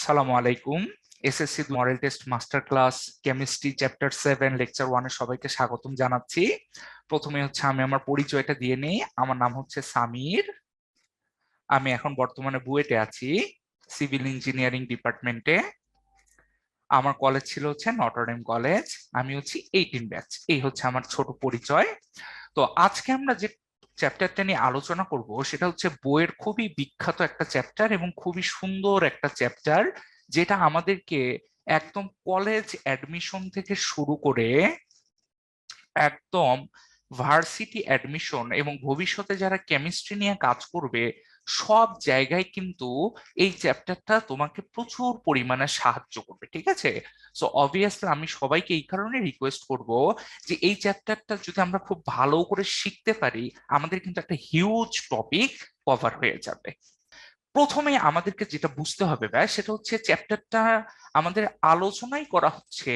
আসসালামু আলাইকুম। SSC model test master class chemistry chapter 7 lecture 1 এর সবাইকে স্বাগতম জানাচ্ছি। প্রথমে আমি আমার পরিচয়টা দিয়ে নিই। আমার নাম হচ্ছে সামির। আমি এখন বর্তমানে বুয়েটে আছি, সিভিল ইঞ্জিনিয়ারিং ডিপার্টমেন্টে। আমার কলেজ ছিল নটরডেম কলেজ। আমি 18 ব্যাচ। এই আমার ছোট পরিচয়। তো আজকে আমরা যে চ্যাপ্টারটা নিয়ে আলোচনা করব সেটা বইয়ের খুবই বিখ্যাত একটা চ্যাপ্টার এবং খুবই সুন্দর একটা চ্যাপ্টার, যেটা আমাদেরকে একদম কলেজ অ্যাডমিশন থেকে শুরু করে একদম ভার্সিটি অ্যাডমিশন এবং ভবিষ্যতে যারা কেমিস্ট্রি নিয়ে কাজ করবে সব জায়গায় কিন্তু এই চ্যাপ্টারটা তোমাকে প্রচুর পরিমাণে সাহায্য করবে। ঠিক আছে? সো অবভিয়াসলি আমি সবাইকে এই কারণে রিকোয়েস্ট করব যে এই চ্যাপ্টারটা যদি আমরা খুব ভালো করে শিখতে পারি, আমাদের কিন্তু একটা হিউজ টপিক কভার হয়ে যাবে। প্রথমে আমাদেরকে যেটা বুঝতে হবে ভাই, সেটা চ্যাপ্টারটা আমাদের আলোচনাই করা হচ্ছে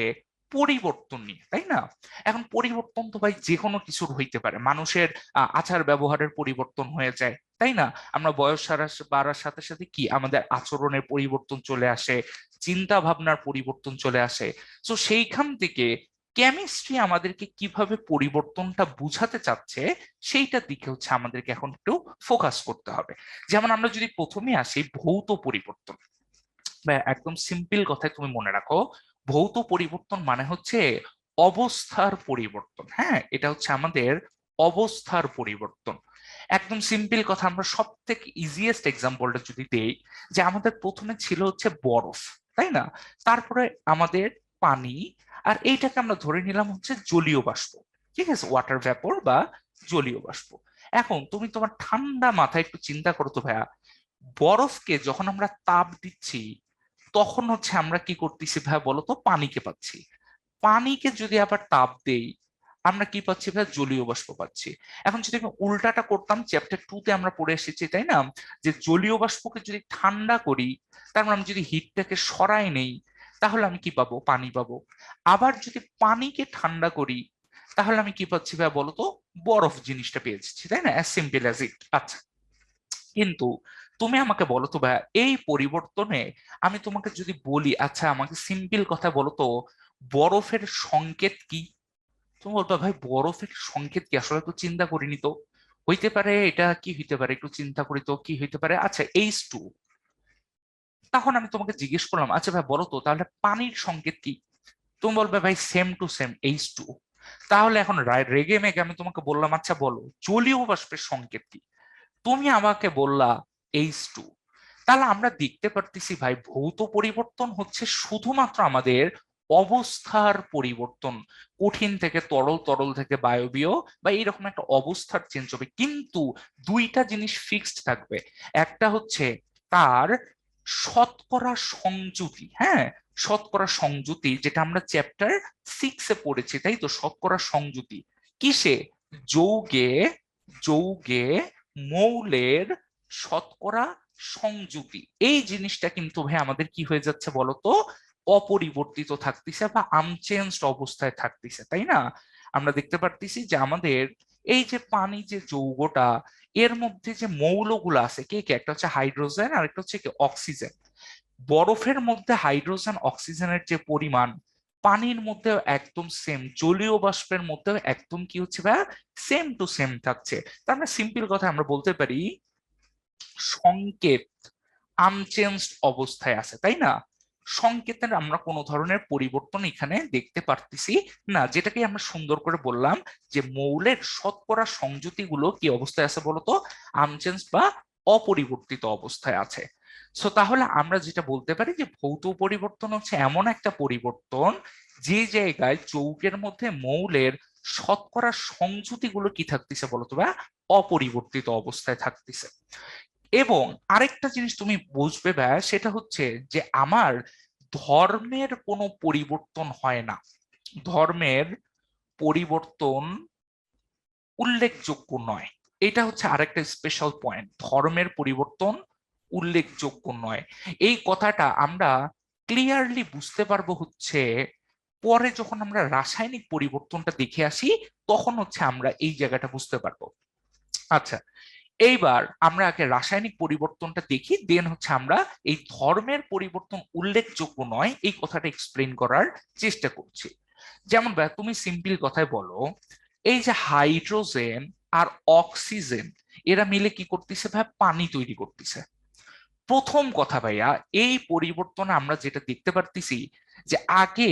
পরিবর্তন নিয়ে, তাই না? এখন পরিবর্তন তো ভাই যে কোনো কিছুর হইতে পারে। মানুষের আচার ব্যবহারের পরিবর্তন হয়ে যায়, তাই না? আমরা বয়স বাড়ার সাথে সাথে কি আমাদের আচরণের পরিবর্তন চলে আসে, চিন্তা ভাবনার পরিবর্তন চলে আসে। তো সেইখান থেকে কেমিস্ট্রি আমাদেরকে কিভাবে পরিবর্তনটা বুঝাতে চাচ্ছে সেইটার দিকে আমাদেরকে এখন একটু ফোকাস করতে হবে। যেমন আমরা যদি প্রথমে আসি ভৌত পরিবর্তন, বা একদম সিম্পল কথায় তুমি মনে রাখো, ভৌত পরিবর্তন মানে অবস্থার পরিবর্তন। হ্যাঁ, এটা আমাদের অবস্থার পরিবর্তন। একদম সিম্পল কথা, আমরা সব থেকে ইজিয়েস্ট এক্সাম্পলটা যদি দেই, যে আমাদের প্রথমে ছিল বরফ, তাই না? তারপরে আমাদের পানি, আর এইটাকে আমরা ধরে নিলাম জলীয় বাষ্প। ঠিক আছে, ওয়াটার ভ্যাপর বা জলীয় বাষ্প। এখন তুমি তোমার ঠান্ডা মাথায় একটু চিন্তা করো তো ভাইয়া, বরফকে যখন আমরা তাপ দিচ্ছি তখন আমরা কি করতেছি ভাই বলো তো? পানিকে পাচ্ছি। পানিকে যদি আবার তাপ দেই, আমরা কি পাচ্ছি ভাই? জলীয় বাষ্প পাচ্ছি। এখন যদি আমি উল্টাটা করতাম, চ্যাপ্টার 2 তে আমরা পড়ে এসেছি, তাই না, যে জলীয় বাষ্পকে যদি ঠান্ডা করি, তার মানে আমি যদি হিটটাকে সরাই নেই, তাহলে আমি কি পাবো? পানি পাবো। আবার যদি পানিকে ঠান্ডা করি, তাহলে আমি কি পাচ্ছি ভাই বলো তো? বরফ জিনিসটা পেয়েছি, তাই না? As simple as it. আচ্ছা, কিন্তু তুমি আমাকে বলো তো ভাইয়া, এই পরিবর্তনে আমি তোমাকে যদি বলি, আচ্ছা আমাকে সিম্পল কথা বলো তো, বরফের সংকেত কি? তুমি বলবা ভাই বরফের সংকেত কি? আসলে তো চিন্তা করিনি তো। হইতে পারে এটা কি হইতে পারে, একটু চিন্তা করি তো কি হইতে পারে। আচ্ছা, H2। তখন আমি তোমাকে জিজ্ঞেস করলাম, আচ্ছা ভাই বলো তো তাহলে পানির সংকেত কি? তুমি বলবে ভাই সেম টু সেম H2। তাহলে এখন রেগে মেগে আমি তোমাকে বললাম, আচ্ছা বলো জলীয় বাষ্পের সংকেত কি? তুমি আমাকে বললা H2। তাহলে আমরা দেখতে পারতেছি ভাই, ভৌত পরিবর্তন শুধুমাত্র আমাদের অবস্থার পরিবর্তন। কঠিন থেকে তরল, তরল থেকে বায়বীয়, বা এইরকম একটা অবস্থার চেঞ্জ হবে, কিন্তু দুইটা জিনিস ফিক্সড থাকবে। একটা তার শতকরা সংযুতি। হ্যাঁ, শতকরা সংযুতি, যেটা আমরা চ্যাপ্টার 6 এ পড়েছি, তাই তো? শতকরা সংযুতি কিসে? যৌগে, যৌগে মৌলের শতকরা সংযুতি। এই জিনিসটা কিন্তু ভাই আমাদের কি হয়ে যাচ্ছে বলতো? অপরিবর্তিত থাকতেছে বা আনচেঞ্জড অবস্থায় থাকতেছে, তাই না? আমরা দেখতে পারতেছি যে আমাদের এই যে পানি যে যৌগটা, এর মধ্যে যে মৌলগুলো আছে কে কে? একটা হাইড্রোজেন আর একটা কি অক্সিজেন। বরফের মধ্যে হাইড্রোজেন অক্সিজেনের যে পরিমাণ, পানির মধ্যেও একদম সেম, জলীয় বাষ্পের মধ্যেও একদম কি ভাই? সেম টু সেম থাকছে। তার মানে সিম্পল কথা আমরা বলতে পারি সংকেত আনচেঞ্জড অবস্থায় আছে, তাই না? সংকেতের আমরা কোনো ধরনের পরিবর্তন এখানে দেখতে পারতেছি না, যেটাকে আমরা সুন্দর করে বললাম যে মৌলের শতকরা সংযুতিগুলো কি অবস্থায় আছে বলতো? আনচেঞ্জ বা অপরিবর্তিত অবস্থায় আছে। সো তাহলে আমরা যেটা বলতে পারি যে ভৌত পরিবর্তন এমন একটা পরিবর্তন যে জায়গায় যৌগের মধ্যে মৌলের শতকরা সংযুতিগুলো কি থাকতেছে বলতো? বা অপরিবর্তিত অবস্থায় থাকতেছে। এবং আরেকটা জিনিস তুমি বুঝবে ভাই, সেটা যে আমার ধর্মের কোনো পরিবর্তন হয় না। ধর্মের পরিবর্তন উল্লেখযোগ্য নয়। এটা আরেকটা স্পেশাল পয়েন্ট, ধর্মের পরিবর্তন উল্লেখযোগ্য নয়। এই কথাটা আমরা ক্লিয়ারলি বুঝতে পারবো পরে যখন আমরা রাসায়নিক পরিবর্তনটা দেখে আসি, তখন আমরা এই জায়গাটা বুঝতে পারবো। আচ্ছা, এইবার আমরা আগে রাসায়নিক পরিবর্তনটা দেখি, দেন হচ্ছে আমরা এই ধর্মের পরিবর্তন উল্লেখযোগ্য নয় এই কথাটা এক্সপ্লেন করার চেষ্টা করছি। যেমন তুমি সিম্পল কথায় বলো, এই যে হাইড্রোজেন আর অক্সিজেন এরা মিলে কি করতেছে ভাই, পানি তৈরি করতেছে। প্রথম কথা ভাইয়া, এই পরিবর্তনে আমরা যেটা দেখতে পারতেছি যে আগে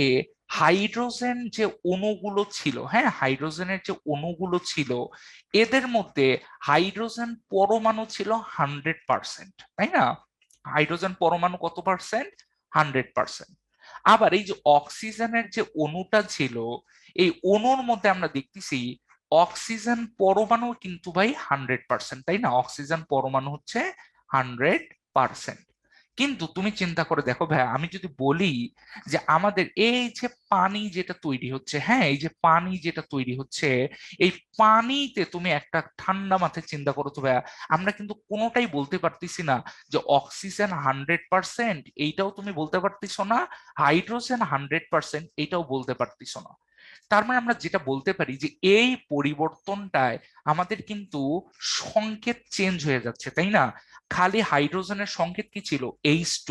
হাইড্রোজেন যে অণুগুলো ছিল, হ্যাঁ হাইড্রোজেনের যে অণুগুলো ছিল এদের মধ্যে হাইড্রোজেন পরমাণু ছিল 100%, তাই না? হাইড্রোজেন পরমাণু কত পার্সেন্ট? 100%। আবার এই যে অক্সিজেনের যে অণুটা ছিল, এই অণুর মধ্যে আমরা দেখতেছি অক্সিজেন পরমাণু কিন্তু ভাই 100%, তাই না? অক্সিজেন পরমাণু হচ্ছে 100%। কিন্তু তুমি চিন্তা করে দেখো ভাই, আমি যদি বলি যে আমাদের এই যে পানি যেটা তৈরি হচ্ছে, হ্যাঁ এই যে পানি যেটা তৈরি হচ্ছে, এই পানিতে তুমি একটা ঠান্ডা মাথায় চিন্তা করো তো ভাইয়া, আমরা কিন্তু কোনোটাই বলতে পারতেছি না যে অক্সিজেন 100%, এইটাও তুমি বলতে পারতেছো না, হাইড্রোজেন 100%, এইটাও বলতে পারতেছো না। তার মানে আমরা যেটা বলতে পারি যে এই পরিবর্তনটায় আমাদের কিন্তু সংকেত চেঞ্জ হয়ে যাচ্ছে, তাই না? খালি হাইড্রোজেনের সংকেত কি ছিল? H2।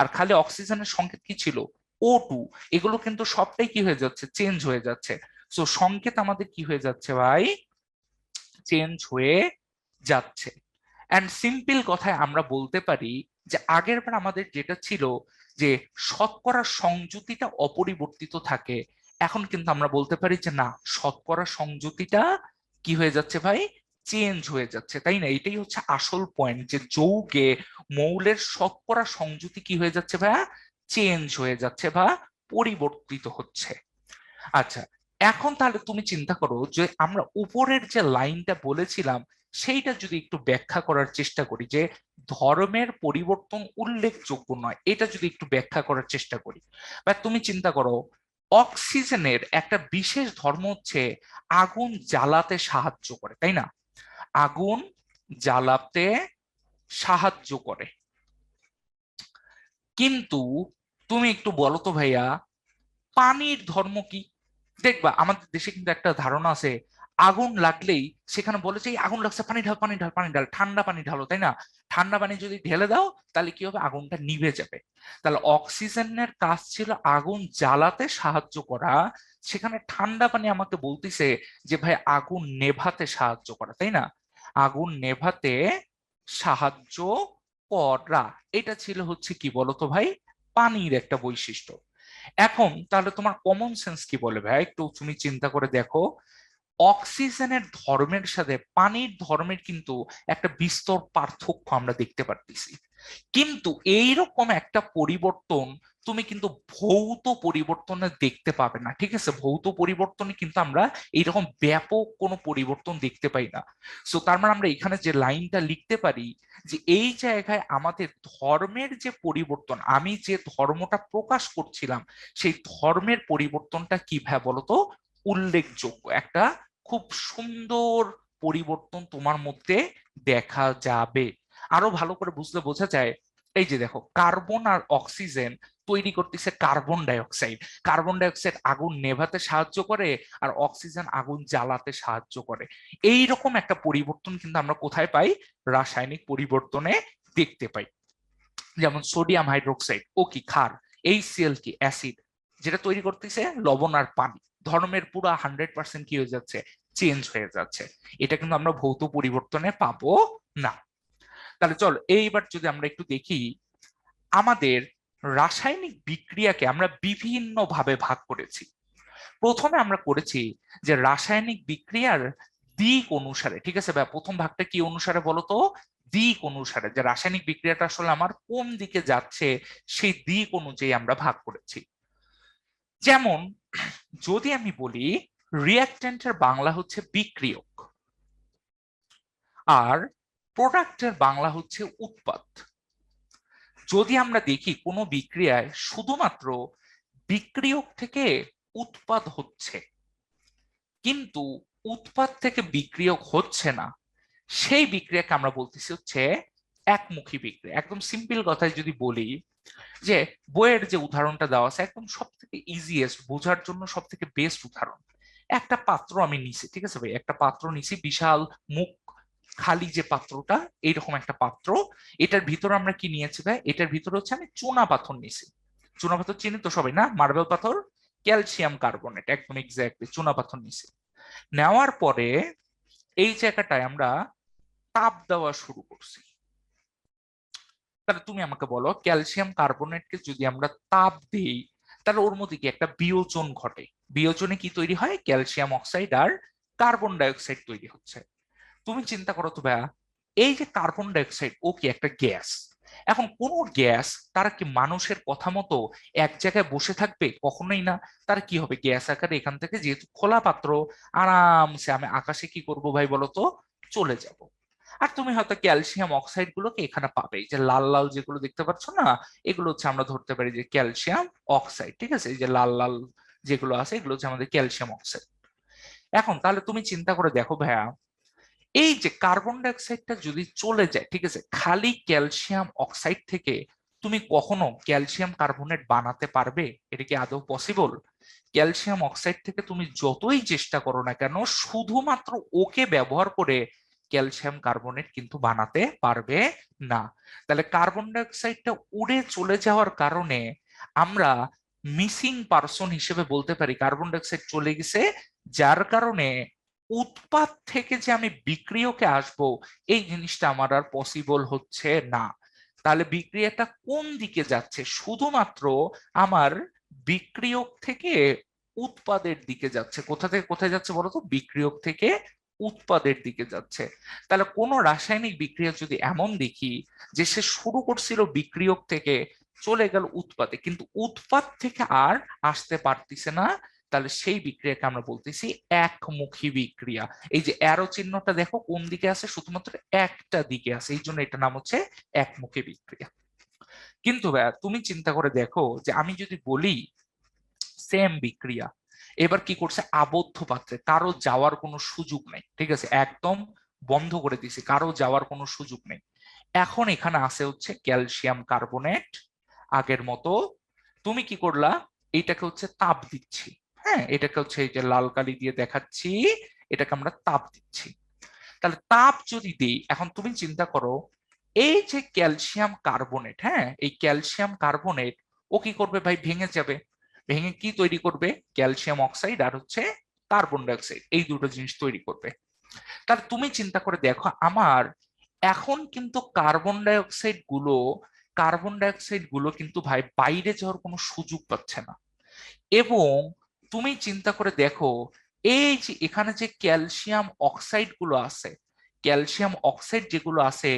আর খালি অক্সিজেনের সংকেত কি ছিল? O2। এগুলো কিন্তু সবটাই কি হয়ে যাচ্ছে? চেঞ্জ হয়ে যাচ্ছে। সো সংকেত আমাদের কি হয়ে যাচ্ছে ভাই? চেঞ্জ হয়ে যাচ্ছে। অ্যান্ড সিম্পল কথায় আমরা বলতে পারি যে আগের বার আমাদের যেটা ছিল যে শতকরা সংযুতিটা অপরিবর্তিত থাকে, এখন কিন্তু আমরা বলতে পারি যে না, শতকরা সংযুতিটা কি হয়ে যাচ্ছে ভাই? চেঞ্জ হয়ে যাচ্ছে, তাই না? এটাই হচ্ছে আসল পয়েন্ট, যে যৌগে মৌলের শতকরা সংযুতি কি হয়ে যাচ্ছে ভাইয়া? চেঞ্জ হয়ে যাচ্ছে বা পরিবর্তিত হচ্ছে। আচ্ছা, এখন তাহলে তুমি চিন্তা করো যে আমরা উপরের যে লাইনটা বলেছিলাম সেইটা যদি একটু ব্যাখ্যা করার চেষ্টা করি, যে ধর্মের পরিবর্তন উল্লেখযোগ্য নয়, এটা যদি একটু ব্যাখ্যা করার চেষ্টা করি। বা তুমি চিন্তা করো, অক্সিজেনের একটা বিশেষ ধর্ম হচ্ছে আগুন জ্বালাতে সাহায্য করে, তাই না? আগুন জ্বালাতে সাহায্য করে। কিন্তু তুমি একটু বলো তো ভাইয়া, পানির ধর্ম কি? দেখবা আমাদের দেশে কিন্তু একটা ধারণা আছে, আগুন লাগলেই সেখানে বলে যে "এই আগুন লাগছে, পানি ঢাল, পানি ঢাল, পানি ঢাল, ঠান্ডা পানি ঢালো", তাই না? ঠান্ডা পানি যদি ঢেলে দাও তাহলে কি হবে? আগুনটা নিভে যাবে। তাহলে অক্সিজেনের কাজ ছিল আগুন জ্বালাতে সাহায্য করা, সেখানে ঠান্ডা পানি আমাকে বলতিছে যে ভাই আগুন নেভাতে সাহায্য করা, তাই না? আগুন নেভাতে সাহায্য করা, এটা ছিল হচ্ছে কি বলতো ভাই, পানির একটা বৈশিষ্ট্য। এখন তাহলে তোমার কমন সেন্স কি বলে ভাই, একটু তুমি চিন্তা করে দেখো, অক্সিজেনের ধর্মের সাথে পানির ধর্মের কিন্তু একটা বিস্তর পার্থক্য আমরা দেখতে পারতেছি। কিন্তু এইরকম একটা পরিবর্তন তুমি কিন্তু ভৌত পরিবর্তনে দেখতে পাবে না, ঠিক আছে? ভৌত পরিবর্তনে কিন্তু আমরা এইরকম ব্যাপক কোনো পরিবর্তন দেখতে পাই না। সো তার মানে আমরা এখানে যে লাইনটা লিখতে পারি যে এই জায়গায় আমাদের ধর্মের যে পরিবর্তন, আমি যে ধর্মটা প্রকাশ করছিলাম সেই ধর্মের পরিবর্তনটা কিভাবে বলতো উল্লেখযোগ্য, একটা খুব সুন্দর পরিবর্তন তোমার মধ্যে দেখা যাবে। আরো ভালো করে বুঝলে বোঝা যায়, এই যে দেখো কার্বন আর অক্সিজেন তৈরি করতেছে carbon die oxide. Carbon die oxide আগুন নেভাতে সাহায্য করে আর অক্সিজেন আগুন জ্বালাতে সাহায্য করে। এই রকম একটা পরিবর্তন কিন্তু আমরা কোথায় পাই? রাসায়নিক পরিবর্তনে দেখতে পাই। যেমন সোডিয়াম হাইড্রোক্সাইড, ও কি ক্ষার, HCl কি অ্যাসিড, যেটা তৈরি করতেছে লবণ আর পানি, ধর্মের পুরো 100% কি হয়ে যাচ্ছে? চেঞ্জ হয়ে যাচ্ছে। এটা কিন্তু আমরা ভৌত পরিবর্তনে পাবো না। তাহলে চল এইবার যদি আমরা একটু দেখি, আমাদের রাসায়নিক বিক্রিয়াকে আমরা বিভিন্ন ভাবে ভাগ করেছি। প্রথমে আমরা করেছি যে রাসায়নিক বিক্রিয়ার দিক অনুসারে, ঠিক আছে ভাই? প্রথম ভাগটা কি অনুসারে বলতো? দিক অনুসারে, যে রাসায়নিক বিক্রিয়াটা আসলে আমার কোন দিকে যাচ্ছে সেই দিক অনুযায়ী আমরা ভাগ করেছি। যেমন যদি আমি বলি রিয়াক্ট্যান্টের বাংলা হচ্ছে বিক্রিয়ক, আর প্রোডাক্টের বাংলা হচ্ছে উৎপাদ। যদি আমরা দেখি কোনো বিক্রিয়ায় শুধুমাত্র বিক্রিয়ক থেকে উৎপাদ হচ্ছে কিন্তু উৎপাদ থেকে বিক্রিয়ক হচ্ছে না, সেই বিক্রিয়াকে আমরা বলতেছি হচ্ছে একমুখী বিক্রিয়া। একদম সিম্পল কথায় যদি বলি, যে বইয়ের যে উদাহরণটা দেওয়া আছে একদম সব থেকে ইজিয়েস্ট বোঝার জন্য, সব থেকে বেস্ট উদাহরণ, একটা পাত্র আমি নিছি, ঠিক আছে ভাই? একটা পাত্র নিছি, বিশাল মুখ, খালি যে পাত্রটা, এইরকম একটা পাত্র, এটার ভিতরে আমরা কি নিয়েছি ভাই? এটার ভিতরে হচ্ছে আমি চুনা পাথর নিয়েছি। চুনা পাথর চিনি তো সবাই না, মার্বেল পাথর, ক্যালসিয়াম কার্বনেট, একদম এক্স্যাক্টলি চুনা পাথর নিয়েছি। নেওয়ার পরে এই জায়গাটায় আমরা তাপ দেওয়া শুরু করছি। তাহলে তুমি আমাকে বলো, ক্যালসিয়াম কার্বনেটকে যদি আমরা তাপ দিই, তাহলে ওর মধ্যে কি একটা বিয়োজন ঘটে। বিয়োজনে কি তৈরি হয়? ক্যালসিয়াম অক্সাইড আর কার্বন ডাই অক্সাইড তৈরি হচ্ছে। তুমি চিন্তা করো তো ভাইয়া, এই যে কার্বন ডাই অক্সাইড, ও কি একটা গ্যাস। এখন কোন গ্যাস তারা কি মানুষের কথা মতো এক জায়গায় বসে থাকবে? কখনোই না। তারা কি হবে, গ্যাস আকারে এখান থেকে, যেহেতু খোলা পাত্র, আরামসে আমি আকাশে কি করব ভাই বলো তো, চলে যাব। আর তুমি হয়তো ক্যালসিয়াম অক্সাইড গুলোকে এখানে পাবে, এই যে লাল লাল যেগুলো দেখতে পাচ্ছ না, এগুলো হচ্ছে আমরা ধরতে পারি যে ক্যালসিয়াম অক্সাইড, ঠিক আছে? এই যে লাল লাল যেগুলো আছে, এগুলো হচ্ছে আমাদের ক্যালসিয়াম অক্সাইড। এখন তাহলে তুমি চিন্তা করে দেখো ভাইয়া, এই যে কার্বন ডাই অক্সাইডটা যদি চলে যায়, ঠিক আছে, খালি ক্যালসিয়াম অক্সাইড থেকে তুমি কখনো ক্যালসিয়াম কার্বনেট বানাতে পারবে? এটা কি আদৌ পসিবল? ক্যালসিয়াম অক্সাইড থেকে তুমি যতই চেষ্টা করো না কেন, শুধুমাত্র ওকে ব্যবহার করে ক্যালসিয়াম কার্বনেট কিন্তু বানাতে পারবে না। তাহলে কার্বন ডাই অক্সাইডটা উড়ে চলে যাওয়ার কারণে আমরা মিসিং পারসন হিসেবে বলতে পারি কার্বন ডাই অক্সাইড চলে গেছে, যার কারণে উৎপাদ থেকে যে আমি বিক্রিয়কে আসব, এই জিনিসটা আমার আর পসিবল হচ্ছে না। তাহলে বিক্রিয়াটা কোন দিকে যাচ্ছে? শুধুমাত্র আমার বিক্রিয়ক থেকে উৎপাদের দিকে যাচ্ছে। কোথা থেকে কোথায় যাচ্ছে বলতো? বিক্রিয়ক থেকে উৎপাদের দিকে যাচ্ছে। তাহলে কোন রাসায়নিক বিক্রিয়া যদি এমন দেখি যে সে শুরু করছিল বিক্রিয়ক থেকে, চলে গেল উৎপাদে, কিন্তু উৎপাদ থেকে আর আসতে পারতিছে না, তাহলে সেই বিক্রিয়াকে আমরা বলতেছি একমুখী বিক্রিয়া। এই যে অ্যারো চিহ্নটা দেখো কোন দিকে আছে? শুধুমাত্র একটা দিকে আছে, এই জন্য এটা নাম হচ্ছে একমুখী বিক্রিয়া। কিন্তু ভাইয়া তুমি চিন্তা করে দেখো, যে আমি যদি বলি সেম বিক্রিয়া, এবার কি করছে, আবদ্ধ পাত্রে, কারো যাওয়ার কোনো সুযোগ নেই, ঠিক আছে, একদম বন্ধ করে দিছি, কারো যাওয়ার কোনো সুযোগ নেই। এখন এখানে আছে হচ্ছে ক্যালসিয়াম কার্বনেট, আগের মতো। তুমি কি করলা, এইটাকে হচ্ছে তাপ দিচ্ছি। হ্যাঁ, এটাকে হচ্ছে এই যে লাল কালি দিয়ে দেখাচ্ছি, এটাকে আমরা তাপ দিচ্ছি। তাহলে তাপ যদি দিই, এখন তুমি চিন্তা করো, এই যে ক্যালসিয়াম কার্বনেট, হ্যাঁ, এই ক্যালসিয়াম কার্বনেট ও কি করবে ভাই? ভেঙে যাবে। ভেঙে কি তৈরি করবে? ক্যালসিয়াম অক্সাইড আর হচ্ছে কার্বন ডাই অক্সাইড, এই দুটো জিনিস তৈরি করবে। তাহলে তুমি চিন্তা করে দেখো, আমার এখন কিন্তু কার্বন ডাই অক্সাইড গুলো কিন্তু ভাই বাইরে যাওয়ার কোনো সুযোগ পাচ্ছে না। এবং তুমি চিন্তা করে দেখো, এই যে এখানে যে ক্যালসিয়াম অক্সাইড গুলো আছে, ক্যালসিয়াম অক্সাইড যেগুলো আছে,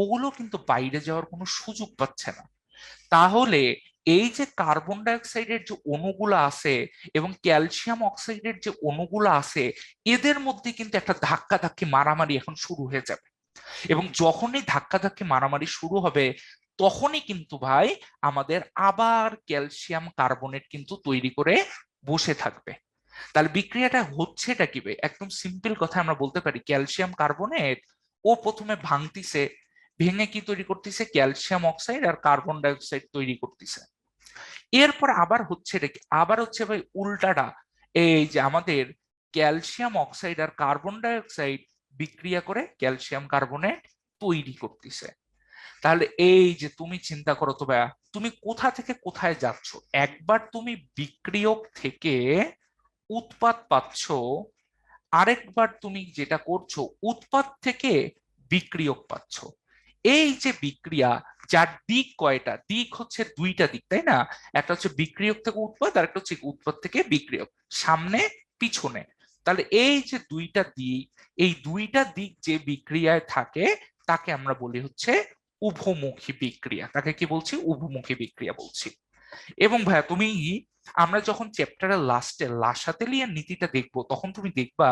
ওগুলো কিন্তু বাইরে যাওয়ার কোনো সুযোগ পাচ্ছে না। তাহলে এই যে কার্বন ডাই অক্সাইডের যে অণুগুলো আছে এবং ক্যালসিয়াম অক্সাইডের যে অণুগুলো আছে, এদের মধ্যে কিন্তু একটা ধাক্কাধাক্কি মারামারি এখন শুরু হয়ে যাবে। এবং যখনই ধাক্কাধাক্কি মারামারি শুরু হবে, তখনই কিন্তু ভাই আমাদের আবার ক্যালসিয়াম কার্বনেট কিন্তু তৈরি করে বসে থাকবে। তাহলে বিক্রিয়াটা হচ্ছেটা কি ভাই? একদম সিম্পল কথা আমরা বলতে পারি, ক্যালসিয়াম কার্বনেট ও প্রথমে ভাঙতিছে, ভেঙে কি তৈরি করতেছে? ক্যালসিয়াম অক্সাইড আর কার্বন ডাই অক্সাইড তৈরি করতেছে। এরপর আবার হচ্ছে এটা কি, আবার হচ্ছে ভাই উল্টাটা, এই যে আমাদের ক্যালসিয়াম অক্সাইড আর কার্বন ডাই অক্সাইড বিক্রিয়া করে ক্যালসিয়াম কার্বনেট তৈরি করতেছে। তাহলে এই যে তুমি চিন্তা করো তো ভাইয়া, তুমি কোথা থেকে কোথায় যাচ্ছ? একবার তুমি বিক্রিয়ক থেকে উৎপাদ পাচ্ছ, আরেকবার তুমি যেটা করছো উৎপাদ থেকে বিক্রিয়ক পাচ্ছ। এই যে বিক্রিয়া, যার দিক কয়টা? দিক হচ্ছে দুইটা দিক, তাই না? একটা হচ্ছে বিক্রিয়ক থেকে উৎপাদ, আর একটা হচ্ছে উৎপাদ থেকে বিক্রিয়ক, সামনে পিছনে। তাহলে এই যে দুইটা দিক, এই দুইটা দিক যে বিক্রিয়ায় থাকে, তাকে আমরা বলি হচ্ছে উভমুখী বিক্রিয়া। তাকে কি বলছি? উভমুখী বিক্রিয়া বলছি। এবং ভাইয়া তুমি, আমরা যখন চ্যাপ্টারের লাস্টে লাসাতেলিয়ার নীতিটা দেখবো, তখন তুমি দেখবা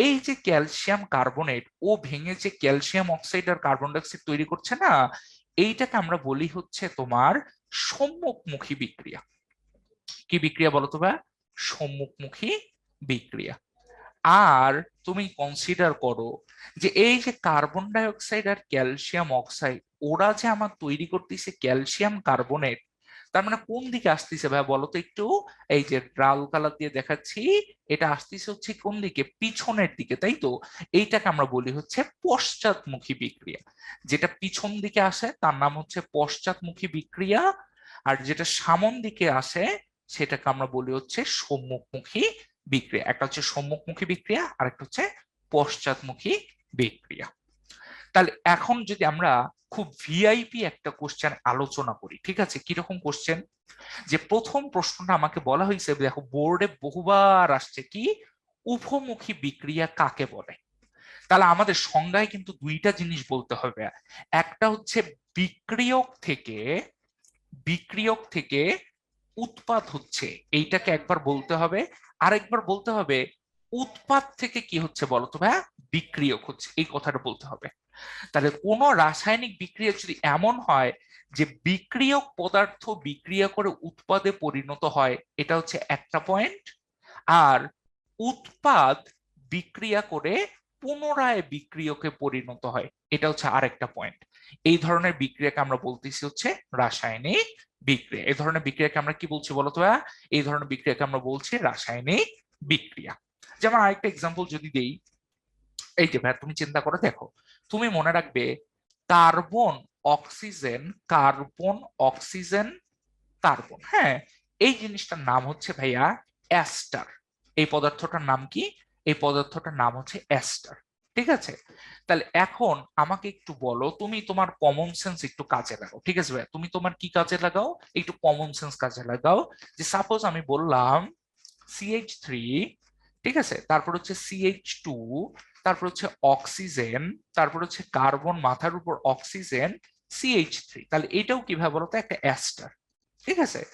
এই যে ক্যালসিয়াম কার্বনেট ও ভেঙে যে ক্যালসিয়াম অক্সাইড আর কার্বন ডাইঅক্সাইড তৈরি করছে না, এইটাকে আমরা বলি হচ্ছে তোমার সম্মুখমুখী বিক্রিয়া। কি বিক্রিয়া বলো তো ভাইয়া? সম্মুখমুখী বিক্রিয়া। আর তুমি কনসিডার করো যে এই যে কার্বন ডাই অক্সাইড আর ক্যালসিয়াম অক্সাইড, ওরা যে আমার তৈরি করতেছে ক্যালসিয়াম কার্বনেট, তার মানে কোন দিকে আসতেছে ভাই বলো তো একটু। এই যে লাল কালার দিয়ে দেখাচ্ছি, এটা আসতেছে হচ্ছে কোন দিকে, পিছনের দিকে, তাই তো। এইটাকে আমরা বলি হচ্ছে পশ্চাৎমুখী বিক্রিয়া। যেটা পিছন দিকে আসে তার নাম হচ্ছে পশ্চাৎমুখী বিক্রিয়া, আর যেটা সামন দিকে আসে সেটাকে আমরা বলি হচ্ছে সম্মুখমুখী বিক্রিয়া। একটা হচ্ছে সম্মুখমুখী বিক্রিয়া আর একটা হচ্ছে পশ্চাৎমুখী বিক্রিয়া। তাহলে এখন যদি আমরা খুব ভিআইপি একটা কোশ্চেন আলোচনা করি, ঠিক আছে, কিরকম কোশ্চেন, যে প্রথম প্রশ্নটা আমাকে বলা হয়েছে, দেখো বোর্ডে বহুবার আসছে কি, উভমুখী বিক্রিয়া কাকে বলে। তাহলে আমাদের সংজ্ঞায় কিন্তু দুইটা জিনিস বলতে হবে। একটা হচ্ছে বিক্রিয়ক থেকে, বিক্রিয়ক থেকে উৎপাদ হচ্ছে, এইটাকে একবার বলতে হবে। আরেকবার বলতে হবে উৎপাদ থেকে কি হচ্ছে বলতো ভাইয়া, বিক্রিয়ক হচ্ছে, এই কথাটা বলতে হবে। তাহলে কোন রাসায়নিক বিক্রিয়া যদি এমন হয় যে বিক্রিয়ক পদার্থ বিক্রিয়া করে উৎপাদে পরিণত হয়, এটা হচ্ছে একটা পয়েন্ট। আর উৎপাদ বিক্রিয়া করে পুনরায় বিক্রিয়কে পরিণত হয়, এটা হচ্ছে আরেকটা পয়েন্ট। এই ধরনের বিক্রিয়াকে আমরা বলতেছি হচ্ছে রাসায়নিক বিক্রিয়া। এই ধরনের বিক্রিয়াকে আমরা কি বলছি বলতো ভাইয়া, এই ধরনের বিক্রিয়াকে আমরা বলছি রাসায়নিক বিক্রিয়া। যেমন আরেকটা এক্সাম্পল যদি দেই, এই যে ভাইয়া তুমি চিন্তা করে দেখো, তুমি মনে রাখবে carbon oxygen, carbon oxygen carbon, হ্যাঁ, এই জিনিসটার নাম হচ্ছে ভাইয়া অ্যাস্টার। এই পদার্থটার নাম কি, এই পদার্থটার নাম হচ্ছে অ্যাস্টার। ঠিক আছে, তাহলে এখন আমাকে একটু বলো, তুমি তোমার কমন সেন্স একটু কাজে লাগাও, ঠিক আছে ভাইয়া, তুমি তোমার কি কাজে লাগাও, একটু কমন সেন্স কাজে লাগাও। যে সাপোজ আমি বললাম CH3, ঠিক আছে, তারপর হচ্ছে CH2, তারপর হচ্ছে অক্সিজেন, তারপর হচ্ছে কার্বন মাথার উপর অক্সিজেন, CH3, তাহলে এটাও কিভাবে বলতো, একটা অ্যাস্টার। ঠিক আছে,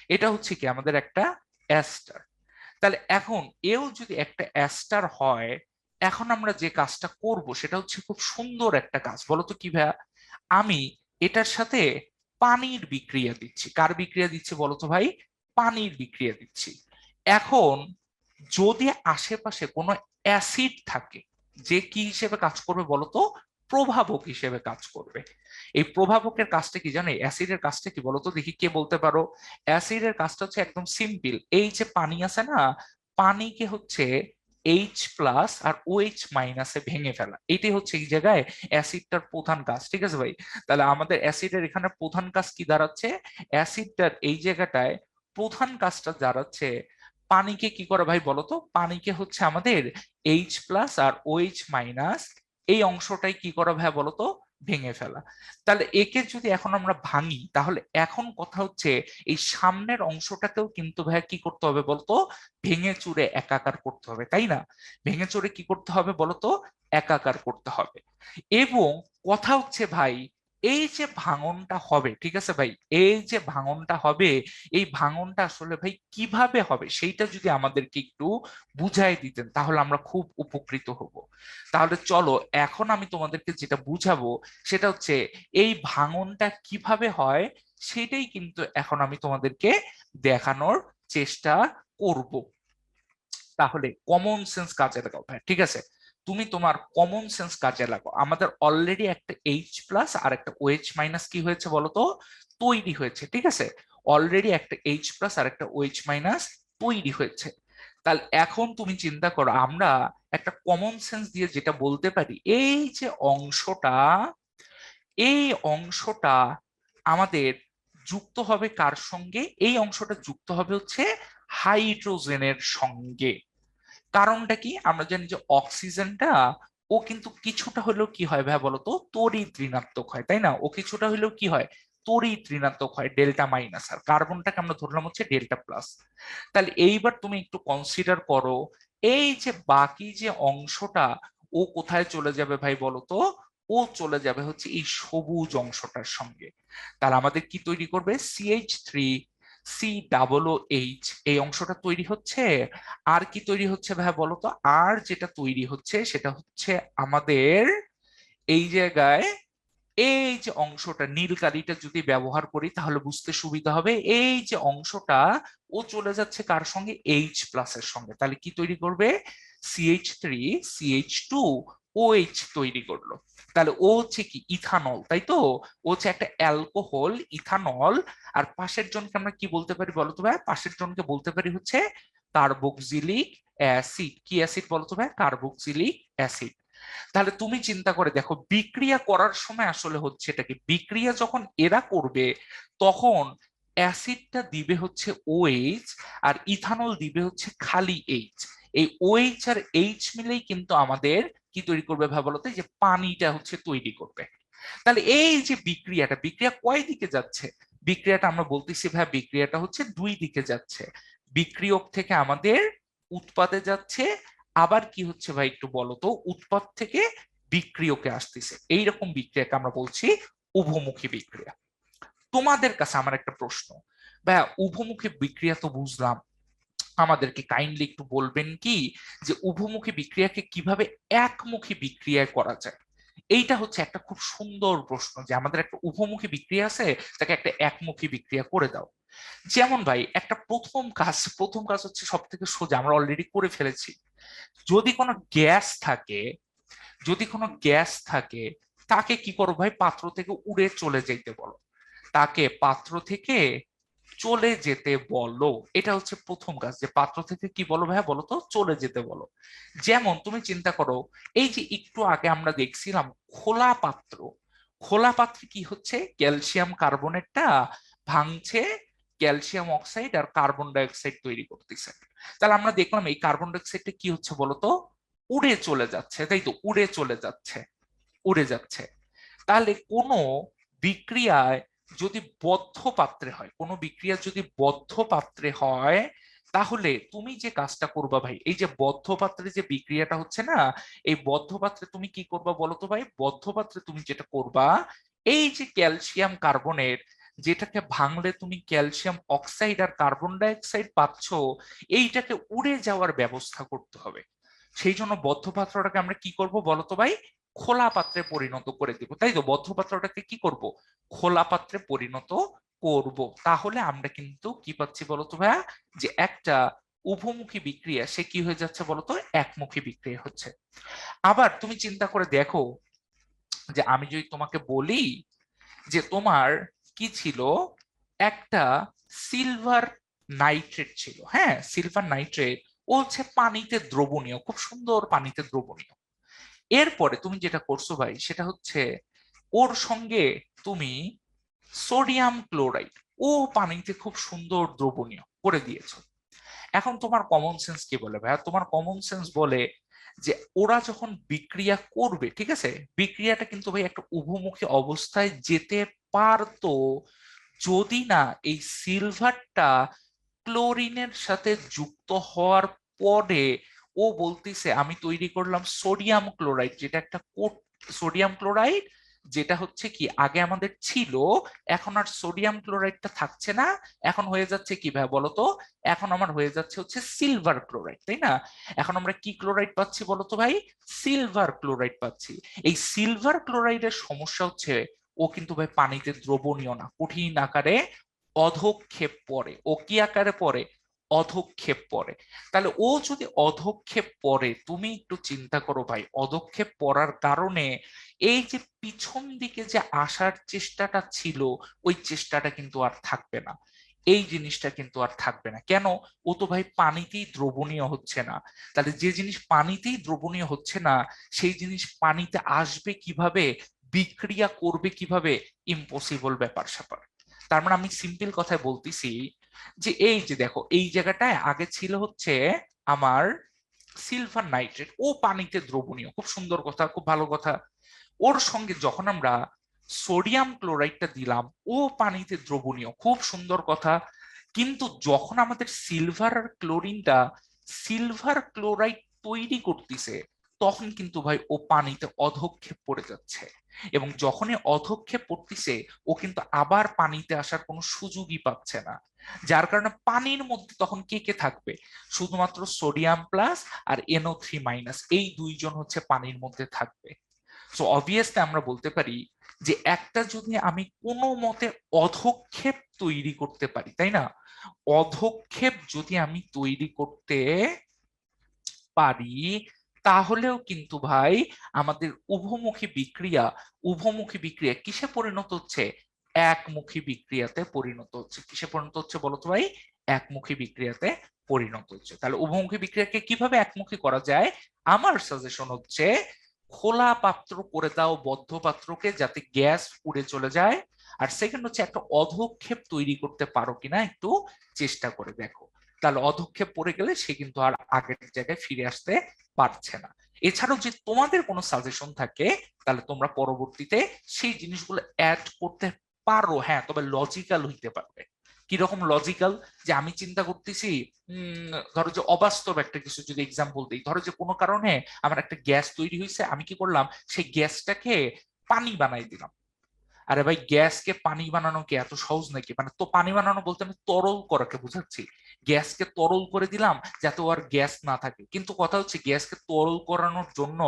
এটা হচ্ছে কি আমাদের একটা অ্যাস্টার। তাহলে এখন এও যদি একটা অ্যাস্টার হয়, এখন আমরা যে কাজটা করব সেটা হচ্ছে খুব সুন্দর একটা কাজ, বলতো কি ভাইয়া, আমি এটার সাথে পানির বিক্রিয়া দিচ্ছি। কার বিক্রিয়া দিচ্ছি বলতো ভাই, পানির বিক্রিয়া দিচ্ছি। এখন যদি আশেপাশে কোনো অ্যাসিড থাকে, যে কি হিসেবে কাজ করবে বলতো, প্রভাবক হিসেবে কাজ করবে। এই প্রভাবকের কাজটা কি জানে, অ্যাসিডের কাজটা কি বলতো, দেখি কে বলতে পারো। অ্যাসিডের কাজটা হচ্ছে একদম সিম্পল, এই যে পানি আছে না, পানিকে হচ্ছে H+ আর OH- ভেঙে ফেলা, এটাই হচ্ছে এই জায়গায় অ্যাসিডটার প্রধান কাজ। ঠিক আছে ভাই, তাহলে আমাদের অ্যাসিডের এখানে প্রধান কাজ কি দাঁড়াচ্ছে, অ্যাসিডটার এই জায়গাটায় প্রধান কাজটা দাঁড়াচ্ছে পানিকে কি করে ভাই বলতো, পানিকে হচ্ছে আমাদের H+ আর OH- এই অংশটাই কি করা ভাই বলতো, ভেঙে ফেলা। তাহলে একে যদি এখন আমরা ভাঙি, তাহলে এখন কথা হচ্ছে এই সামনের অংশটাকেও কিন্তু ভাই কি করতে হবে বলতো, ভেঙে চুরে একাকার করতে হবে, তাই না। ভেঙে চুরে কি করতে হবে বলতো, একাকার করতে হবে। এবং কথা হচ্ছে ভাই, এই যে ভাঙনটা হবে, ঠিক আছে ভাই, এই যে ভাঙনটা হবে, এই ভাঙনটা আসলে ভাই কিভাবে হবে সেইটা যদি আমাদেরকে একটু বুঝাই দিতেন তাহলে আমরা খুব উপকৃত হব। তাহলে চলো এখন আমি তোমাদেরকে যেটা বুঝাবো সেটা হচ্ছে এই ভাঙনটা কিভাবে হয়, সেটাই কিন্তু এখন আমি তোমাদেরকে দেখানোর চেষ্টা করব। তাহলে কমন সেন্স কাজে লাগাও ভাই, ঠিক আছে, তুমি তোমার কমন সেন্স কাজে লাগাও। আমাদের অলরেডি একটা H+ আর একটা OH- কি হয়েছে বলতো, তৈরি হয়েছে, ঠিক আছে, অলরেডি একটা H+ আর একটা OH- তৈরি হয়েছে। তাহলে এখন তুমি চিন্তা করো, আমরা একটা কমন সেন্স দিয়ে যেটা বলতে পারি, এই যে অংশটা, এই অংশটা আমাদের যুক্ত হবে কার সঙ্গে, এই অংশটা যুক্ত হবে হচ্ছে হাইড্রোজেনের সঙ্গে। কারণটা কি, আমরা জানি যে অক্সিজেনটা ও কিন্তু কিছুটা হলেও কি হয় ভাই বলতো, তড়িৎ ঋণাত্মক হয়, তাই না, ও কিছুটা হলেও কি হয়, তড়িৎ ঋণাত্মক হয়, ডেল্টা-। আর কার্বনটাকে আমরা ধরলাম হচ্ছে ডেল্টা+। তাহলে এইবার তুমি একটু কনসিডার করো, এই যে বাকি যে অংশটা, ও কোথায় চলে যাবে ভাই বলতো, ও চলে যাবে হচ্ছে এই সবুজ অংশটার সঙ্গে। তাহলে আমাদের কি তৈরি করবে, CH3COOH, এই অংশটা তৈরি হচ্ছে। আর কি তৈরি হচ্ছে ভাই বলতো, আর যেটা তৈরি হচ্ছে সেটা হচ্ছে আমাদের এই জায়গায়, এই যে অংশটা নীল কালিটা যদি ব্যবহার করি তাহলে বুঝতে সুবিধা হবে, এই যে অংশটা ও চলে যাচ্ছে কার সঙ্গে, H+ এর সঙ্গে। তাহলে কি তৈরি করবে, CH3CH2 OH তৈরি করলো। তাহলে ও হচ্ছে কি ইথানল, তাই তো? ও হচ্ছে একটা অ্যালকোহল, ইথানল। আর পাশের জনকে আমরা কি বলতে পারি বলতো ভাই? পাশের জনকে বলতে পারি হচ্ছে কার্বক্সিলিক অ্যাসিড। কি অ্যাসিড বলতো ভাই? Carboxylic acid. তাহলে তুমি চিন্তা করে দেখো, বিক্রিয়া করার সময় আসলে হচ্ছে এটা কি, বিক্রিয়া যখন এরা করবে তখন অ্যাসিডটা দিবে হচ্ছে OH, আর ইথানল দিবে হচ্ছে খালি H। এই OH আর H মিলেই কিন্তু আমাদের কি তৈরি করবে ভাই বলতো? যে পানিটা হচ্ছে তৈরি করবে। তাহলে এই যে বিক্রিয়াটা, বিক্রিয়া কয় দিকে যাচ্ছে? বিক্রিয়াটা আমরা বলতেছি ভাই, বিক্রিয়াটা হচ্ছে দুই দিকে যাচ্ছে। বিক্রিয়ক থেকে আমাদের উৎপাদে যাচ্ছে, আবার কি হচ্ছে ভাই একটু বলো তো, উৎপাদ থেকে বিক্রিয়কে আসতেছে। এইরকম বিক্রিয়াকে আমরা বলছি উভমুখী বিক্রিয়া। তোমাদের কাছে আমার একটা প্রশ্ন, ভাইয়া উভমুখী বিক্রিয়া তো বুঝলাম, আমাদেরকে কাইন্ডলি একটু বলবেন কি যে উভমুখী বিক্রিয়াকে কিভাবে একমুখী বিক্রিয়ায় করা যায়? এইটা হচ্ছে একটা খুব সুন্দর প্রশ্ন, যে আমাদের একটা উভমুখী বিক্রিয়া আছে, তাকে একটা একমুখী বিক্রিয়া করে দাও। যেমন ভাই একটা প্রথম কাজ হচ্ছে সব থেকে সোজা, আমরা অলরেডি করে ফেলেছি। যদি কোনো গ্যাস থাকে, যদি কোনো গ্যাস থাকে, তাকে কি করো ভাই? পাত্র থেকে উড়ে চলে যেতে বলো। তাকে পাত্র থেকে চলে যেতে বলো। এটা হচ্ছে প্রথম কাজ, যে পাত্র থেকে কি বলো ভাইয়া বলো তো? চলে যেতে বলো। যেমন তুমি চিন্তা করো, এই যে একটু আগে আমরা দেখছিলাম খোলা পাত্র, খোলা পাত্রে কি হচ্ছে? ক্যালসিয়াম কার্বনেটটা ভাঙছে, ক্যালসিয়াম অক্সাইড আর কার্বন ডাই অক্সাইড তৈরি করতেছে। তাহলে আমরা দেখলাম এই কার্বন ডাই অক্সাইডটা কি হচ্ছে বলতো? উড়ে চলে যাচ্ছে, তাই তো? উড়ে চলে যাচ্ছে, উড়ে যাচ্ছে। তাহলে কোনো বিক্রিয়ায় যদি বদ্ধ পাত্রে হয়, কোনো বিক্রিয়া যদি বদ্ধ পাত্রে হয়, তাহলে তুমি যে কাজটা করবা ভাই, এই যে বদ্ধ পাত্রে যে বিক্রিয়াটা হচ্ছে না, এই বদ্ধ পাত্রে তুমি কি করবা বলো তো ভাই? বদ্ধ পাত্রে তুমি যেটা করবা, এই যে ক্যালসিয়াম কার্বনেট, যেটাকে ভাঙলে তুমি ক্যালসিয়াম অক্সাইড আর কার্বন ডাই অক্সাইড পাচ্ছ, এইটাকে উড়ে যাওয়ার ব্যবস্থা করতে হবে। সেই জন্য বদ্ধ পাত্রটাকে আমরা কি করব বলতো ভাই? খোলা পাত্রে পরিণত করে দিব, তাই তো? বদ্ধ পাত্রটাকে কি করব? খোলা পাত্রে পরিণত করব। তাহলে আমরা কিন্তু কি পাচ্ছি বলতো ভাইয়া? যে একটা উভমুখী বিক্রিয়া সে কি হয়ে যাচ্ছে বলতো? একমুখী বিক্রিয়া হচ্ছে। আবার তুমি চিন্তা করে দেখো, যে আমি যদি তোমাকে বলি যে তোমার কি ছিল, একটা সিলভার নাইট্রেট ছিল, হ্যাঁ সিলভার নাইট্রেট, ও হচ্ছে পানিতে দ্রবণীয়, খুব সুন্দর পানিতে দ্রবণীয়। এরপরে তুমি যেটা করছো ভাই সেটা হচ্ছে ওর সঙ্গে তুমি সোডিয়াম ক্লোরাইড, ও পানিতে খুব সুন্দর দ্রবণীয় করে দিয়েছো। এখন তোমার কমন সেন্স কি বলে ভাইয়া? তোমার কমন সেন্স বলে যে ওরা যখন বিক্রিয়া করবে, ঠিক আছে, বিক্রিয়াটা কিন্তু ভাই একটা উভমুখী অবস্থায় যেতে পারতো, যদি না এই সিলভারটা ক্লোরিনের সাথে যুক্ত হওয়ার পরে ও বলতিছে আমি তৈরি করলাম সোডিয়াম ক্লোরাইড, যেটা একটা সোডিয়াম ক্লোরাইড, যেটা হচ্ছে কি আগে আমাদের ছিল, এখন আর সোডিয়াম ক্লোরাইডটা থাকছে না, এখন হয়ে যাচ্ছে কি ভাই বলতো? এখন আমার হয়ে যাচ্ছে হচ্ছে সিলভার ক্লোরাইড, তাই না? এখন আমরা কি ক্লোরাইড পাচ্ছি বলতো ভাই? সিলভার ক্লোরাইড পাচ্ছি। এই সিলভার ক্লোরাইডের সমস্যা হচ্ছে ও কিন্তু ভাই পানিতে দ্রবণীয় না, কঠিন আকারে অধক্ষেপ পড়ে। ও কি আকারে পড়ে? অধক্ষেপ পড়ে। তাহলে ও যদি অধক্ষেপ পড়ে, তুমি একটু চিন্তা করো ভাই, অধক্ষেপ পড়ার কারণে এই যে পিছন দিকে যে আসার চেষ্টাটা ছিল, ওই চেষ্টাটা কিন্তু আর থাকবে না। এই জিনিসটা কিন্তু আর থাকবে না। কেন? ও তো ভাই পানিতেই দ্রবণীয় হচ্ছে না। তাহলে যে জিনিস পানিতেই দ্রবণীয় হচ্ছে না, সেই জিনিস পানিতে আসবে কিভাবে? বিক্রিয়া করবে কিভাবে? ইম্পসিবল ব্যাপার স্যাপার। তার মানে আমি সিম্পল কথায় বলতেছি যে এই যে দেখো, এই জায়গাটায় আগে ছিল হচ্ছে আমার সিলভার নাইট্রেট, ও পানিতে দ্রবণীয়, খুব সুন্দর কথা, খুব ভালো কথা। ওর সঙ্গে যখন আমরা সোডিয়াম ক্লোরাইডটা দিলাম, ও পানিতে দ্রবণীয়, খুব সুন্দর কথা। কিন্তু যখন আমাদের সিলভার আর ক্লোরিনটা সিলভার ক্লোরাইড তৈরি করতেছে, তখন কিন্তু ভাই ও পানিতে অধঃক্ষেপ পড়ে যাচ্ছে। এবং যখনই অধঃক্ষেপ পড়তেছে, ও কিন্তু আবার পানিতে আসার কোনো সুযোগই পাচ্ছে না। যার কারণে পানির মধ্যে তখন কে কে থাকবে? শুধুমাত্র সোডিয়াম প্লাস আর NO3 মাইনাস, এই দুইজন হচ্ছে পানির মধ্যে থাকবে। সো অবভিয়াসলি আমরা বলতে পারি যে একটা যদি আমি কোনো মতে অধক্ষেপ তৈরি করতে পারি, তাই না? অধক্ষেপ যদি আমি তৈরি করতে পারি, তাহলেও কিন্তু ভাই আমাদের উভমুখী বিক্রিয়া কিসে পরিণত হচ্ছে? একমুখী বিক্রিয়াতে পরিণত হচ্ছে। কিসে পরিণত হচ্ছে বলতো ভাই? একমুখী বিক্রিয়াতে পরিণত হচ্ছে। তাহলে উভমুখী বিক্রিয়াকে কিভাবে একমুখী করা যায়? আমার সাজেশন হচ্ছে খোলা পাত্র করে দাও বদ্ধ পাত্রকে, যাতে গ্যাস উড়ে চলে যায়। আর সেকেন্ড হচ্ছে একটা অধঃক্ষেপ তৈরি করতে পারো কিনা একটু চেষ্টা করে দেখো। তাহলে অধঃক্ষেপ পড়ে গেলে সে কিন্তু আর আগের জায়গায় ফিরে আসতে পারছে না। এছাড়াও যে তোমাদের কোনো সাজেশন থাকে, তাহলে তোমরা পরবর্তীতে সেই জিনিসগুলো অ্যাড করতে পারো। হ্যাঁ, তবে লজিক্যাল হইতে পারবে। কিরকম লজিক্যাল? যে আমি চিন্তা করতেছি, ধরো যে অবাস্তব একটা কিছু যদি এক্সাম্পল দিই, ধরো যে কোনো কারণে আমার একটা গ্যাস তৈরি হয়েছে, আমি কি করলাম, সেই গ্যাসটাকে পানি বানাই দিলাম। আরে ভাই, গ্যাসকে পানি বানানো কি এত সহজ নাকি? মানে তো পানি বানানো বলতে আমি তরল করাকে বুঝাচ্ছি। গ্যাসকে তরল করে দিলাম যাতে ও আর গ্যাস না থাকে, কিন্তু কথা হচ্ছে গ্যাসকে তরল করানোর জন্য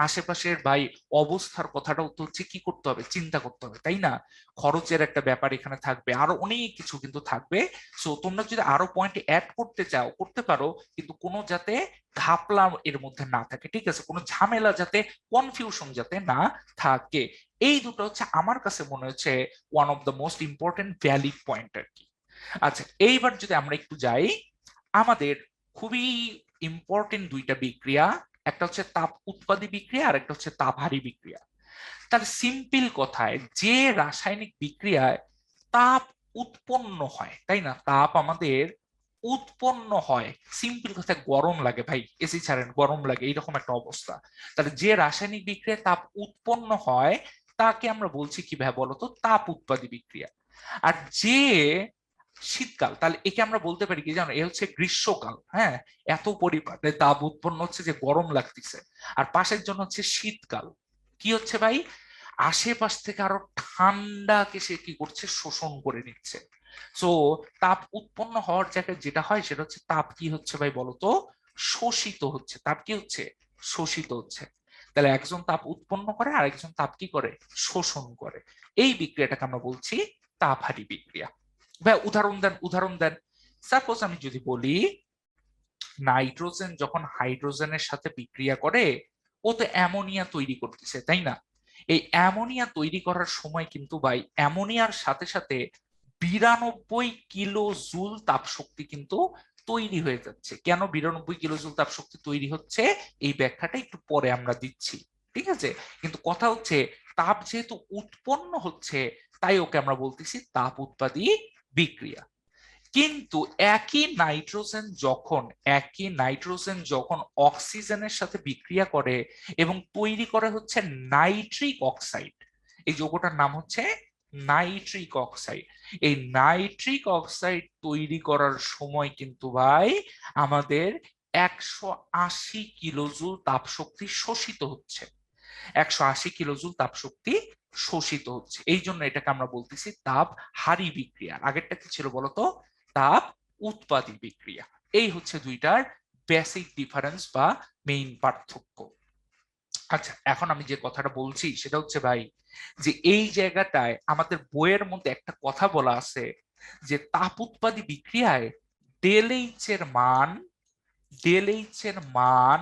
আশেপাশের ভাই অবস্থার কথাটাও তো হচ্ছে কি করতে হবে, চিন্তা করতে হবে, তাই না? খরচের একটা ব্যাপার এখানে থাকবে, আরো অনেক কিছু কিন্তু থাকবে। সো তোমরা যদি আরো পয়েন্ট অ্যাড করতে চাও করতে পারো, কিন্তু কোনো যাতে ঘাপলা এর মধ্যে না থাকে, ঠিক আছে? কোনো ঝামেলা যাতে, কনফিউশন যাতে না থাকে। এই দুটো হচ্ছে আমার কাছে মনে হচ্ছে one of the most important valid point আর কি। আচ্ছা, এইবার যদি আমরা একটু যাই আমাদের খুবই ইম্পর্টেন্ট দুইটা বিক্রিয়া, একটা হচ্ছে তাপ উৎপাদী বিক্রিয়া আর একটা হচ্ছে তাপহারী বিক্রিয়া। তার সিম্পল কথায়, যে রাসায়নিক বিক্রিয়ায় তাপ উৎপন্ন হয়, তাই না? তাপ আমাদের উৎপন্ন হয়, সিম্পল কথায় গরম লাগে ভাই, এসি ছাড়েন গরম লাগে, এইরকম একটা অবস্থা। তাহলে যে রাসায়নিক বিক্রিয়ায় তাপ উৎপন্ন হয় তাকে আমরা বলছি কি ভাই বলতো? তাপ উৎপাদী বিক্রিয়া। আর যে শীতকাল, তাহলে একে আমরা বলতে পারি কি জানো? এ হচ্ছে গ্রীষ্মকাল। হ্যাঁ, এত পরিমাণে তাপ উৎপন্ন হচ্ছে যে গরম লাগতেছে। আর পাশের জন্য হচ্ছে শীতকাল। কি হচ্ছে ভাই? আশেপাশ থেকে আরো ঠান্ডাকে সে কি করছে, শোষণ করে নিচ্ছে। সো তাপ উৎপন্ন হওয়ার জায়গায় যেটা হয় সেটা হচ্ছে তাপ কি হচ্ছে ভাই বলতো? শোষিত হচ্ছে। তাপ কি হচ্ছে? শোষিত হচ্ছে। তাহলে একজন তাপ উৎপন্ন করে আর একজন তাপ কি করে, শোষণ করে। এই বিক্রিয়াটাকে আমরা বলছি তাপহারী বিক্রিয়া। ভাই উদাহরণ দেন, উদাহরণ দেন। সাপোজ আমি যদি বলি, নাইট্রোজেন যখন হাইড্রোজেনের সাথে বিক্রিয়া করে, ও তো অ্যামোনিয়া তৈরি করতেছে, তাই না? এই অ্যামোনিয়া তৈরি করার সময় কিন্তু ভাই অ্যামোনিয়ার সাথে সাথে 92 কিলো জুল তাপ শক্তি কিন্তু তৈরি হয়ে যাচ্ছে। কেন 92 কিলো জুল তাপ শক্তি তৈরি হচ্ছে, এই ব্যাখ্যাটা একটু পরে আমরা দিচ্ছি, ঠিক আছে? কিন্তু কথা হচ্ছে তাপ যেহেতু উৎপন্ন হচ্ছে, তাই ওকে আমরা বলতেছি তাপ উৎপাদী বিক্রিয়া। কিন্তু একই নাইট্রোজেন যখন অক্সিজেনের সাথে বিক্রিয়া করে এবং তৈরি করে হচ্ছে নাইট্রিক অক্সাইড, এই যৌগটার নাম হচ্ছে নাইট্রিক অক্সাইড। এই নাইট্রিক অক্সাইড তৈরি করার সময় কিন্তু ভাই আমাদের 180 কিলোজুল তাপ শক্তি শোষিত হচ্ছে। 180 কিলোজুল তাপ শক্তি শোষিত হচ্ছে, এই জন্য এটাকে আমরা বলতেছি তাপ হারি বিক্রিয়া। আগেরটা কি ছিল বলতো? তাপ উৎপাদী বিক্রিয়া। এই হচ্ছে দুইটার বেসিক ডিফারেন্স বা মেইন পার্থক্য। আচ্ছা, এখন আমি যে কথাটা বলছি সেটা হচ্ছে ভাই, যে এই জায়গাটায় আমাদের বইয়ের মধ্যে একটা কথা বলা আছে যে তাপ উৎপাদী বিক্রিয়ায় ডেল এইচ এর মান, ডেল এইচ এর মান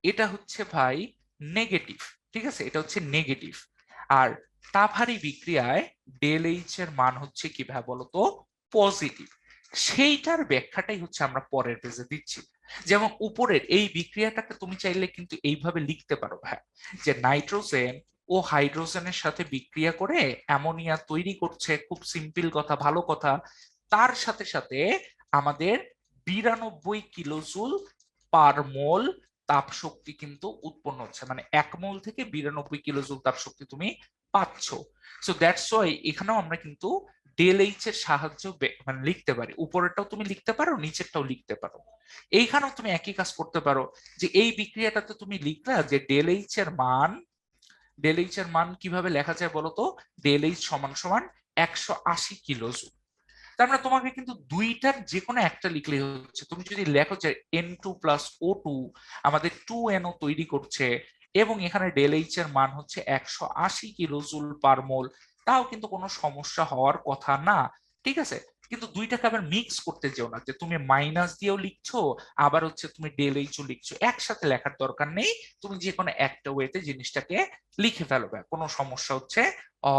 এটা হচ্ছে ভাই নেগেটিভ, ঠিক আছে? এটা হচ্ছে নেগেটিভ। আর তাপহারী বিক্রিয়ায় ডেল এইচ এর মান হচ্ছে কি ভাই বলতো? পজিটিভ। সেইটার ব্যাখ্যাটাই হচ্ছে আমরা পরের পেজে দিচ্ছি। যেমন উপরের এই বিক্রিয়াটাকে তুমি চাইলে কিন্তু এইভাবে লিখতে পারো ভাই, যে নাইট্রোজেন ও হাইড্রোজেনের সাথে বিক্রিয়া করে অ্যামোনিয়া তৈরি করছে, খুব সিম্পল কথা, ভালো কথা। তার সাথে সাথে আমাদের 92 কিলোজুল পার মোল তাপ শক্তি কিন্তু উৎপন্ন হচ্ছে, মানে 1 মোল থেকে 92 কিলোজুল তাপ শক্তি তুমি পাচ্ছ। সো দ্যাটস ওয়াই এখানেও আমরা কিন্তু ডেল এইচ এর সাহায্য মানে লিখতে পারি। উপরেরটাও তুমি লিখতে পারো, নিচেরটাও লিখতে পারো। এইখানেও তুমি একই কাজ করতে পারো, যে এই বিক্রিয়াটাতে তুমি লিখলা যে ডেল এইচ এর মান, ডেল এইচ এর মান কিভাবে লেখা যায় বলতো? ডেল এইচ সমান সমান 180 কিলোজুল। তার মানে তোমাকে কিন্তু দুইটার যে কোনো একটা লিখলেই হচ্ছে। তুমি যদি লেখো যে N2 + O2 আমাদের 2NO তৈরি করছে এবং এখানে ডেল এইচ এর মান হচ্ছে 180 কিলোজুল পার মোল, তাও কিন্তু কোনো সমস্যা হওয়ার কথা না, ঠিক আছে? কিন্তু দুইটাকে আবার মিক্স করতে যেও না, যে তুমি মাইনাস দিয়েও লিখছো আবার হচ্ছে তুমি ডেল এইচও লিখছো, একসাথে লেখার দরকার নেই। তুমি যে কোনো একটা ওয়েতে জিনিসটাকে লিখে ফেলবে, কোনো সমস্যা হচ্ছে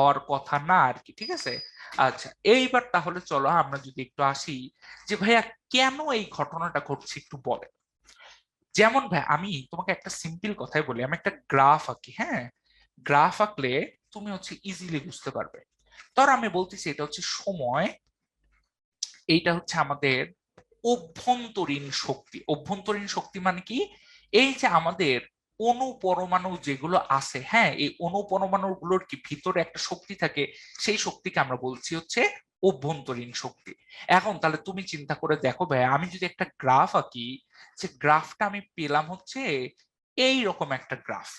আর কথা না আর কি, ঠিক আছে? আচ্ছা, এইবার তাহলে চলো আমরা যদি একটু আসি যে ভাইয়া কেন এই ঘটনাটা ঘটছে একটু বলে। যেমন ভাই আমি তোমাকে একটা সিম্পল কথাই বলি, আমি একটা গ্রাফ আঁকি, হ্যাঁ? গ্রাফ আঁকলে তুমি হচ্ছে ইজিলি বুঝতে পারবে। ধর আমি বলতেছি এটা হচ্ছে সময়, এইটা হচ্ছে আমাদের অভ্যন্তরীণ শক্তি। অভ্যন্তরীণ শক্তি মানে কি? এই যে আমাদের অণু পরমাণু যেগুলো আছে, হ্যাঁ, এই অণু পরমাণু গুলোর কি ভিতরে একটা শক্তি থাকে, সেই শক্তিকে আমরা বলছি হচ্ছে অভ্যন্তরীণ শক্তি। এখন তাহলে তুমি চিন্তা করে দেখো ভাই, আমি যদি একটা গ্রাফ আঁকি, যে গ্রাফটা আমি পেলাম হচ্ছে এই রকম একটা গ্রাফ,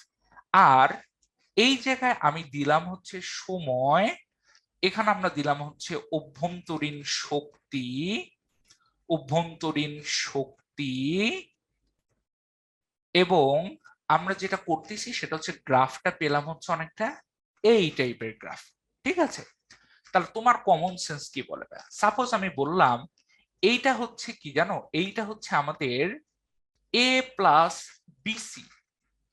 আর এই জায়গায় আমি দিলাম হচ্ছে সময়, এখানে আমরা দিলাম হচ্ছে অভ্যন্তরীণ শক্তি, অভ্যন্তরীণ শক্তি, এবং আমরা যেটা করতেছি সেটা হচ্ছে গ্রাফটা পেলাম হচ্ছে অনেকটা এই টাইপের গ্রাফ, ঠিক আছে? তাহলে তোমার কমন সেন্স কি বলে? সাপোজ আমি বললাম এইটা হচ্ছে কি জানো, এইটা হচ্ছে আমাদের এ প্লাস বিসি,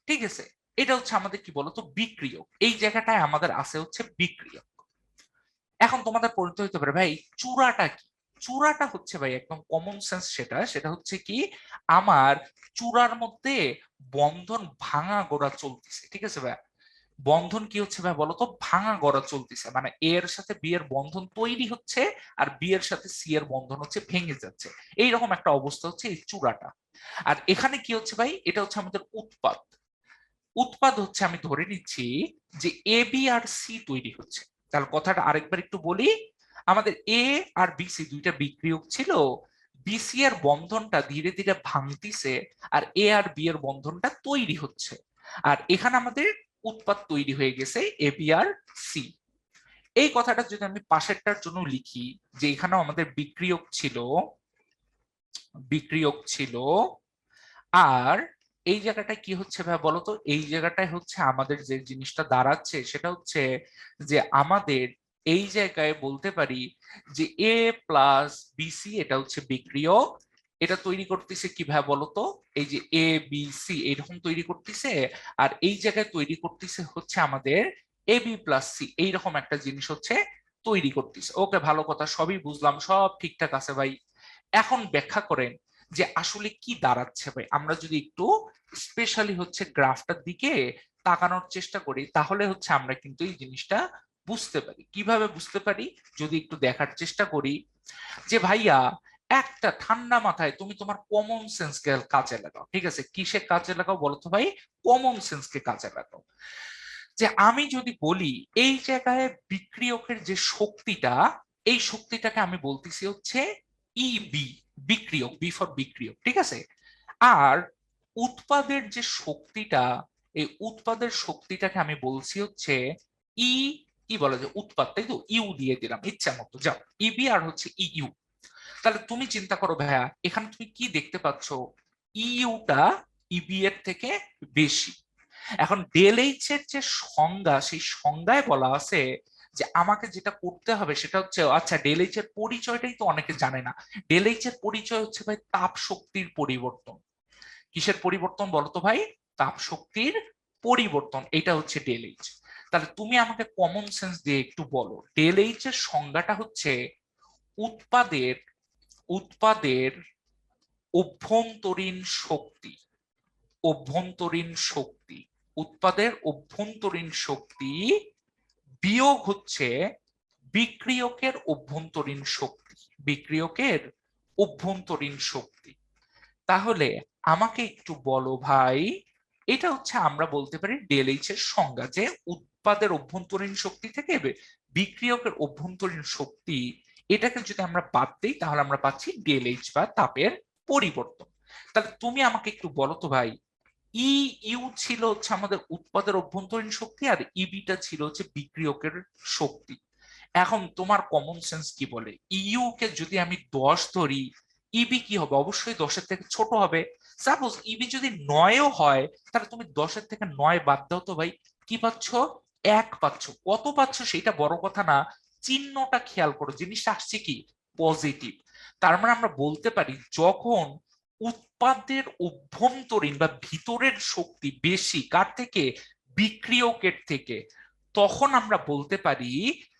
ঠিক আছে? এটা হচ্ছে আমাদের কি বলতো বিক্রিয়ক, এই জায়গাটায় আমাদের আছে হচ্ছে বিক্রিয়ক। এখন তোমাদের পরিচিত হতে পারে ভাই চূড়াটা কি? চূড়াটা হচ্ছে ভাই একদম কমন সেন্স, সেটা সেটা হচ্ছে কি, আমার চূড়ার মধ্যে বন্ধন ভাঙা গোড়া চলতেছে, ঠিক আছে ভাই? বন্ধন কি হচ্ছে ভাই বলতো, ভাঙা গড়া চলতেছে, মানে এ এর সাথে বি এর বন্ধন তৈরি হচ্ছে আর বি এর সাথে সি এর বন্ধন হচ্ছে ভেঙে যাচ্ছে, এইরকম একটা অবস্থা হচ্ছে এই চূড়াটা। আর এখানে কি হচ্ছে ভাই, এটা হচ্ছে আমাদের উৎপাদ। উৎপাদ হচ্ছে আমি ধরে নিচ্ছি যে এ বি আর সি তৈরি হচ্ছে। তাহলে কথাটা আরেকবার একটু বলি, আমাদের এ আর বিসি দুইটা বিক্রিয়ক ছিল, বিসি এর বন্ধনটা ধীরে ধীরে ভাঙতিছে আর এ আর বি এর বন্ধনটা তৈরি হচ্ছে, আর এখানে আমাদের উৎপাদ তৈরি হয়ে গেছে এ বি আর সি। এই কথাটা যদি আমি পাশেরটার জন্য লিখি, যে এখানেও আমাদের বিক্রিয়ক ছিল, বিক্রিয়ক ছিল, আর এই জায়গাটায় কি হচ্ছে ভাই বলতো, এই জায়গাটায় হচ্ছে আমাদের যে জিনিসটা দাঁড়াচ্ছে সেটা হচ্ছে যে আমাদের এই জায়গায় বলতে পারি যে এ প্লাস বিসি এটা হচ্ছে বিক্রিয়ক, এটা তৈরি করতেছে কি ভাই বলতো, এই যে এ বি সি এরকম তৈরি করতেছে, আর এই জায়গায় তৈরি করতেছে হচ্ছে আমাদের এ বি প্লাস সি এইরকম একটা জিনিস হচ্ছে তৈরি করতেছে। ওকে, ভালো কথা, সবই বুঝলাম, সব ঠিকঠাক আছে ভাই। এখন ব্যাখ্যা করেন যে আসলে কি দাঁড়াচ্ছে ভাই, আমরা যদি একটু স্পেশালি হচ্ছে গ্রাফটার দিকে তাকানোর চেষ্টা করি তাহলে হচ্ছে আমরা কিন্তু এই জিনিসটা বুঝতে পারি। কিভাবে বুঝতে পারি যদি একটু দেখার চেষ্টা করি, যে ভাইয়া একটা ঠান্ডা মাথায় তুমি তোমার কমন সেন্সকে কাজে লাগাও, ঠিক আছে? কিসে কাজে লাগাও বলো তো ভাই? কমন সেন্সকে কাজে লাগাও। যে আমি যদি বলি এই জায়গায় বিক্রিয়কের যে শক্তিটা, এই শক্তিটাকে আমি বলতেছি হচ্ছে ইবি, বিক্রিয়ক, বি ফর বিক্রিয়ক, ঠিক আছে? আর উৎপাদের যে শক্তিটা, এই উৎপাদের শক্তিটাকে আমি বলছি হচ্ছে ই, কি বলা যায় উৎপাদ, তাই তো? ইউ দিয়ে দিলাম ইচ্ছা মতো, যাও ইবি আর হচ্ছে ইউ। তাহলে তুমি চিন্তা করো ভাইয়া, এখানে তুমি কি দেখতে পাচ্ছ, ইউটা ইবি এর থেকে বেশি। এখন ডেল এইচ এর যে সংজ্ঞা, সেই সংজ্ঞায় বলা আছে যে আমাকে যেটা করতে হবে সেটা হচ্ছে, আচ্ছা ডেল এইচ এর পরিচয়টাই তো অনেকে জানে না। ডেল এইচ এর পরিচয় হচ্ছে ভাই তাপ শক্তির পরিবর্তন। কিসের পরিবর্তন বলতো ভাই? তাপ শক্তির পরিবর্তন, এটা হচ্ছে ডেল এইচ। তাহলে তুমি আমাকে কমন সেন্স দিয়ে একটু বলো, ডেল এইচ এর সংজ্ঞাটা হচ্ছে উৎপাদের, উৎপাদের অভ্যন্তরীণ শক্তি, অভ্যন্তরীণ শক্তি, উৎপাদের অভ্যন্তরীণ শক্তি বিয়োগ হচ্ছে বিক্রিয়কের অভ্যন্তরীণ শক্তি, বিক্রিয়কের অভ্যন্তরীণ শক্তি। তাহলে আমাকে একটু বলো ভাই, এটা হচ্ছে আমরা বলতে পারি ডেল এইচ এর সংজ্ঞা, যে উৎপাদের অভ্যন্তরীণ শক্তি থেকে বিক্রিয়কের অভ্যন্তরীণ শক্তি, এটাকে যদি আমরা বাদ দিই তাহলে আমরা পাচ্ছি ডেল এইচ বা তাপের পরিবর্তন। তাহলে তুমি আমাকে একটু বলো তো ভাই, ই ইউ ছিল হচ্ছে আমাদের উৎপাদের অভ্যন্তরীণ শক্তি আর ইবিটা ছিল হচ্ছে বিক্রিয়কের শক্তি। এখন তোমার কমন সেন্স কি বলে, ইউ কে যদি আমি 10 ধরি, ইবি কি হবে? অবশ্যই 10-এর থেকে ছোট হবে। সাপোজ ইবি যদি 9ও হয়, তাহলে তুমি 10-এর থেকে 9 বাদ দাও তো ভাই, কি পাচ্ছ? 1 পাচ্ছ। কত পাচ্ছ সেটা বড় কথা না, চিহ্নটা খেয়াল করো, জিনিসটা আসছে কি পজিটিভ। তার মানে আমরা বলতে পারি যখন উৎপাদের অভ্যন্তরীণ বা ভিতরের শক্তি বেশি কার থেকে, বিক্রিয়কের থেকে, তখন আমরা বলতে পারি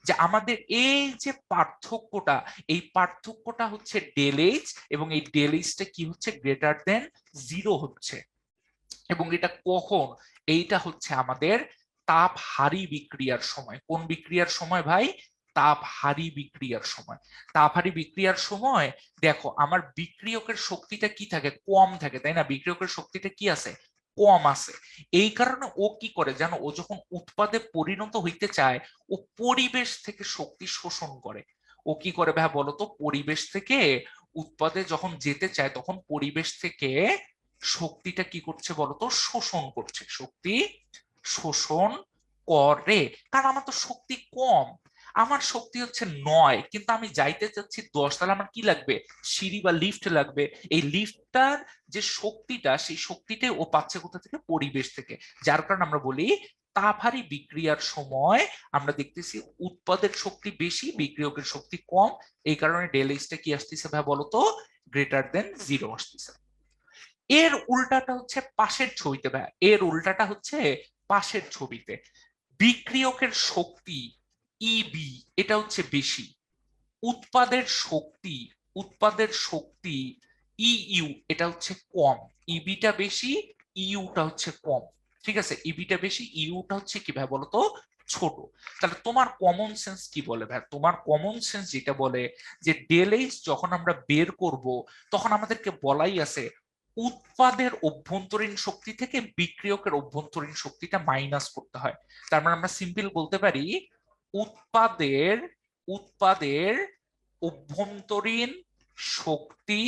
যে আমাদের এই যে পার্থক্যটা, এই পার্থক্যটা হচ্ছে ডেল এইচ, এবং এই ডেল এইচটা কি হচ্ছে, গ্রেটার দেন জিরো হচ্ছে। এবং এটা কখন, এইটা হচ্ছে আমাদের তাপ হারি বিক্রিয়ার সময়। কোন বিক্রিয়ার সময় ভাই, তাপ হারি বিক্রিয়ার সময়। তাপ হারি বিক্রিয়ার সময় দেখো আমার বিক্রিয়কের শক্তিটা কি থাকে, কম থাকে, তাই না? বিক্রিয়কের শক্তিটা কি আছে, কম আছে। এই কারণে ও কি করে জানো, ও যখন উৎপাদে পরিণত হইতে চায় ও পরিবেশ থেকে শক্তি শোষণ করে। ও কি করে ভাই বলতো, পরিবেশ থেকে উৎপাদে যখন যেতে চায় তখন পরিবেশ থেকে শক্তিটা কি করছে বলতো, শোষণ করছে, শক্তি শোষণ করে। কারণ আমার তো শক্তি কম, আমার শক্তি হচ্ছে 9 কিন্তু আমি যাইতে চাচ্ছি 10, তাহলে আমার কি লাগবে, সিঁড়ি বা লিফট লাগবে। এই লিফটটার যে শক্তিটা, সেই শক্তিটাই ও পাচ্ছে কোথা থেকে, পরিবেশ থেকে। যার কারণে আমরা বলি তাপহারী বিক্রিয়ার সময় আমরা দেখতেছি উৎপাদের শক্তি বেশি, বিক্রিয়কের শক্তি কম। এই কারণে ডেল এইচটা কি আসতেছে ভাই বলতো, গ্রেটার দেন জিরো আসতেছে। এর উল্টাটা হচ্ছে পাশের ছবিতে ভাই, এর উল্টাটা হচ্ছে পাশের ছবিতে। বিক্রিয়কের শক্তি ইবি এটা হচ্ছে বেশি, উৎপাদের শক্তি, উৎপাদের শক্তি ইইউ এটা হচ্ছে কম। ইবিটা বেশি, ইউটা হচ্ছে কম। ঠিক আছে, ইবিটা বেশি, ইউটা হচ্ছে কি ভাই বলতো, ছোট। তাহলে তোমার কমন সেন্স কি বলে ভাই, তোমার কমন সেন্স যেটা বলে যে ডেল এইচ যখন আমরা বের করব তখন আমাদেরকে বলাই আছে উৎপাদের অভ্যন্তরীণ শক্তি থেকে বিক্রিয়কের অভ্যন্তরীণ শক্তিটা মাইনাস করতে হয়। তার মানে আমরা সিম্পল বলতে পারি উৎপাদের, উৎপাদের অভ্যন্তরীণ শক্তি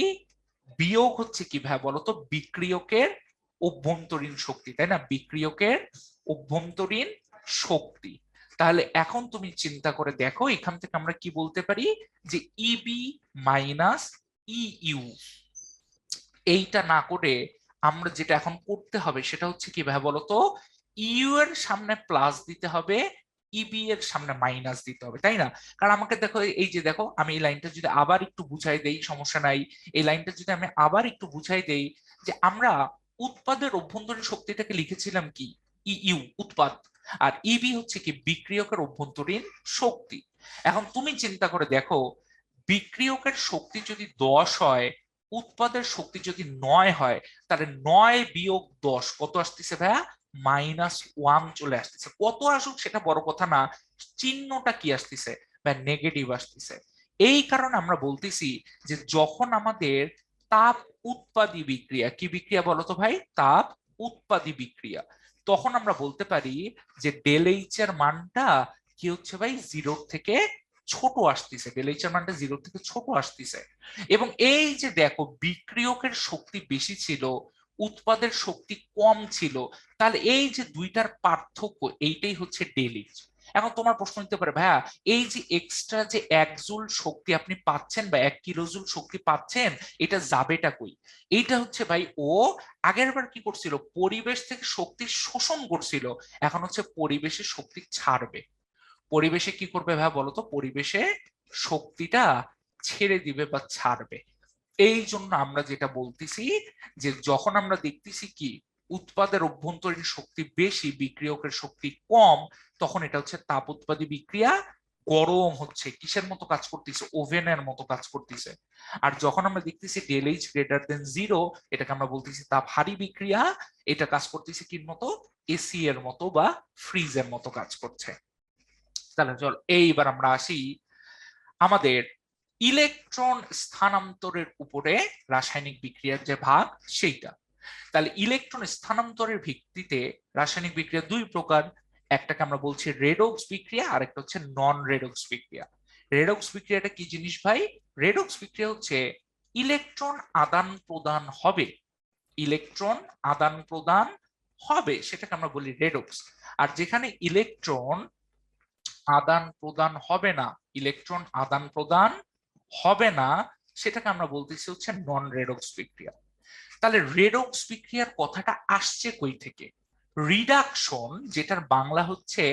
বিয়োগ হচ্ছে কি ভাই বলতো, বিক্রিয়কের অভ্যন্তরীণ শক্তি, তাই না? বিক্রিয়কের অভ্যন্তরীণ শক্তি। তাহলে এখন তুমি চিন্তা করে দেখো এখান থেকে আমরা কি বলতে পারি যে ইবি মাইনাস ইইউ। এইটা না করে আমরা যেটা এখন করতে হবে সেটা হচ্ছে কি ভাই বলতো, ইউ এর সামনে প্লাস দিতে হবে, ইবি এর সামনে মাইনাস দিতে হবে, তাই না? কারণ আমাকে দেখো, এই যে দেখো আমি এই লাইনটা যদি আবার একটু বুঝাই দেই, সমস্যা নাই, এই লাইনটা যদি আমি আবার একটু বুঝাই দেই, যে আমরা উৎপাদের অভ্যন্তরীণ শক্তিটাকে লিখেছিলাম কি, ইউ উৎপাদ, আর ইবি হচ্ছে কি বিক্রিয়কের অভ্যন্তরীণ শক্তি। এখন তুমি চিন্তা করে দেখো, বিক্রিয়কের শক্তি যদি 10 হয়, উৎপাদের শক্তি যদি 9 হয়, তাহলে 9 বিয়োগ 10 কত আসতেছে ভাইয়া, -1 চলে আসতেছে। কত আসুক সেটা বড় কথা না, চিহ্নটা কি আসতেছে বা নেগেটিভ আসতেছে। এই কারণে আমরা বলতেছি যে যখন আমাদের তাপ উৎপাদী বিক্রিয়া, কি বিক্রিয়া বলতো ভাই, তাপ উৎপাদী বিক্রিয়া, তখন আমরা বলতে পারি যে ডেল এইচ এর মানটা কি হচ্ছে ভাই, জিরোর থেকে ছোট আসতেছে, ডেল এইচ এর মানটা জিরোর থেকে ছোট আসতেছে। এবং এই যে দেখো বিক্রিয়কের শক্তি বেশি ছিল, উৎপাদের শক্তি কম ছিল, তাহলে এই যে দুইটার পার্থক্য এইটাই হচ্ছে ডেল এইচ। এখন তোমার প্রশ্ন হতে পারে ভাইয়া, এই যে এক্সট্রা যে 1 জুল শক্তি আপনি পাচ্ছেন বা 1 কিলোজুল শক্তি পাচ্ছেন, এটা যাবেটা কই? এইটা হচ্ছে ভাই ও আগের বার কি করছিল, পরিবেশ থেকে শক্তি শোষণ করছিল, এখন হচ্ছে পরিবেশে শক্তি ছাড়বে। পরিবেশে কি করবে ভাই বলতো, পরিবেশে শক্তিটা ছেড়ে দিবে বা ছাড়বে। এই জন্য আমরা যেটা বলতেছি যে যখন আমরা দেখতেছি কি উৎপাদের অভ্যন্তরীণ শক্তি বেশি, বিক্রিয়কের শক্তি কম, তখন এটা হচ্ছে তাপ উৎপাদী বিক্রিয়া, গরম হচ্ছে, কিসের মতো কাজ করতেছে, ওভেনের মতো কাজ করতেছে। আর যখন আমরা দেখতেছি del H greater than zero, এটাকে আমরা বলতেছি তাপ হারি বিক্রিয়া, এটা কাজ করতেছে কি মতো, এসি এর মতো বা ফ্রিজের মতো কাজ করছে। তাহলে চল এইবার আমরা আসি আমাদের ইলেকট্রন স্থানান্তরের উপরে রাসায়নিক বিক্রিয়ার যে ভাগ সেইটা। তাহলে ইলেকট্রন স্থানান্তরের ভিত্তিতে রাসায়নিক বিক্রিয়া দুই প্রকার, একটাকে আমরা বলছি রেডক্স বিক্রিয়া আর একটা হচ্ছে নন রেডক্স বিক্রিয়া। রেডক্স বিক্রিয়াটা কি জিনিস ভাই, রেডক্স বিক্রিয়া হচ্ছে ইলেকট্রন আদান প্রদান হবে, ইলেকট্রন আদান প্রদান হবে সেটাকে আমরা বলি রেডক্স। আর যেখানে ইলেকট্রন আদান প্রদান হবে না, ইলেকট্রন আদান প্রদান হবে না, সেটাকে আমরা বলতেছি হচ্ছে নন রেডক্স বিক্রিয়া। তাহলে রেডক্স বিক্রিয়ার কথাটা আসছে কই থেকে, রিডাকশন যেটার বাংলা হচ্ছে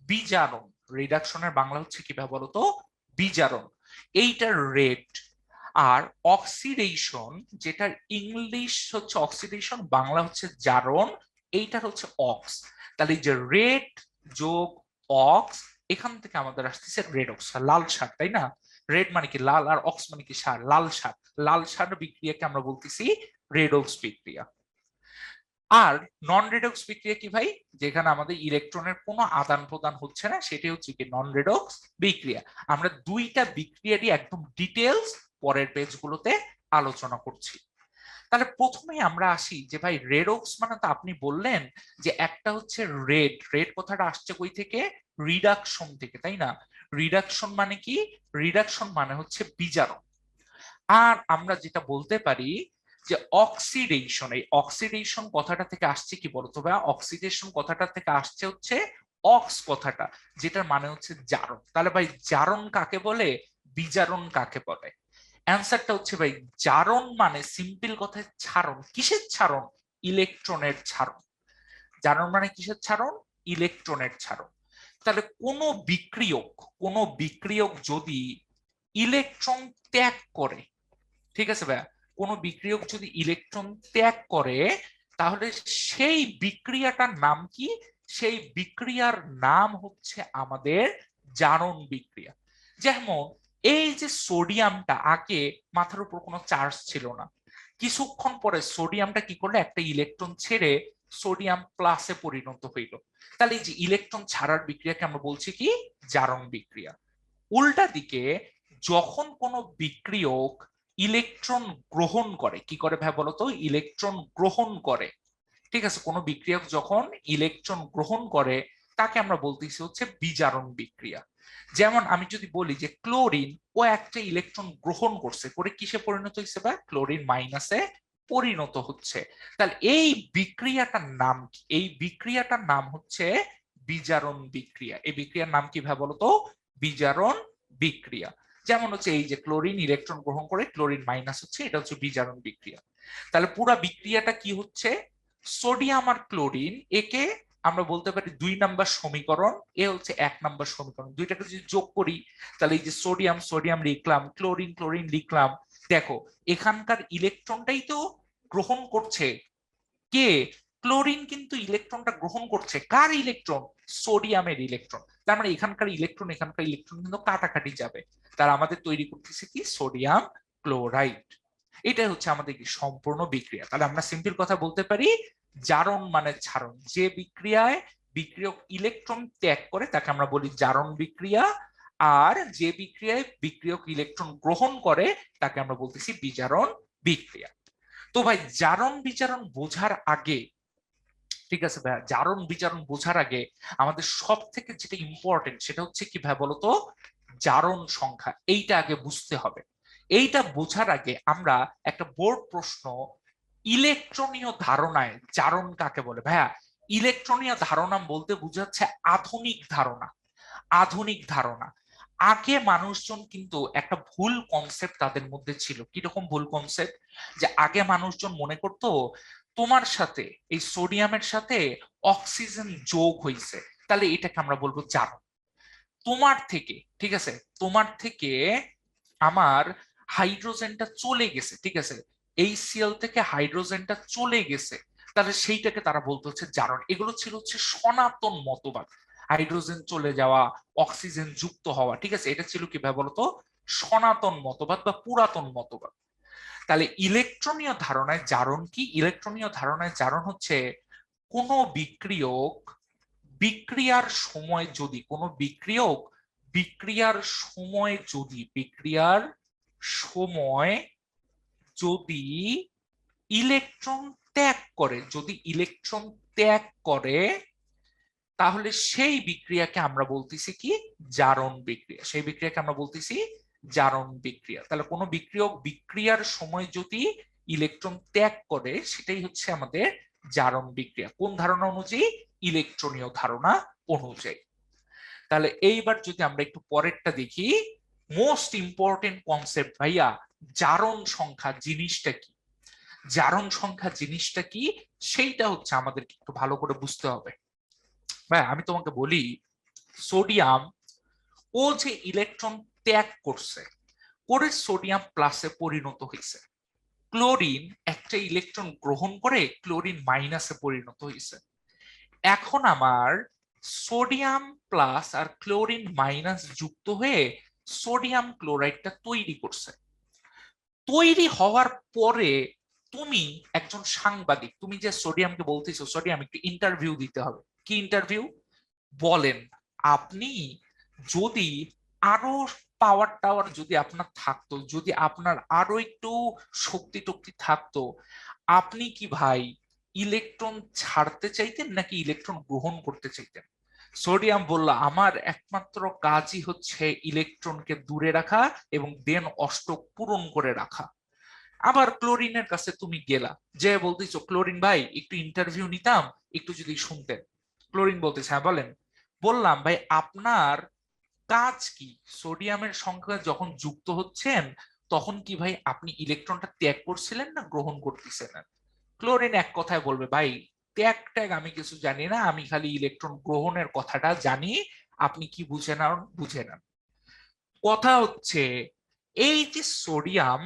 বিজারণ, রিডাকশনের বাংলা হচ্ছে কিভাবে বলতো, বিজারণ। এইটার রেট। আর অক্সিডেশন, যেটার ইংলিশ হচ্ছে অক্সিডেশন, বাংলা হচ্ছে জারণ, এইটার হচ্ছে অক্স। তাহলে এই যে রেড যোগ অক্স, এখান থেকে আমাদের আসতেছে রেডক্স, লাল সার, তাই না? রেড মানে কি লাল, আর অক্স মানে কি সার, লাল সার। লাল সার বিক্রিয়াকে আমরা বলতেছি রেডক্স বিক্রিয়া। আর নন রেডক্স বিক্রিয়া কি ভাই? যেখানে আমাদের ইলেকট্রনের কোনো আদান প্রদান হচ্ছে না, সেটি হচ্ছে কি নন রেডক্স বিক্রিয়া। আমরা দুইটা বিক্রিয়ারই একদম ডিটেলস পরের পেজগুলোতে আলোচনা করছি। তাহলে প্রথমে আমরা আসি যে ভাই রেডক্স মানে তো আপনি বললেন যে একটা হচ্ছে রেড, রেড কথাটা আসছে কই থেকে? রিডাকশন থেকে, তাই না? রিডাকশন মানে কি? রিডাকশন মানে হচ্ছে বিজারণ। আর আমরা যেটা বলতে পারি যে অক্সিডেশন, এই অক্সিডেশন কথাটা থেকে আসছে কি বলতো ভাই? অক্সিডেশন কথাটা থেকে আসছে হচ্ছে অক্স কথাটা, যেটার মানে হচ্ছে জারণ। তাহলে ভাই জারণ কাকে বলে, বিজারণ কাকে বলে? অ্যান্সারটা হচ্ছে ভাই জারণ মানে সিম্পল কথায় ছাড়ন। কিসের ছাড়ন? ইলেকট্রনের ছাড়ন। জারণ মানে কিসের ছাড়ন? ইলেকট্রনের ছাড়ন। তাহলে কোন বিক্রিয়ক যদি ইলেকট্রন ত্যাগ করে, ঠিক আছে ভাইয়া, কোন বিক্রিয়ক যদি ইলেকট্রন ত্যাগ করে, তাহলে সেই বিক্রিয়াটার নাম কি? সেই বিক্রিয়ার নাম হচ্ছে আমাদের জারণ বিক্রিয়া। যেমন এই যে সোডিয়ামটা, আগে মাথার উপর কোনো চার্জ ছিল না, কিছুক্ষণ পরে সোডিয়ামটা কি করলো? একটা ইলেকট্রন ছেড়ে সোডিয়াম প্লাসে পরিণত হইল। তাহলে এই যে ইলেকট্রন ছাড়ার বিক্রিয়াকে আমরা বলছি কি? জারণ বিক্রিয়া। উল্টা দিকে যখন কোনো বিক্রিয়ক ইলেকট্রন গ্রহণ করে, কি করে ভাই বলতো? ইলেকট্রন গ্রহণ করে, ঠিক আছে? কোনো বিক্রিয়ক যখন ইলেকট্রন গ্রহণ করে, তাকে আমরা বলতেছি হচ্ছে বিজারণ বিক্রিয়া। যেমন আমি যদি বলি যে ক্লোরিন, ও একটা ইলেকট্রন গ্রহণ করছে, করে কিসে পরিণত হচ্ছে? বা ক্লোরিন মাইনাসে পরিণত হচ্ছে। তাহলে এই বিক্রিয়াটার নাম কি? এই বিক্রিয়াটার নাম হচ্ছে বিজারণ বিক্রিয়া। এই বিক্রিয়ার নাম কি ভাই বলতো? বিজারণ বিক্রিয়া। যেমন হচ্ছে এই যে ক্লোরিন ইলেকট্রন গ্রহণ করে ক্লোরিন মাইনাস হচ্ছে, এটা হচ্ছে বিজারণ বিক্রিয়া। তাহলে পুরো বিক্রিয়াটা কি হচ্ছে? সোডিয়াম আর ক্লোরিন, একে আমরা বলতে পারি 2 নম্বর সমীকরণ, এ হচ্ছে 1 নম্বর সমীকরণ। দুইটাকে যদি যোগ করি, তাহলে এই যে সোডিয়াম সোডিয়াম লিখলাম, ক্লোরিন ক্লোরিন লিখলাম। দেখো এখানকার ইলেকট্রনটাই তো গ্রহণ করছে কে? ক্লোরিন কিন্তু ইলেকট্রনটা গ্রহণ করছে। কার ইলেকট্রন? সোডিয়ামের ইলেকট্রন। তার মানে এখানকার ইলেকট্রন এখানকার ইলেকট্রন কিন্তু কাটাকাটি যাবে। তার আমাদের তৈরি করতেছে কি? Sodium chloride. এটাই হচ্ছে আমাদের কি সম্পূর্ণ বিক্রিয়া। তাহলে আমরা সিম্পল কথা বলতে পারি জারণ মানে ছাড়ন। যে বিক্রিয়ায় বিক্রিয়ক ইলেকট্রন ত্যাগ করে তাকে আমরা বলি জারণ বিক্রিয়া। আর যে বিক্রিয়ায় বিক্রিয়ক ইলেকট্রন গ্রহণ করে তাকে আমরা বলতেছি বিজারণ বিক্রিয়া। তো ভাই জারণ বিজারণ বোঝার আগে, ঠিক আছে ভাই, জারণ বিজারণ বোঝার আগে আমাদের সব থেকে যেটা ইম্পর্টেন্ট সেটা হচ্ছে কি ভাই বলতো? জারণ সংখ্যা। এইটা আগে বুঝতে হবে। এইটা বোঝার আগে আমরা একটা বোর্ড প্রশ্ন, ইলেকট্রনীয় ধারণায় জারণ কাকে বলে? ভাইয়া ইলেকট্রনীয় ধারণা বলতে বোঝাচ্ছে আধুনিক ধারণা। আধুনিক ধারণা। আগে মানুষজন কিন্তু একটা ভুল কনসেপ্ট তাদের মধ্যে ছিল। কিরকম ভুল কনসেপ্ট? যে আগে মানুষজন মনে করতো তোমার সাথে এই সোডিয়ামের সাথে অক্সিজেন যোগ হয়েছে, তাহলে এটাকে আমরা বলবো জারণ। তোমার থেকে, ঠিক আছে, তোমার থেকে আমার হাইড্রোজেনটা চলে গেছে, ঠিক আছে, এই সিএল থেকে হাইড্রোজেনটা চলে গেছে, তাহলে সেইটাকে তারা বলতে হচ্ছে জারণ। এগুলো ছিল হচ্ছে সনাতন মতবাদ। হাইড্রোজেন চলে যাওয়া, অক্সিজেন যুক্ত হওয়া, ঠিক আছে, এটা ছিল কি ভাই বলতো? সনাতন মতবাদ বা পুরাতন মতবাদ। তাহলে ইলেকট্রনীয় ধারণায় জারণ কি? ইলেকট্রনীয় ধারণায় জারণ হচ্ছে কোন বিক্রিয়ক বিক্রিয়ার সময় যদি কোনো বিক্রিয়ক বিক্রিয়ার সময় যদি বিক্রিয়ার সময় যদি ইলেকট্রন ত্যাগ করে, যদি ইলেকট্রন ত্যাগ করে, তাহলে সেই বিক্রিয়াকে আমরা বলতেছি কি? জারণ বিক্রিয়া। সেই বিক্রিয়াকে আমরা বলতেছি জারণ বিক্রিয়া। তাহলে কোনো বিক্রিয়ক বিক্রিয়ার সময় যদি ইলেকট্রন ত্যাগ করে, সেটাই হচ্ছে আমাদের জারণ বিক্রিয়া। কোন ধারণা অনুযায়ী? ইলেকট্রনীয় ধারণা অনুযায়ী। তাহলে এইবার যদি আমরা একটু পরেরটা দেখি, মোস্ট ইম্পর্টেন্ট কনসেপ্ট ভাইয়া, জারণ সংখ্যা জিনিসটা কি? জারণ সংখ্যা জিনিসটা কি সেইটা হচ্ছে আমাদেরকে একটু ভালো করে বুঝতে হবে। ভাই আমি তোমাকে বলি, সোডিয়াম ও যে ইলেকট্রন ত্যাগ করছে, করে সোডিয়াম প্লাসে পরিণত হয়েছে, ক্লোরিন একটা ইলেকট্রন গ্রহণ করে ক্লোরিন মাইনাসে পরিণত হয়েছে। এখন আমার সোডিয়াম প্লাস আর ক্লোরিন মাইনাস যুক্ত হয়ে সোডিয়াম ক্লোরাইডটা তৈরি করছে। তৈরি হওয়ার পরে তুমি একজন সাংবাদিক, তুমি যে সোডিয়ামকে বলতেছো সোডিয়াম একটু ইন্টারভিউ দিতে হবে। কি ইন্টারভিউ? বলেন আপনি যদি আরো পাওয়ার টাওয়ার যদি আপনার থাকতো, যদি আপনার আরো একটু শক্তি টক্তি থাকতো, আপনি কি ভাই ইলেকট্রন ছাড়তে চাইতেন নাকি ইলেকট্রন গ্রহণ করতে চাইতেন? সোডিয়াম বলল আমার একমাত্র কাজই হচ্ছে ইলেকট্রনকে দূরে রাখা এবং দেন অষ্টক পূরণ করে রাখা। আবার ক্লোরিনের কাছে তুমি গেলা, যে বলতেছো ক্লোরিন ভাই একটু ইন্টারভিউ নিতাম, একটু যদি শুনতেন। ক্লোরিন বলতেছে হ্যাঁ বলেন। বললাম ভাই আপনার কাজ কি? সোডিয়ামের সংখ্যা যখন যুক্ত হচ্ছেন তখন কি ভাই আপনি ইলেকট্রনটা ত্যাগ করছিলেন না গ্রহণ করতেছিলেন? ক্লোরিন এক কথায় বলবে ভাই ত্যাগ ট্যাগ আমি কিছু জানি না, আমি খালি ইলেকট্রন গ্রহণের কথাটা জানি, আপনি কি বুঝে নেন বুঝে নেন। কথা হচ্ছে এই যে সোডিয়াম,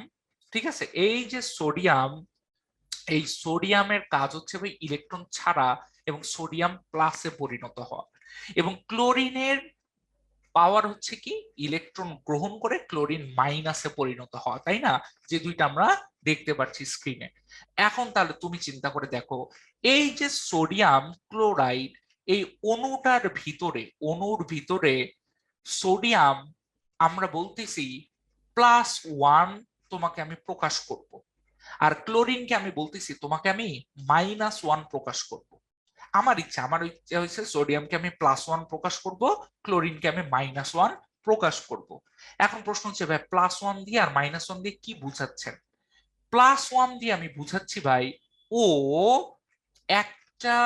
ঠিক আছে, এই যে সোডিয়াম, এই সোডিয়ামের কাজ হচ্ছে ভাই ইলেকট্রন ছাড়া এবং সোডিয়াম প্লাসে পরিণত হওয়া, এবং ক্লোরিনের পাওয়ার হচ্ছে কি ইলেকট্রন গ্রহণ করে ক্লোরিন মাইনাসে পরিণত হওয়া, তাই না? যে দুইটা আমরা দেখতে পাচ্ছি স্ক্রিনে। এখন তাহলে তুমি চিন্তা করে দেখো, এই যে সোডিয়াম ক্লোরাইড, এই অণুর ভিতরে সোডিয়াম আমরা বলতেছি +1 তোমাকে আমি প্রকাশ করব, আর ক্লোরিনকে আমি বলতেছি তোমাকে আমি -1 প্রকাশ করব। আমার ইচ্ছা হয়েছে সোডিয়ামকে আমি +1 প্রকাশ করব, ক্লোরিনকে আমি -1 প্রকাশ করব। এখন প্রশ্ন হচ্ছে ভাই +1 দিয়ে আর -1 দিয়ে কি বুঝাচ্ছেন? +1 দিয়ে আমি বুঝাচ্ছি ভাই ও একটা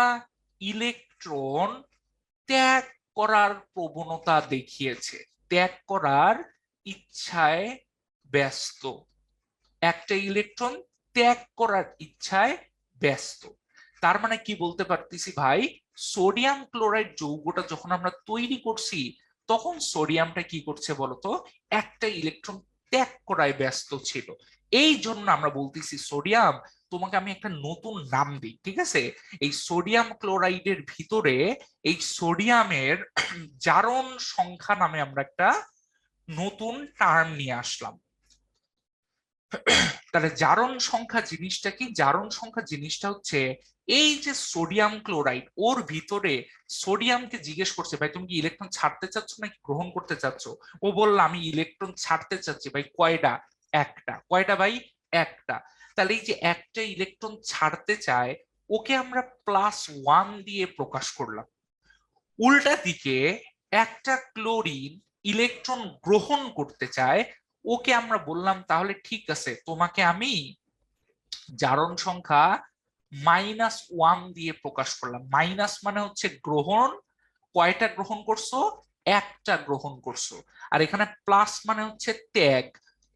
ইলেকট্রন ত্যাগ করার প্রবণতা দেখিয়েছে, ত্যাগ করার ইচ্ছায় ব্যস্ত, একটা ইলেকট্রন ত্যাগ করার ইচ্ছায় ব্যস্ত। তার মানে কি বলতে পারতেছি ভাই, সোডিয়াম ক্লোরাইড যৌগটা যখন আমরা তৈরি করছি তখন সোডিয়ামটা কি করছে বলতো, একটা ইলেকট্রন ত্যাগ করায় ব্যস্ত ছিল। এই জন্য আমরা বলতেছি সোডিয়াম তোমাকে আমি একটা নতুন নাম দিই, ঠিক আছে? এই সোডিয়াম ক্লোরাইডের ভিতরে এই সোডিয়ামের জারণ সংখ্যা নামে আমরা একটা নতুন টার্ম নিয়ে আসলাম। তাহলে জারণ সংখ্যা জিনিসটা কি? জারণ সংখ্যা জিনিসটা হচ্ছে এই যে সোডিয়াম ক্লোরাইড, ওর ভিতরে সোডিয়ামকে জিজ্ঞেস করছে ভাই তুমি কি ইলেকট্রন ছাড়তে চাচ্ছ নাকি গ্রহণ করতে চাচ্ছ? ও বলল আমি ইলেকট্রন ছাড়তে চাচ্ছি। ভাই কয়টা? একটা। কয়টা ভাই? একটা। তাহলে এই যে একটা ইলেকট্রন ছাড়তে চায়, ওকে আমরা +1 দিয়ে প্রকাশ করলাম। উল্টা দিকে একটা ক্লোরিন ইলেকট্রন গ্রহণ করতে চায়, ওকে আমরা বললাম তাহলে ঠিক আছে তোমাকে আমি জারণ সংখ্যা -1 দিয়ে প্রকাশ করলাম। মাইনাস মানে হচ্ছে গ্রহণ, কয়টা গ্রহণ করছো? একটা গ্রহণ করছো। আর এখানে প্লাস মানে হচ্ছে ত্যাগ,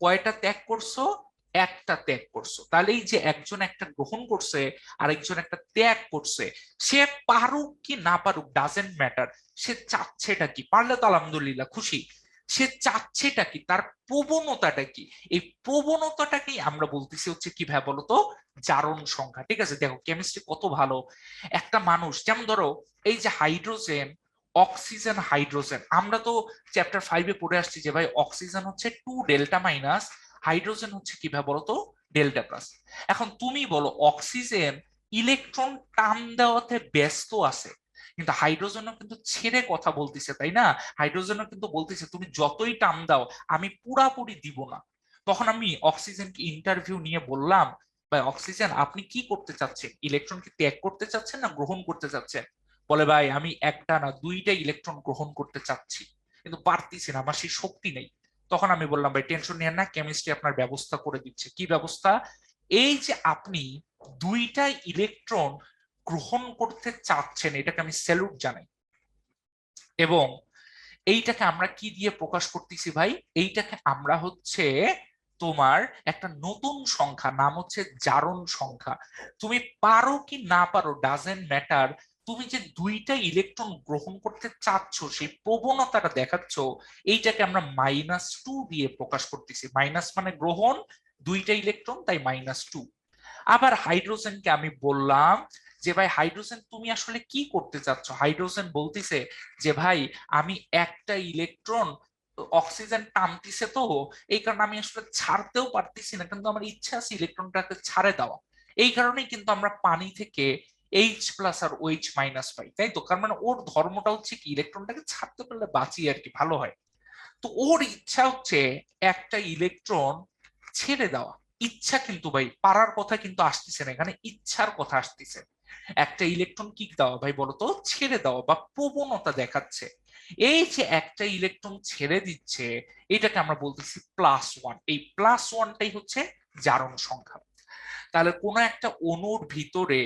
কয়টা ত্যাগ করছো? একটা ত্যাগ করছো। তাহলে এই যে একজন একটা গ্রহণ করছে আর একজন একটা ত্যাগ করছে, সে পারুক কি না পারুক ডাজেন্ট ম্যাটার, সে চাচ্ছেটা কি? পারলে তো আলহামদুলিল্লাহ খুশি। সে চাচ্ছেটা কি, তার প্রবণতাটা কি? এই প্রবণতাটাকেই আমরা বলতেছি হচ্ছে কি ভাই বলতো, জারণ সংখ্যা। ঠিক আছে, দেখো কেমিস্ট্রি কত ভালো। একটা মানুষ যেমন ধরো এই যে হাইড্রোজেন, অক্সিজেন, হাইড্রোজেন, আমরা তো চ্যাপ্টার 5-এ পড়ে আসছি যে ভাই অক্সিজেন হচ্ছে 2 ডেল্টা মাইনাস, হাইড্রোজেন হচ্ছে কিভাবে বলতো ডেল্টা প্লাস। এখন তুমি বলো অক্সিজেন ইলেকট্রন টান দেওয়াতে ব্যস্ত আছে, কিন্তু হাইড্রোজেনও কিন্তু ছেড়ে কথা বলতেছে, তাই না? হাইড্রোজেনও কিন্তু বলতেছে তুমি যতই টান দাও আমি পুরাপুরি দিব না। তখন আমি অক্সিজেনকে ইন্টারভিউ নিয়ে বললাম ভাই অক্সিজেন আপনি কি করতে চাচ্ছেন, ইলেকট্রন কি ত্যাগ করতে চাচ্ছেন না গ্রহণ করতে চাচ্ছেন? বলে ভাই আমি একটা না দুইটা ইলেকট্রন গ্রহণ করতে চাচ্ছি, কিন্তু পারতেছি না, আমার সেই শক্তি নেই। তখন আমি বললাম ভাই টেনশন নিয়েন না, কেমিস্ট্রি আপনার ব্যবস্থা করে দিচ্ছে। কি ব্যবস্থা? এই যে আপনি দুইটা ইলেকট্রন গ্রহণ করতে চাচ্ছেন, এটাকে আমি স্যালুট জানাই। এবং এইটাকে আমরা কি দিয়ে প্রকাশ করতেছি ভাই? এইটাকে আমরা হচ্ছে তোমার একটা নতুন সংখ্যা, নাম হচ্ছে জারণ সংখ্যা। তুমি পারো কি না পারো ডাজেন্ট ম্যাটার, তুমি যে দুইটা ইলেকট্রন গ্রহণ করতে চাচ্ছ সেই প্রবণতাটা দেখাচ্ছ, এইটাকে আমরা -2 দিয়ে প্রকাশ করতেছি। মাইনাস মানে গ্রহণ, দুইটা ইলেকট্রন, তাই -2। আবার হাইড্রোজেনকে আমি বললাম যে ভাই হাইড্রোজেন তুমি আসলে কি করতে চাচ্ছ। হাইড্রোজেন বলতিছে যে ভাই আমি একটা ইলেকট্রন, অক্সিজেন টানতিছে তো, এই কারণে আমি আসলে ছাড়তেও পারতেছি না, কিন্তু আমার ইচ্ছা আছে ইলেকট্রনটাকে ছাড়ে দেওয়া। এই কারণেই কিন্তু আমরা পানি থেকে H+ আর OH- পাই, তাই তো? কারণ মানে ওর ধর্মটা হচ্ছে কি ইলেকট্রনটাকে ছাড়তে পারলে বাঁচি আর কি, ভালো হয়। তো ওর ইচ্ছা হচ্ছে একটা ইলেকট্রন ছেড়ে দেওয়া। ইচ্ছা কিন্তু ভাই পারার কথা কিন্তু আসতেছে না, এখানে ইচ্ছার কথা আসতেছে। একটা ইলেকট্রন কি দেওয়া ভাই বলতো, ছেড়ে দেওয়া বা প্রবণতা দেখাচ্ছে। এই যে একটা ইলেকট্রন ছেড়ে দিচ্ছে, এটাকে আমরা বলতেছি +1। এই +1টাই হচ্ছে জারণ সংখ্যা। তাহলে কোন একটা অণুর ভিতরে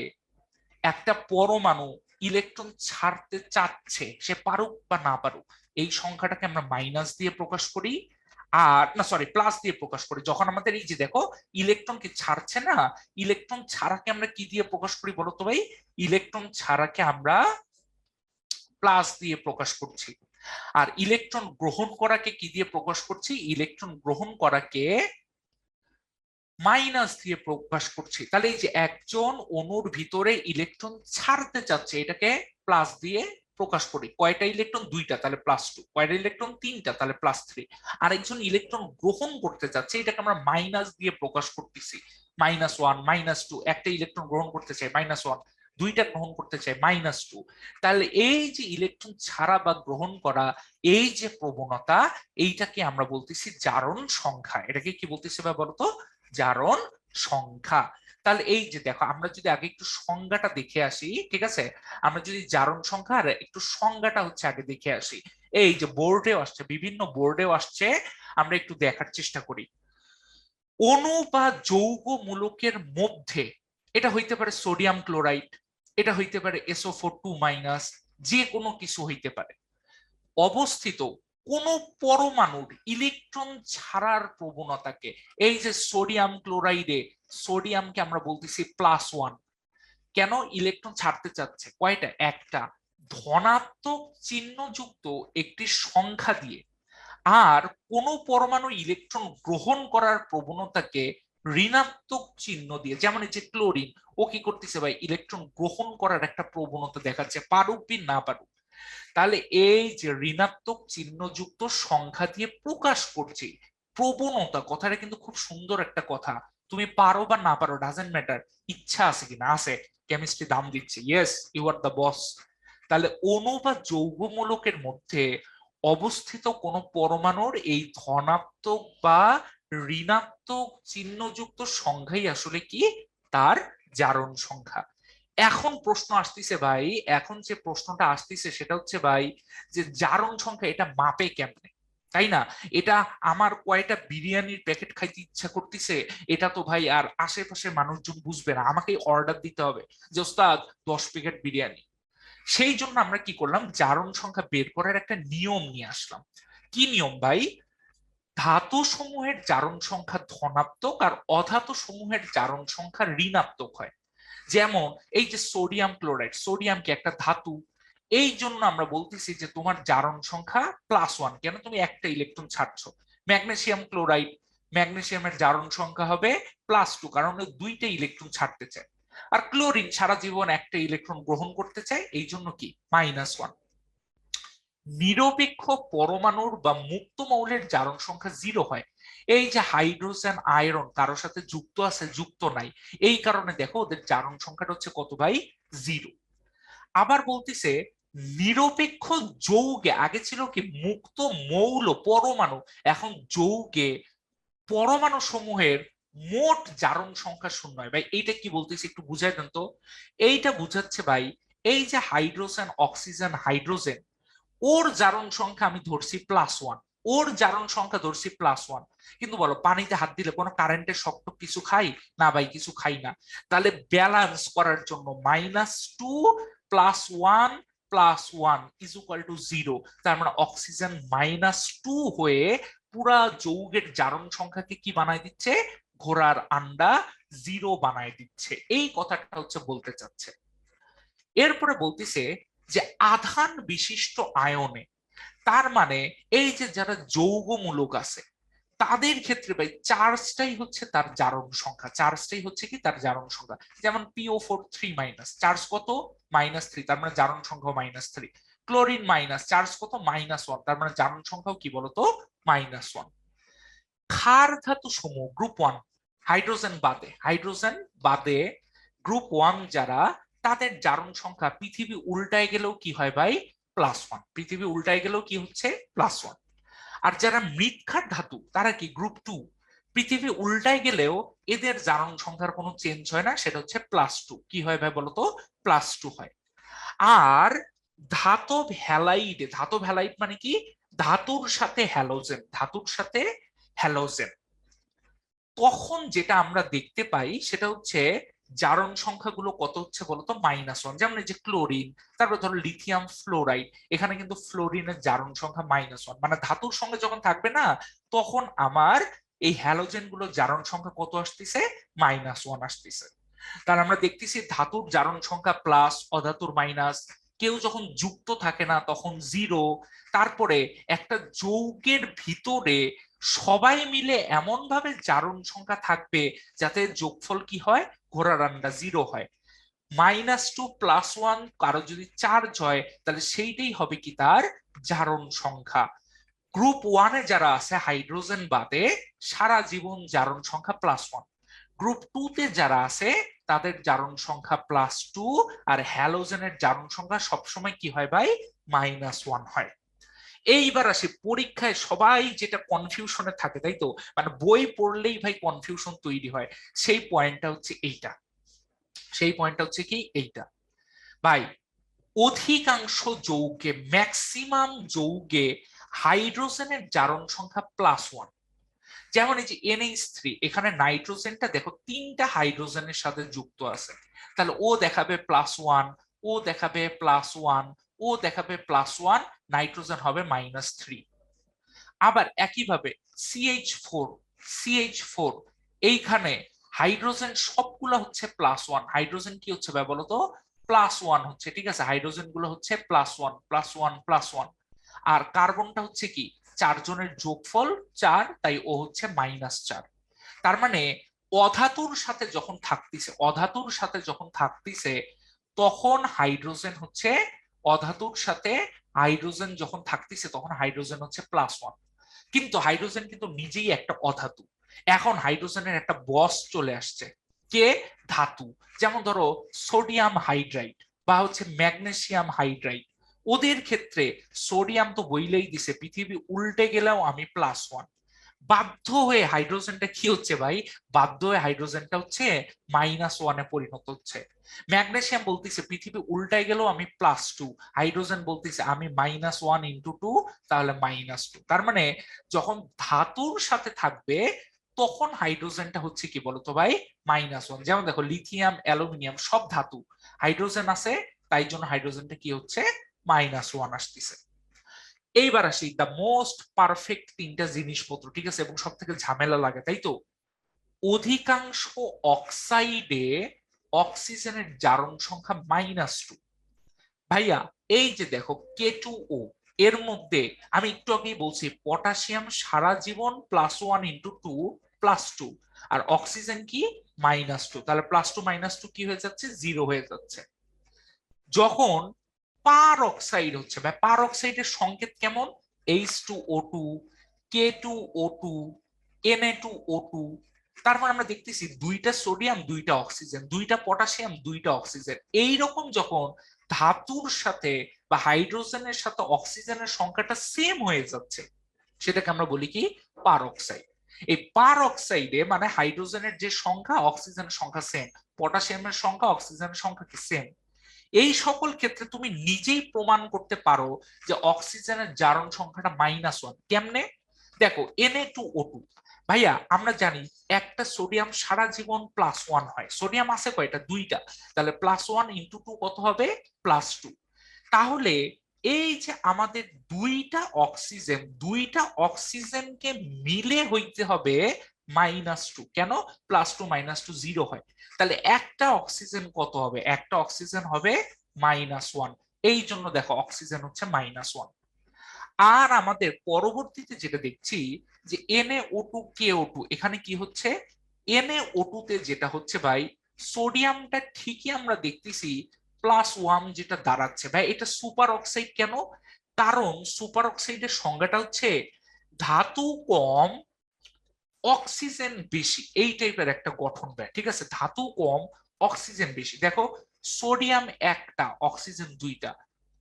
একটা পরমাণু ইলেকট্রন ছাড়তে চাচ্ছে, সে পারুক বা না পারুক, এই সংখ্যাটাকে আমরা মাইনাস দিয়ে প্রকাশ করি। আর না, সরি, প্লাস দিয়ে প্রকাশ করি। যখন আমাদের এই যে দেখো ইলেকট্রন কি ছাড়ছে না, ইলেকট্রন ছাড়াকে আমরা কি দিয়ে প্রকাশ করি বলতো ভাই? ইলেকট্রন ছাড়াকে আমরা প্লাস দিয়ে প্রকাশ করছি। আর ইলেকট্রন গ্রহণ করাকে কি দিয়ে প্রকাশ করছি? ইলেকট্রন গ্রহণ করাকে মাইনাস দিয়ে প্রকাশ করছি। তাহলে এই যে একজন অণুর ভিতরে ইলেকট্রন ছাড়তে চাচ্ছে, এটাকে প্লাস দিয়ে প্রকাশ করি। কয়টা ইলেকট্রন? দুইটা, তাহলে +2। কয়টা ইলেকট্রন? তিনটা, তাহলে +3। আর একজন ইলেকট্রন গ্রহণ করতে চাচ্ছে, এটাকে আমরা মাইনাস দিয়ে প্রকাশ করতেছি। -1, -2। একটা ইলেকট্রন গ্রহণ করতে চাই -1, দুইটা গ্রহণ করতে চাই -2। তাহলে এই যে ইলেকট্রন ছাড়া বা গ্রহণ করা, এই যে প্রবণতা, এইটাকে আমরা বলতেছি জারণ সংখ্যা। এটাকে কি বলতেছি বা বলতো? জারণ সংখ্যা। তাহলে এই যে দেখো, আমরা যদি আগে একটু সংজ্ঞাটা দেখে আসি, ঠিক আছে? আমরা যদি জারণ সংখ্যা আর একটু সংজ্ঞাটা হচ্ছে আগে দেখে আসি। এই যে বোর্ডেও আসছে, বিভিন্ন বোর্ডেও আসছে, আমরা একটু দেখার চেষ্টা করি। অণু বা যৌগ মূলকের মধ্যে, এটা হইতে পারে সোডিয়াম ক্লোরাইড, এটা হইতে পারে SO4 2-, যে কোনো কিছু হইতে পারে, অবস্থিত কোন পরমাণুর ইলেকট্রন ছাড়ার প্রবণতাকে, এই যে সোডিয়াম ক্লোরাইডে সোডিয়ামকে আমরা বলতেছি +1। কেন? ইলেকট্রন ছাড়তে চাচ্ছে। কয়টা? একটা। ধনাত্মক চিহ্নযুক্ত একটি সংখ্যা দিয়ে। আর কোন পরমাণু ইলেকট্রন গ্রহণ করার প্রবণতাকে ঋণাত্মক চিহ্ন দিয়ে। যেমন এই যে ক্লোরিন, ও কি করতেছে ভাই? ইলেকট্রন গ্রহণ করার একটা প্রবণতা দেখাচ্ছে, পারুক কি না পারুক। তাহলে এই যে ঋণাত্মক চিহ্নযুক্ত সংখ্যা দিয়ে প্রকাশ করছি প্রবণতা, কথাটা কিন্তু খুব সুন্দর একটা কথা। তুমি পারো বা না পারো, ডাজেন্ট ম্যাটার। ইচ্ছা আছে কিনা? আছে। কেমিস্ট্রি দাম দিচ্ছে, yes, you are the boss. তাহলে অণু বা যৌগমূলকের মধ্যে অবস্থিত কোন পরমাণুর এই ধনাত্মক বা ঋণাত্মক চিহ্নযুক্ত সংখ্যাই আসলে কি তার জারণ সংখ্যা। এখন প্রশ্ন আসতেছে ভাই, এখন যে প্রশ্নটা আসতেছে সেটা হচ্ছে ভাই, যে জারণ সংখ্যা এটা মাপে কেমনে, তাই না? এটা আমার কয়টা বিরিয়ানির প্যাকেট খাইতে ইচ্ছা করতেছে, এটা তো ভাই আর আশেপাশে মানুষজন বুঝবে না, আমাকে অর্ডার দিতে হবে যে ওস্তাদ 10 প্যাকেট বিরিয়ানি। সেই জন্য আমরা কি করলাম, জারণ সংখ্যা বের করার একটা নিয়ম নিয়ে আসলাম। কি নিয়ম ভাই? ধাতু সমূহের জারণ সংখ্যা ধনাত্মক আর অধাতু সমূহের জারণ সংখ্যা ঋণাত্মক হয়। যেমন এই যে সোডিয়াম ক্লোরাইড, সোডিয়াম কি একটা ধাতু, এই জন্য আমরা বলতেছি যে তোমার জারণ সংখ্যা +1। কেন? তুমি একটা ইলেকট্রন ছাড়ছো। ম্যাগনেসিয়াম ক্লোরাইড, ম্যাগনেসিয়ামের জারণ সংখ্যা হবে +2, কারণ ও দুইটা ইলেকট্রন ছাড়তে চায়। আর ক্লোরিন সারা জীবন একটা ইলেকট্রন গ্রহণ করতে চায়, এই জন্য কি -1। নিরপেক্ষ পরমাণুর বা মুক্ত মৌলের জারণ সংখ্যা 0 হয়। এই যে হাইড্রোজেন আয়রন কারোর সাথে যুক্ত আছে, যুক্ত নাই, এই কারণে দেখো ওদের জারণ সংখ্যাটা হচ্ছে কত ভাই? 0। আবার বলতিছে নিরপেক্ষ যৌগে, আগে ছিল কি মুক্ত মৌল পরমাণু, এখন যৌগে পরমাণু সমূহের মোট জারণ সংখ্যা 0 হয়। ভাই এইটা কি বলতেছি একটু বুঝাই দেন তো। এইটা বুঝাচ্ছে ভাই, এই যে হাইড্রোজেন, অক্সিজেন, হাইড্রোজেন, ওর জারণ সংখ্যা আমি ধরছি +1, ওর জারণ সংখ্যা ধরছি +1। কিন্তু বলো পানিতে হাত দিলে কোনো কারেন্টের শক্ত কিছু খাই না ভাই? কিছু খাই না। তাহলে ব্যালেন্স করার জন্য -2 +1 +1 = 0। তার মানে অক্সিজেন -2 হয়ে পুরা যৌগের জারণ সংখ্যাকে কি বানায় দিচ্ছে? ঘোড়ার আন্ডা 0 বানায় দিচ্ছে। এই কথাটা হচ্ছে বলতে চাচ্ছে। এরপরে বলতেছে যে আধান বিশিষ্ট আয়নে, তার মানে এই যে যারা যৌগমূলক আছে তাদের ক্ষেত্রে ভাই চার্জটাই হচ্ছে তার জারণ সংখ্যা, চার্জটাই হচ্ছে কি তার জারণ সংখ্যা। যেমন PO4 3 চার্জ কত, -3, তার মানে জারণ সংখ্যা -3। ক্লোরিন মাইনাস, চার্জ কত, -1, তার মানে জারণ সংখ্যাও কি বলতো, -1। ক্ষার ধাতু সমূহ গ্রুপ 1, হাইড্রোজেন বাদে গ্রুপ 1 যারা, তাদের জারণ সংখ্যা পৃথিবী উল্টায় গেলেও কি হয় ভাই, +1। পৃথিবী উল্টায় গেলেও কি হচ্ছে, +1। আর যারা মৃৎক্ষার ধাতু তারা কি গ্রুপ 2, পৃথিবী উল্টায় গেলেও এদের জারণ সংখ্যার কোনো চেঞ্জ হয় না, সেটা হচ্ছে +2। কি হয় ভাই বলতো, +2 হয়। আর ধাতব হ্যালাইডে, ধাতব হ্যালাইড মানে কি, ধাতুর সাথে হ্যালোজেন, ধাতুর সাথে হ্যালোজেন, তখন যেটা আমরা দেখতে পাই সেটা হচ্ছে জারণ সংখ্যাগুলো কত হচ্ছে বলতো, -1। যেমন এই যে ক্লোরিন, তারপর ধরো লিথিয়াম ফ্লোরাইড, এখানে কিন্তু ফ্লোরিনের জারণ সংখ্যা -1, মানে ধাতুর সঙ্গে যখন থাকবে না তখন আমার এই হ্যালোজেন গুলো জারণ সংখ্যা কত আসতেছে, -1 আসতেছে। তাহলে আমরা দেখতেছি ধাতুর জারণ সংখ্যা প্লাস, অধাতুর মাইনাস, কেউ যখন যুক্ত থাকে না তখন 0। তারপরে একটা যৌগের ভিতরে সবাই মিলে এমন ভাবে জারণ সংখ্যা থাকবে যাতে যোগফল কি হয়, ঘোড়া রান্না 0 হয়। -2 +1 কারো যদি চার্জ হয় তাহলে সেইটাই হবে কি তার জারণ সংখ্যা। গ্রুপ 1 এ যারা আছে হাইড্রোজেন বাদে সারা জীবন জারণ সংখ্যা +1। গ্রুপ 2 তে যারা আছে তাদের জারণ সংখ্যা +2, আর হ্যালোজেনের জারণ সংখ্যা সবসময় কি হয় ভাই, -1 হয়। এইবার আসি পরীক্ষায় সবাই যেটা কনফিউশনে থাকে, তাই তো, মানে বই পড়লেই ভাই কনফিউশন তৈরি হয়, সেই পয়েন্টটা হচ্ছে এইটা, সেই পয়েন্টটা হচ্ছে কি এইটা ভাই, অধিকাংশ যৌগে, ম্যাক্সিমাম যৌগে হাইড্রোজেনের জারণ সংখ্যা +1। যেমন এই যে NH3, এখানে নাইট্রোজেনটা দেখো 3টা হাইড্রোজেনের সাথে যুক্ত আছে, তাহলে ও দেখাবে +1, ও দেখাবে +1, ও দেখাবে +1, নাইট্রোজেন হবে -3। আবার একইভাবে CH4, CH4, এইখানে হাইড্রোজেন সবগুলো হচ্ছে +1, হাইড্রোজেন কি হচ্ছে ভাই বলতো, +1 হচ্ছে, ঠিক আছে, হাইড্রোজেন গুলো হচ্ছে +1 +1 +1। আর কার্বনটা হচ্ছে কি, 4 জনের যোগফল 4, তাই ও হচ্ছে -4। তার মানে অধাতুর সাথে যখন থাকতেছে, অধাতুর সাথে যখন থাকতেছে তখন হাইড্রোজেন হচ্ছে, অধাতুর সাথে হাইড্রোজেন যখন থাকতেছে তখন হাইড্রোজেন হচ্ছে +1। কিন্তু হাইড্রোজেন কিন্তু নিজেই একটা অধাতু। এখন হাইড্রোজেনের একটা বস চলে আসছে, কে, ধাতু। যেমন ধরো সোডিয়াম হাইড্রাইড বা হচ্ছে ম্যাগনেসিয়াম হাইড্রাইড, ওদের ক্ষেত্রে সোডিয়াম তো বইলেই দিছে পৃথিবী উল্টে গেলেও আমি +1, বাধ্য হয়ে হাইড্রোজেনটা কি হচ্ছে ভাই, বাধ্য হয়ে হাইড্রোজেনটা হচ্ছে -1-এ পরিণত হচ্ছে। ম্যাগনেসিয়াম বলতেছে পৃথিবী উল্টাই গেলেও আমি +2, হাইড্রোজেন বলতেছে আমি -1 × 2, তাহলে -2। তার মানে যখন ধাতুর সাথে থাকবে তখন হাইড্রোজেনটা হচ্ছে কি বলতো ভাই, -1। যেমন দেখো লিথিয়াম, অ্যালুমিনিয়াম সব ধাতু, হাইড্রোজেন আছে, তাই জন্য হাইড্রোজেনটা কি হচ্ছে, -1 আসতেছে। এইবার আসি দ্য মোস্ট পারফেক্ট 3টা জিনিসপত্র, ঠিক আছে, এবং সব থেকে ঝামেলা লাগে, তাই তো, অধিকাংশ অক্সাইডে অক্সিজেনের জারণ সংখ্যা -2। ভাইয়া এই যে দেখো K2O, এর মধ্যে আমি একটু আগেই বলছি পটাশিয়াম সারা জীবন +1 × 2 +2, আর অক্সিজেন কি -2, তাহলে +2 -2 কি হয়ে যাচ্ছে, 0 হয়ে যাচ্ছে। যখন পার অক্সাইড হচ্ছে ভাই, পার অক্সাইডের সংকেত কেমন, H2O2, K2O2, Na2O2। তারপর আমরা দেখতেছি 2টা সোডিয়াম 2টা অক্সিজেন, 2টা পটাশিয়াম 2টা অক্সিজেন, এইরকম যখন ধাতুর সাথে বা হাইড্রোজেনের সাথে অক্সিজেনের সংখ্যাটা সেম হয়ে যাচ্ছে সেটাকে আমরা বলি কি, পার অক্সাইড। এই পার অক্সাইডে মানে হাইড্রোজেনের যে সংখ্যা অক্সিজেনের সংখ্যা সেম, পটাশিয়ামের সংখ্যা অক্সিজেনের সংখ্যা কি সেম। এই সকল ক্ষেত্রে তুমি নিজেই প্রমাণ করতে পারো যে অক্সিজেনের জারণ সংখ্যাটা -1। কেমনে, দেখো Na2O2, ভাইয়া আমরা জানি একটা সোডিয়াম সারা জীবন +1 হয়, সোডিয়াম আছে কয়টা, 2টা, তাহলে +1 × 2 কত হবে, +2। তাহলে এই যে আমাদের 2টা অক্সিজেনকে মিলে হইতে হবে -2, কেন, +2 - 2 0 হয়, তাহলে একটা অক্সিজেন কত হবে, একটা অক্সিজেন হবে -1। এই জন্য দেখো অক্সিজেন হচ্ছে -1। আর আমাদের পরবর্তীতে যেটা দেখছি যে NaO2 KO2, এখানে কি হচ্ছে, NaO2 তে যেটা হচ্ছে ভাই, সোডিয়ামটা ঠিকই আমরা দেখতেছি +1 যেটা দাঁড়াচ্ছে ভাই, এটা সুপার অক্সাইড কেন? কারণ সুপার অক্সাইডের সংজ্ঞাটা হচ্ছে ধাতু কম অক্সিজেন বেশি, এই টাইপের একটা গঠন দেয়, ঠিক আছে? ধাতু কম অক্সিজেন বেশি। দেখো সোডিয়াম একটা অক্সিজেন দুইটা,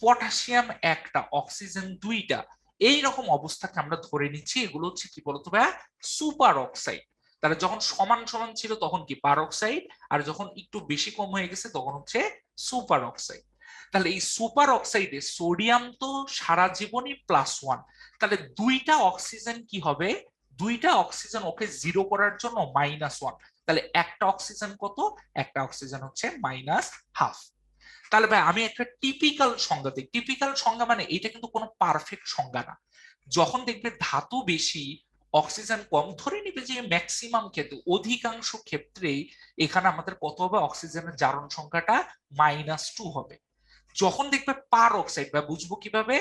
পটাশিয়াম একটা অক্সিজেন দুইটা, এই রকম অবস্থাকে আমরা ধরে নিচ্ছি এগুলো হচ্ছে কি বলতো ভাইয়া, সুপার অক্সাইড। তাহলে যখন সমান সমান ছিল তখন কি পার অক্সাইড, আর যখন একটু বেশি কম হয়ে গেছে তখন হচ্ছে সুপার অক্সাইড। তাহলে এই সুপার অক্সাইডে সোডিয়াম তো সারা জীবনই +1, তাহলে দুইটা অক্সিজেন কি হবে, দুইটা অক্সিজেন ওকে জিরো করার জন্য -1, তাহলে একটা অক্সিজেন কত, একটা অক্সিজেন হচ্ছে -½ তাহলে ভাই আমি একটা টিপিক্যাল সংজ্ঞা দিই, টিপিক্যাল সংজ্ঞা মানে এটা কিন্তু কোনো পারফেক্ট সংজ্ঞা না। যখন দেখবে ধাতু বেশি অক্সিজেন কম, ধরে নিবে যে ম্যাক্সিমাম ক্ষেত্রে অধিকাংশ ক্ষেত্রেই এখানে আমাদের কত হবে, অক্সিজেনের জারণ সংখ্যাটা -2 হবে। যখন দেখবে পার অক্সাইড, বা বুঝবো কিভাবে,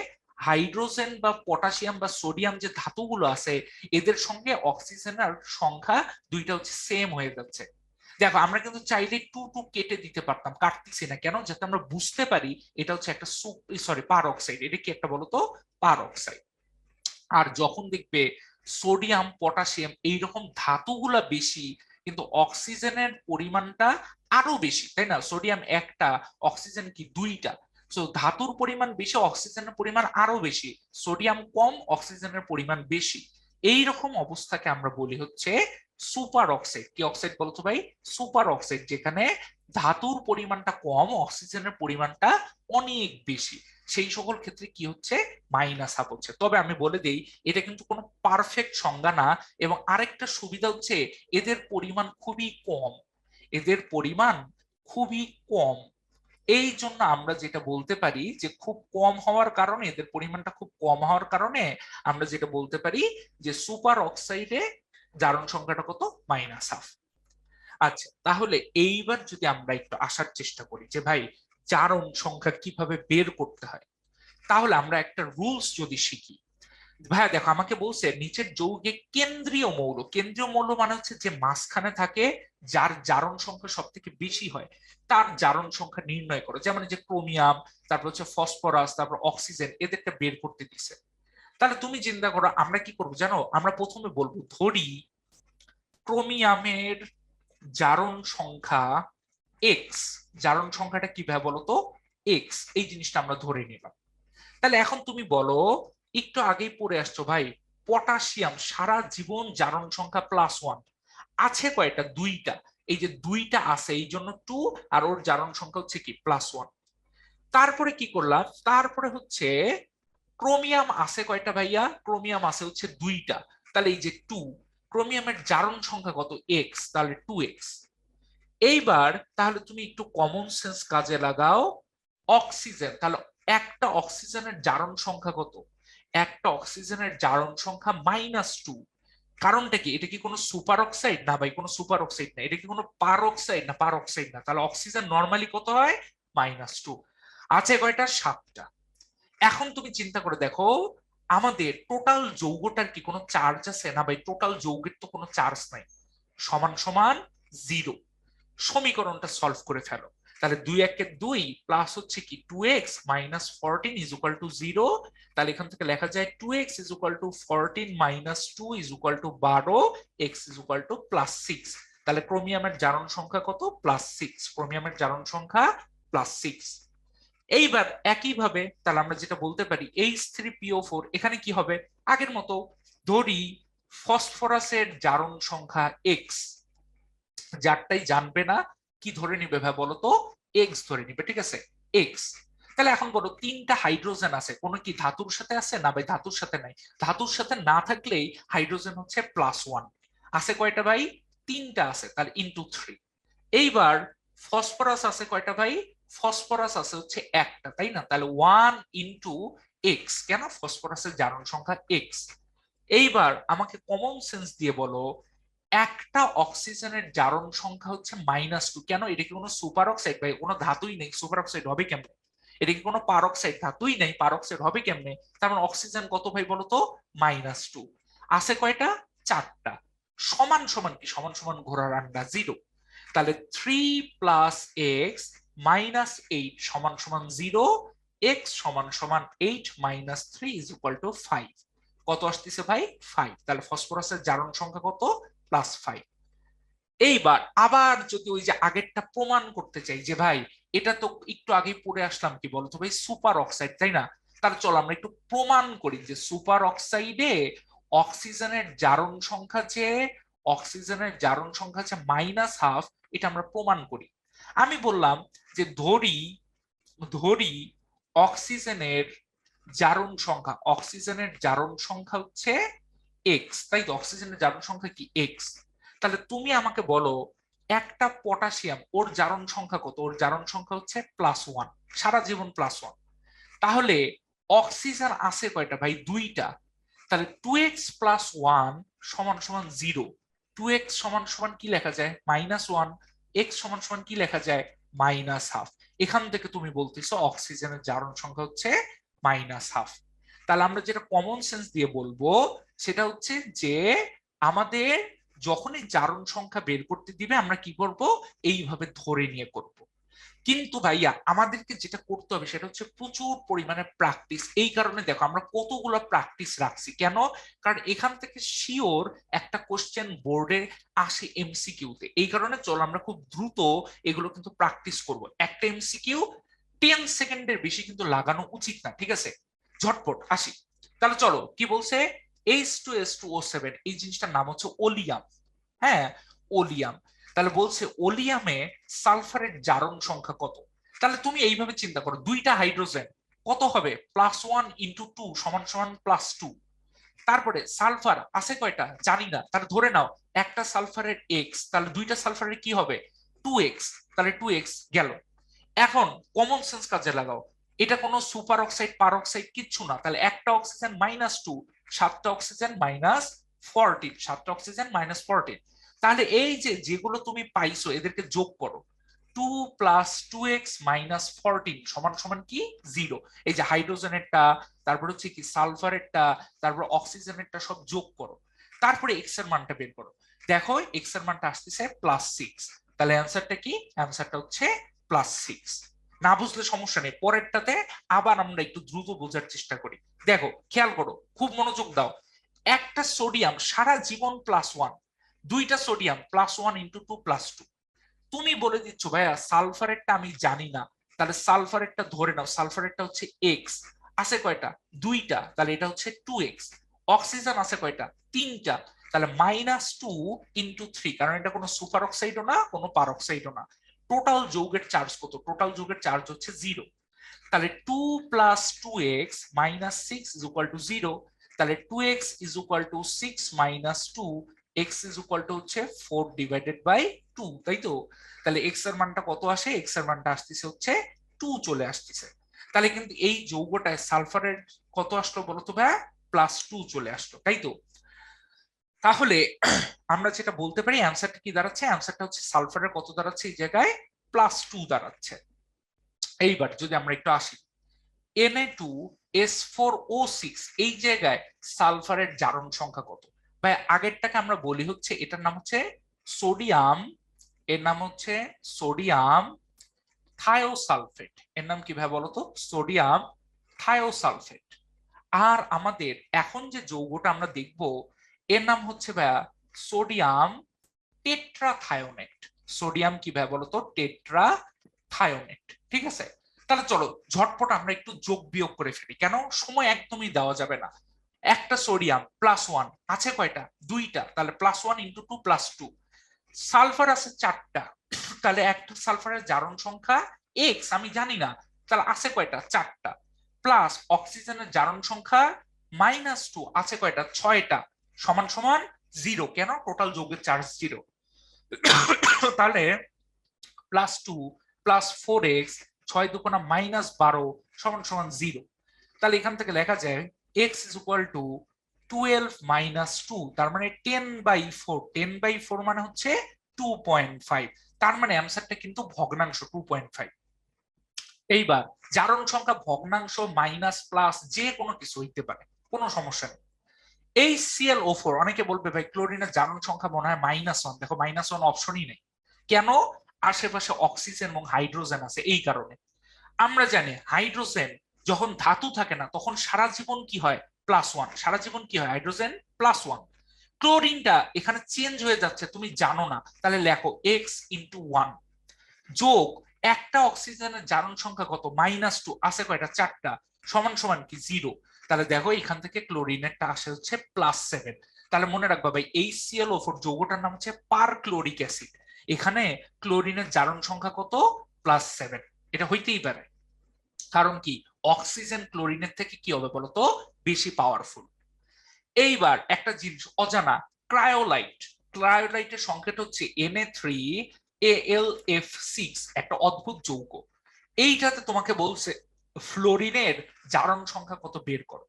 হাইড্রোজেন বা পটাশিয়াম বা সোডিয়াম যে ধাতুগুলো আছে এদের সঙ্গে অক্সিজেনের সংখ্যা দুইটা হচ্ছে সেম হয়ে যাচ্ছে। দেখো আমরা কিন্তু চাইলে 2 কেটে দিতে পারতাম, কাটতেছি না কেন, যাতে আমরা বুঝতে পারি এটা হচ্ছে একটা পার অক্সাইড, এটা কি একটা বলতো, পার অক্সাইড। আর যখন দেখবে সোডিয়াম পটাশিয়াম এইরকম ধাতুগুলা বেশি কিন্তু অক্সিজেনের পরিমাণটা আরো বেশি, তাই না? সোডিয়াম একটা, অক্সিজেন কি দুইটা, তো ধাতুর পরিমাণ বেশি, অক্সিজেনের পরিমাণ আরো বেশি, সোডিয়াম কম অক্সিজেনের পরিমাণ বেশি, এই রকম অবস্থাকে আমরা বলি হচ্ছে সুপার অক্সাইড। কি অক্সাইড বলতো ভাই? সুপার অক্সাইড, যেখানে ধাতুর পরিমাণটা কম অক্সিজেনের পরিমাণটা অনেক বেশি, সেই সকল ক্ষেত্রে কি হচ্ছে, -1 হচ্ছে। তবে আমি বলে দেই এটা কিন্তু কোনো পারফেক্ট সংজ্ঞা না, এবং আরেকটা সুবিধা হচ্ছে এদের পরিমাণ খুবই কম, এদের পরিমাণ খুবই কম। এই জন্য আমরা যেটা বলতে পারি যে খুব কম হওয়ার কারণে, এদের পরিমাণটা খুব কম হওয়ার কারণে আমরা যেটা বলতে পারি যে সুপার অক্সাইডে জারণ সংখ্যাটা কত, -1/2। আচ্ছা, তাহলে এইবার যদি আমরা একটু আসার চেষ্টা করি যে ভাই জারণ সংখ্যা কিভাবে বের করতে হয়, তাহলে আমরা একটা রুলস যদি শিখি। ভাইয়া দেখো আমাকে বলছে নিচের যৌগে কেন্দ্রীয় মৌল, কেন্দ্রীয় মৌল মানে হচ্ছে যে মাঝখানে থাকে, যার জারণ সংখ্যা সব থেকে বেশি হয়, তার জারণ সংখ্যা নির্ণয় করো। যেমন যে ক্রোমিয়াম, তারপর হচ্ছে ফসফরাস, তারপর অক্সিজেন, এদেরকে বের করতে দিছে। তাহলে তুমি চিন্তা করো আমরা কি করবো জানো, আমরা প্রথমে বলবো ধরি ক্রোমিয়ামের জারণ সংখ্যা এক্স, জারণ সংখ্যাটা কিভাবে বলো তো, এক্স, এই জিনিসটা আমরা ধরে নিলাম। তাহলে এখন তুমি বলো, একটু আগেই পড়ে আসছো ভাই, পটাশিয়াম সারা জীবন জারণ সংখ্যা +1, আছে কয়টা, দুইটা, এই যে দুইটা আছে এই জন্য 2, আর ওর জারণ সংখ্যা হচ্ছে কি +1। তারপরে কি করলাম, তারপরে হচ্ছে ক্রোমিয়াম আছে কয়টা ভাইয়া, ক্রোমিয়াম আছে হচ্ছে দুইটা, তাহলে এই যে 2, ক্রোমিয়ামের জারণ সংখ্যা কত, এক্স, তাহলে 2x। এইবার তাহলে তুমি একটু কমন সেন্স কাজে লাগাও, অক্সিজেন, তাহলে একটা অক্সিজেনের জারণ সংখ্যা কত, একটা অক্সিজেনের জারণ সংখ্যা -2। কারণটা কি, এটা কি কোনো সুপার অক্সাইড না ভাই, কোনো সুপার অক্সাইড না, এটা কি কোনো পার অক্সাইড না, পার অক্সাইড না, তাহলে অক্সিজেন নর্মালি কত হয়, -2। আছে কয়টা, 7টা। এখন তুমি চিন্তা করে দেখো আমাদের টোটাল যৌগটার কি কোনো চার্জ আছে না ভাই, টোটাল যৌগের তো কোনো চার্জ নাই, সমান সমান 0। সমীকরণটা সলভ করে ফেলো। তাহলে 2 × 2 প্লাস হচ্ছে কি 2x -14 = 0। তাহলে এখান থেকে লেখা যায় 2x = 14 - 2 = 12, x +6। তাহলে ক্রোমিয়ামের জারণ সংখ্যা কত, +6, ক্রোমিয়ামের জারণ সংখ্যা +6। এইবার একইভাবে তাহলে আমরা যেটা বলতে পারি H3PO4, এখানে কি হবে, আগের মতো ধরি ফসফরাসের জারণ সংখ্যা এক্স, যারটাই জানবে না কি ধরে নিবে ভাই বলো তো, এক্স ধরে নিবে, ঠিক আছে, এক্স। তাহলে এখন বলো তিনটা হাইড্রোজেন আছে, কোন কি ধাতুর সাথে আছে না ভাই, ধাতুর সাথে নাই, ধাতুর সাথে না থাকলেই হাইড্রোজেন হচ্ছে +1, আছে কয়টা ভাই, তিনটা আছে, তাহলে ×3। এইবার ফসফরাস আছে কয়টা ভাই, ফসফরাস আছে হচ্ছে একটা, তাই না, তাহলে 1 × x, কেন, ফসফরাসের জারণ সংখ্যা এক্স। এইবার আমাকে কমন সেন্স দিয়ে বলো একটা অক্সিজেনের জারণ সংখ্যা হচ্ছে -2। কেন? এটা কি কোনো সুপার অক্সাইড ভাই? কোনো ধাতুই নেই, সুপার অক্সাইড হবে কেমনে? এটা কি কোনো পারঅক্সাইড? ধাতুই নেই, পারঅক্সাইড হবে কেমনে? তার মানে অক্সিজেন কত ভাই বলতো? -2। আছে কয়টা? 4টা। সমান সমান কি? সমান সমান ঘোড়ার আন্ডা 0। তাহলে 3 + x -8 সমান সমান 0, x সমান সমান 8 - 3 = 5। কত আসতেছে ভাই? 5। তাহলে ফসফরাসের জারণ সংখ্যা কত? +5। এইবার আবার যদি ওই যে আগেরটা প্রমাণ করতে চাই যে ভাই এটা তো একটু আগেই পড়ে আসলাম, কি বলতো ভাই, সুপার অক্সাইড, তাই না? তাহলে চলো আমরা একটু প্রমাণ করি যে সুপার অক্সাইডে অক্সিজেনের জারণ সংখ্যা যে -12, এটা আমরা প্রমাণ করি। আমি বললাম যে ধরি ধরি অক্সিজেনের জারণ সংখ্যা হচ্ছে এক্স, তাই তো? অক্সিজেনের জারণ সংখ্যা কি? এক্স। তাহলে তুমি আমাকে বলো একটা পটাশিয়াম, ওর জারণ সংখ্যা কত? ওর জারণ সংখ্যা হচ্ছে +1, সারা জীবন +1। তাহলে অক্সিজেন আছে কয়টা ভাই? 2টা। তাহলে 2x + 1 সমান সমান 0। 2x সমান সমান কি লেখা যায়? -1। x সমান সমান কি লেখা যায়? -1/2। এখান থেকে তুমি বলতেছো অক্সিজেনের জারণ সংখ্যা হচ্ছে -1/2। তাহলে আমরা যেটা কমন সেন্স দিয়ে বলবো সেটা হচ্ছে যে আমাদের যখনই জারণ সংখ্যা বের করতে দিবে আমরা কি করব? এইভাবে ধরে নিয়ে করব। কিন্তু ভাইয়া আমাদেরকে যেটা করতে হবে সেটা হচ্ছে প্রচুর পরিমাণে প্র্যাকটিস। এই কারণে দেখো আমরা কতগুলো প্র্যাকটিস রাখছি কেন? কারণ এখান থেকে শিওর একটা কোশ্চেন বোর্ডে আসে এমসিকিউতে। এই কারণে চলো আমরা খুব দ্রুত এগুলো কিন্তু প্র্যাকটিস করব। একটা এমসিকিউ 10 সেকেন্ডের বেশি কিন্তু লাগানো উচিত না, ঠিক আছে? ঝটপট আসি। তাহলে চলো কি বলছে? H2S2O7, এই জিনিসটার নাম হচ্ছে ওলিয়াম। হ্যাঁ, ওলিয়াম। তাহলে বলছে ওলিয়ামে সালফারের জারণ সংখ্যা কত? তাহলে তুমি এইভাবে চিন্তা করো, 2টা হাইড্রোজেন কত হবে? +1 × 2 = +2। তারপরে সালফার আছে কয়টা? জানি না। তাহলে ধরে নাও একটা সালফারের এক্স, তাহলে 2টা সালফারের কি হবে? 2x। তাহলে 2x গেল। এখন কমন সেন্স কাজে লাগাও। এটা কোনো সুপার অক্সাইড পারঅক্সাইড কিচ্ছু না। তাহলে একটা অক্সিজেন -2, 7টা অক্সিজেন -14, 7টা অক্সিজেন -14। তাহলে এই যে যেগুলো তুমি পাইছো এদেরকে যোগ করো। 2 + 2x - 14 সমান সমান কি? 0। এই যে হাইড্রোজেনেরটা, তারপর হচ্ছে কি সালফারেরটা, তারপর অক্সিজেনেরটা সব যোগ করো। তারপরে এক্স এর মানটা বের করো। দেখো এক্স এর মানটা আসতেছে +6। তাহলে অ্যান্সারটা কি? অ্যান্সারটা হচ্ছে +6। না বুঝলে সমস্যা নেই, পরেরটাতে আবার আমরা একটু দ্রুত বোঝার চেষ্টা করি। দেখো খেয়াল করো, খুব মনোযোগ দাও। একটা সোডিয়াম সারা জীবন +1, 2টা সোডিয়াম +1 × 2 + 2। তুমি বলে দিচ্ছ ভাইয়া সালফারেরটা আমি জানি না। তাহলে সালফারেরটা ধরে নাও, সালফারেরটা হচ্ছে এক্স। আছে কয়টা? 2টা। তাহলে এটা হচ্ছে 2x। অক্সিজেন আছে কয়টা? 3টা। তাহলে -2 × 3, কারণ এটা কোনো সুপার অক্সাইডও না, কোনো পারঅক্সাইডও না। টোটাল যৌগের চার্জ কত? টোটাল যৌগের চার্জ হচ্ছে 0। তাহলে 2 + 2x - 6 = 0। তাহলে 2x = 6 - 2, x হচ্ছে 4/2, তাই তো? তাহলে x এর মানটা কত আসে? x এর মানটা আসতেছে হচ্ছে 2 চলে আসতেছে। তাহলে কিন্তু এই যৌগটায় সালফারের কত আসলো বলো তো ভাই? +2 চলে আসলো, তাই তো? তাহলে আমরা যেটা বলতে পারি অ্যান্সারটা কি দাঁড়াচ্ছে? অ্যান্সারটা হচ্ছে সালফারের কত দাঁড়াচ্ছে এই জায়গায়? +2 দাঁড়াচ্ছে। এইবার যদি আমরা একটু আসি Na2S4O6, এই জায়গায় সালফারের জারণ সংখ্যা কত? ভাই আগেরটাকে আমরা বলি হচ্ছে, এটার নাম হচ্ছে সোডিয়াম, এর নাম হচ্ছে সোডিয়াম থায়োসালফেট। এর নাম কি ভাই বলতো? Sodium thiosulphate. আর আমাদের এখন যে যৌগটা আমরা দেখব এর নাম হচ্ছে ভাইয়া সোডিয়াম টেট্রাথায়োনেট। সোডিয়াম কি ভাই বলতো? টেট্রাথায়োনেট। ঠিক আছে? তাহলে চলো ঝটপট আমরা একটু যোগ বিয়োগ করে ফেলি। কেন? সময় একদমই দেওয়া যাবে না। একটা সোডিয়াম +1 আছে কয়টা? 2টা। তাহলে +1 × 2 + 2। সালফার আছে 4টা। তাহলে একটা সালফারের জারণ সংখ্যা এক্স আমি জানি না। তাহলে আছে কয়টা? 4টা। প্লাস অক্সিজেনের জারণ সংখ্যা -2 আছে কয়টা? 6টা। সমান সমান 0। কেন? টোটাল যৌগের চার্জ 0। তাহলে +2 + 4x 6 × 2 = -12 সমান সমান 0। তাহলে এখান থেকে লেখা যায় x = 12 মাইনাস 2, তার মানে 10/4, 10/4 মানে হচ্ছে 2.5, তার মানে অ্যান্সারটা কিন্তু ভগ্নাংশ 2.5। এইবার জারণ সংখ্যা ভগ্নাংশ মাইনাস প্লাস যে কোনো কিছু হইতে পারে, কোনো সমস্যা নেই। এই ClO4, অনেকে বলবে ভাই ক্লোরিনের জারণ সংখ্যা মনে হয় -1, দেখো -1 অপশনই নেই কেন, আশেপাশে অক্সিজেন এবং হাইড্রোজেন আছে এই কারণে। আমরা জানি হাইড্রোজেন যখন ধাতু থাকে না তখন সারা জীবন কি হয়, +1, সারা জীবন কি হয়, হাইড্রোজেন +1। ক্লোরিনটা এখানে চেঞ্জ হয়ে যাচ্ছে তুমি জানো না, তাহলে লেখো x×1 যোগ একটা অক্সিজেনের জারণ সংখ্যা কত, -2, আছে কয়টা, 4টা, সমান সমান কি 0। তাহলে দেখো এখান থেকে ক্লোরিনেরটা আসে হচ্ছে +7। তাহলে মনে রাখবা ভাই এই ClO4 যৌগটার নাম হচ্ছে পারক্লোরিক অ্যাসিড, এখানে ক্লোরিনের জারণ সংখ্যা কত, +7। এটা হইতেই পারে, কারণ কি অক্সিজেন ক্লোরিনের থেকে কি হবে বলতো, বেশি পাওয়ারফুল। এইবার একটা জিনিস অজানা, ক্রায়োলাইট, ক্রায়োলাইটের সংকেত হচ্ছে Na3Al(F6), একটা অদ্ভুত যৌগ। এইটাতে তোমাকে বলছে ফ্লোরিনের জারণ সংখ্যা কত বের করো।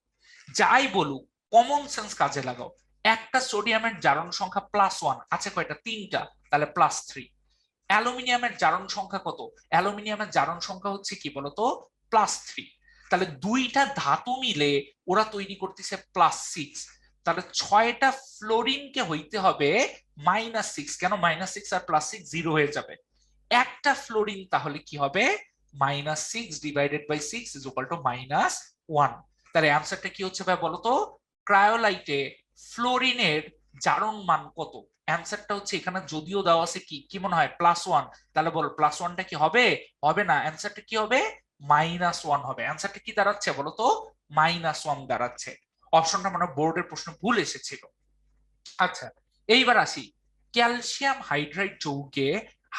যাই বলুক কমন সেন্স কাজে লাগাও, একটা সোডিয়ামের জারণ সংখ্যা +1, আছে কয়টা, 3টা, তাহলে +3। অ্যালুমিনিয়ামের জারণ সংখ্যা কত, অ্যালুমিনিয়ামের জারণ সংখ্যা হচ্ছে কি বলতো, +3। তাহলে দুইটা ধাতু মিলে ওরা তৈরি করতেছে +6, তাহলে 6টা ফ্লোরিনকে হইতে হবে -6, কেন -6 আর +6 0 হয়ে যাবে, একটা ফ্লোরিন তাহলে কি হবে, -6 / 6 = -1। তাহলে অ্যান্সারটা কি হচ্ছে ভাই বলতো, ক্রায়োলাইটে ফ্লোরিনের জারণ মান কত। অ্যান্সারটা হচ্ছে এখানে যদিও দেওয়া আছে কি কি মনে হয় +1, তাহলে বল +1টা কি হবে, হবে না, অ্যান্সারটা কি হবে, -1 হবে। অ্যান্সারটা কি দাঁড়াচ্ছে বলতো, -1 দাঁড়াচ্ছে। অপশনটা মানে বোর্ডের প্রশ্ন ভুল এসেছিল। আচ্ছা এইবার আসি, ক্যালসিয়াম হাইড্রাইড যৌগে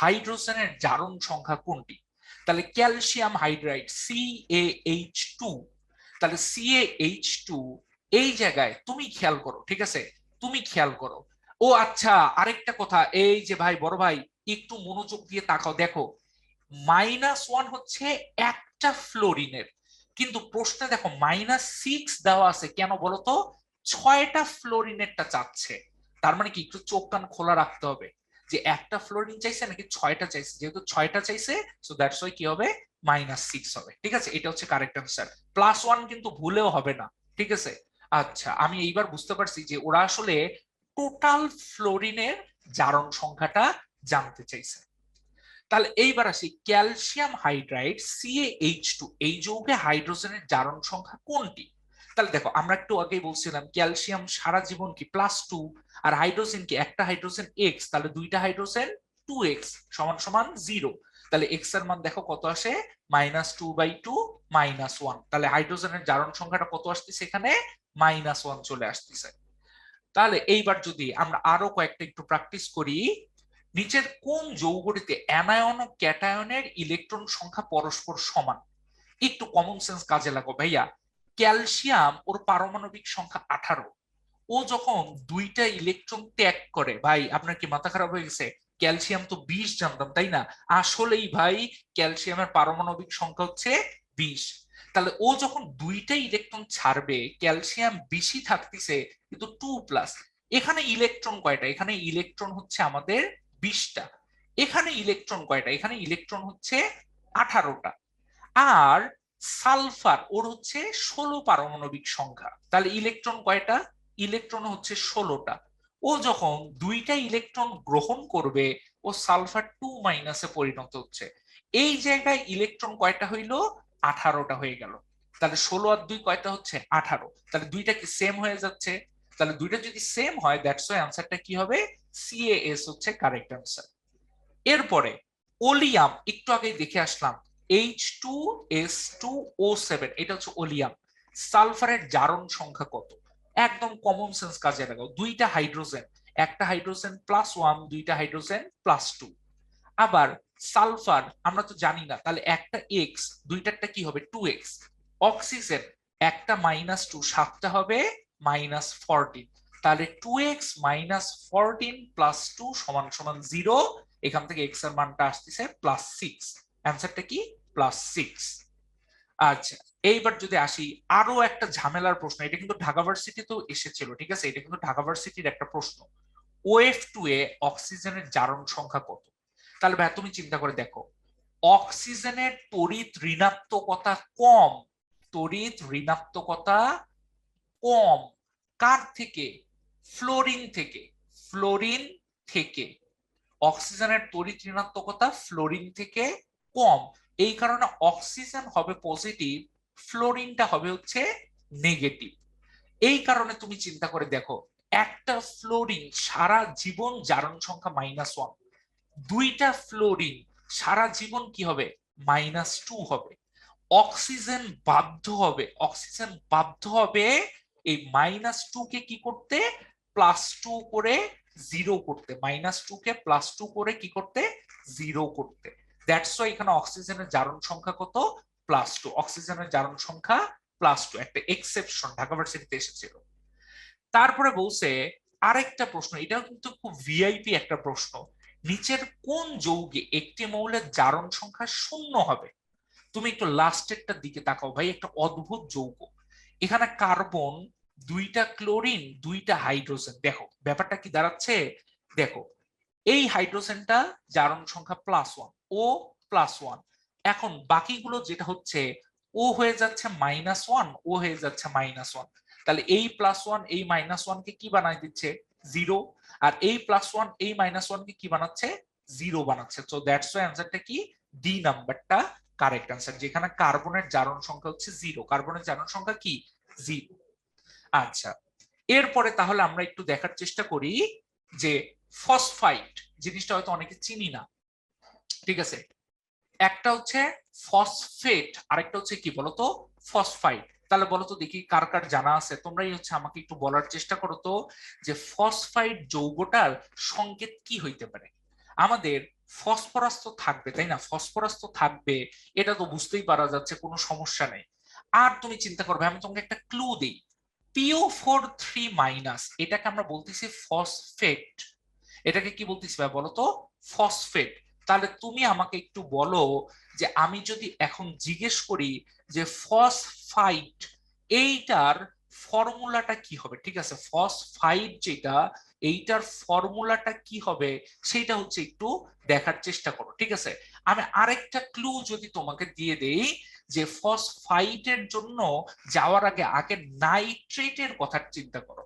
হাইড্রোজেনের জারণ সংখ্যা কোনটি। তাহলে ক্যালসিয়াম হাইড্রাইড CaH2, তাহলে CaH2 এই জায়গায় তুমি খেয়াল করো, ঠিক আছে, তুমি খেয়াল করো। ও আচ্ছা আরেকটা কথা, এই যে ভাই বড় ভাই একটু মনোযোগ দিয়ে তাকাও, দেখো -1 হচ্ছে একটা ফ্লোরিনের, কিন্তু প্রশ্নে দেখো -6 দেওয়া আছে, কেন বলতো, 6টা ফ্লোরিনেরটা চাচ্ছে। তার মানে কি একটু চোখ কান খোলা রাখতে হবে, যে একটা ফ্লোরিন চাইছে নাকি 6টা চাইছে, যেহেতু 6টা চাইছে সো দ্যাটস ওয়াই কি হবে, -6 হবে। ঠিক আছে, এটা হচ্ছে কারেক্ট অ্যান্সার, +1 কিন্তু ভুলেও হবে না, ঠিক আছে। আচ্ছা আমি এইবার বুঝতে পারছি যে ওরা আসলে টোটাল ফ্লোরিনের জারণ সংখ্যাটা জানতে চাইছে। তাহলে এইবার আসি, ক্যালসিয়াম হাইড্রাইড CaH2 এই যৌগে হাইড্রোজেনের জারণ সংখ্যা কোনটি। তাহলে দেখো আমরা একটু আগেই বলছিলাম ক্যালসিয়াম সারা জীবন কি +2, আর হাইড্রোজেন কি একটা হাইড্রোজেন X, তাহলে দুইটা হাইড্রোজেন 2x = 0। তাহলে x এর মান দেখো কত আসে, -2/2 -1। তাহলে হাইড্রোজেনের জারণ সংখ্যাটা কত আসতেছে এখানে, -1 চলে আসতেছে। তাহলে এইবার যদি আমরা আরো কয়েকটা একটু প্র্যাকটিস করি, নিচের কোন যৌগটিতে অ্যানায়ন ও ক্যাটায়নের ইলেকট্রন সংখ্যা পরস্পর সমান। একটু কমন সেন্স কাজে লাগো ভাইয়া, ক্যালসিয়াম ওর পারমাণবিক সংখ্যা 18, ও যখন দুইটা ইলেকট্রন ত্যাগ করে, ভাই আপনার কি মাথা খারাপ হয়ে গেছে, ক্যালসিয়াম তো 20 জানতাম তাই না, আসলেই ভাই ক্যালসিয়ামের পারমাণবিক সংখ্যা হচ্ছে 20। তাহলে ও যখন দুইটা ইলেকট্রন ছাড়বে, ক্যালসিয়াম বেশি থাকতেছে কিন্তু 2+, এখানে ইলেকট্রন কয়টা, এখানে ইলেকট্রন হচ্ছে আমাদের 20টা, এখানে ইলেকট্রন কয়টা, এখানে ইলেকট্রন হচ্ছে 18টা। আর সালফার ওর হচ্ছে 16 পারমাণবিক সংখ্যা, তাহলে ইলেকট্রন কয়টা, ইলেকট্রন হচ্ছে 16টা। ও যখন দুইটা ইলেকট্রন গ্রহণ করবে ও সালফার 2- পরিণত হচ্ছে, এই জায়গায় ইলেকট্রন কয়টা হইলো, 18টা হয়ে গেল। তাহলে 16 আর 2 কয়টা হচ্ছে, 18। তাহলে দুইটা কি সেম হয়ে যাচ্ছে, তাহলে দুইটা যদি সেম হয় দ্যাটস ওয়াই আনসারটা কি হবে, CAS হচ্ছে কারেক্ট আনসার। এরপরে ওলিয়াম, একটু আগে দেখে আসলাম H2S2O7, এটা হচ্ছে ওলিয়াম, সালফারের জারণ সংখ্যা কত। একদম কমন সেন্স কাজে লাগাও, দুইটা হাইড্রোজেন, একটা হাইড্রোজেন +1, দুইটা হাইড্রোজেন +2। আবার সালফার আমরা তো জানি না, তাহলে একটা x, দুইটারটা কি হবে 2x। অক্সিজেন একটা -2, সাতটা হবে -14, তাহলে 2x - 14 + 2 = 0। এখান থেকে x এর মানটা আসতেছে +6, অ্যান্সারটা কি +6। আচ্ছা, এইবার যদি আসি আরো একটা ঝামেলার প্রশ্ন, এটা কিন্তু ঢাকা ভার্সিটি তো এসেছিল, ঠিক আছে, এটা কিন্তু ঢাকা ভার্সিটির একটা প্রশ্ন। OF2 এ অক্সিজেনের জারণ সংখ্যা কত? তাহলে ভাই তুমি চিন্তা করে দেখো, অক্সিজেনের তড়িৎ ঋণাত্মকতা কম, তড়িৎ ঋণাত্মকতা কম কার থেকে? ফ্লোরিন থেকে। ফ্লোরিন থেকে অক্সিজেনের তড়িৎ ঋণাত্মকতা ফ্লোরিন থেকে কম। এই কারণে অক্সিজেন হবে পজিটিভ, ফ্লোরিনটা হবে হচ্ছে নেগেটিভ। এই কারণে তুমি চিন্তা করে দেখো, একটা ফ্লোরিন সারা জীবন জারণ সংখ্যা -1, দুইটা ফ্লোরিন সারা জীবন কি হবে? -2 হবে। অক্সিজেন বাধ্য হবে এই -2 কে কি করতে? +2 করে জিরো করতে, -2 কে +2 করে কি করতে? জিরো করতে। দ্যাটস ওয়াই এখানে অক্সিজেনের জারণ সংখ্যা কত? +2। অক্সিজেনের জারণ সংখ্যা +2, একটা এক্সেপশন ঢাকা ভার্সিটিতে এসেছিল। তারপরে বলছে আরেকটা প্রশ্ন, এটাও কিন্তু খুব ভিআইপি একটা প্রশ্ন, নিচের কোন যৌগে একটি মৌলের জারণ সংখ্যা 0 হবে? তুমি একটু লাস্টেরটার দিকে তাকাও ভাই, একটা অদ্ভুত যৌগ। এখানে কার্বন, দুইটা ক্লোরিন, দুইটা হাইড্রোজেন। দেখো ব্যাপারটা কি দাঁড়াচ্ছে, দেখো এই হাইড্রোজেনটা জারণ সংখ্যা +1, ও +1। এখন বাকিগুলো যেটা হচ্ছে, ও হয়ে যাচ্ছে -1, ও হয়ে যাচ্ছে -1। তাহলে এই +1 এই -1 কে কি বানাই দিচ্ছে? জিরো। আর এই +1 এই -1 কে কি বানাচ্ছে? জিরো বানাচ্ছে। তো দ্যাটস ওয়াই অ্যান্সারটা কি? ডি নাম্বারটা কারেক্ট অ্যান্সার, যেখানে কার্বনের জারণ সংখ্যা হচ্ছে জিরো। কার্বনের জারণ সংখ্যা কি? জিরো। আচ্ছা, এরপরে তাহলে আমরা একটু দেখার চেষ্টা করি যে ফসফাইট জিনিসটা হয়তো অনেকে চিনি না, ঠিক আছে। একটা হচ্ছে ফসফেট, আরেকটা হচ্ছে কি বলতো? ফসফাইট। তাহলে বলতো দেখি কার কার জানা আছে, তোমরাই হচ্ছে আমাকে একটু বলার চেষ্টা করো তো, যে ফসফাইট যৌগটার সংকেত কি হইতে পারে? আমাদের ফসফরাস তো থাকবে, তাই না? ফসফরাস তো থাকবে, এটা তো বুঝতেই পারা যাচ্ছে, কোনো সমস্যা নেই। আর তুমি চিন্তা করবে, আমি তোমাকে একটা ক্লু দিই, PO4 3- এটাকে আমরা বলতেছি ফসফেট। এটাকে কি বলতেছি ভাই বলো তো? ফসফেট। তাহলে তুমি আমাকে একটু বলো যে আমি যদি এখন জিজ্ঞেস করি যে ফসফাইট এইটার ফর্মুলাটা কি হবে, ঠিক আছে, ফসফাইট যেটা, এইটার ফর্মুলাটা কি হবে, সেটা হচ্ছে একটু দেখার চেষ্টা করো, ঠিক আছে। আমি আরেকটা ক্লু যদি তোমাকে দিয়ে দেই, যে ফসফাইটের জন্য যাওয়ার আগে আগে নাইট্রেটের কথা চিন্তা করো।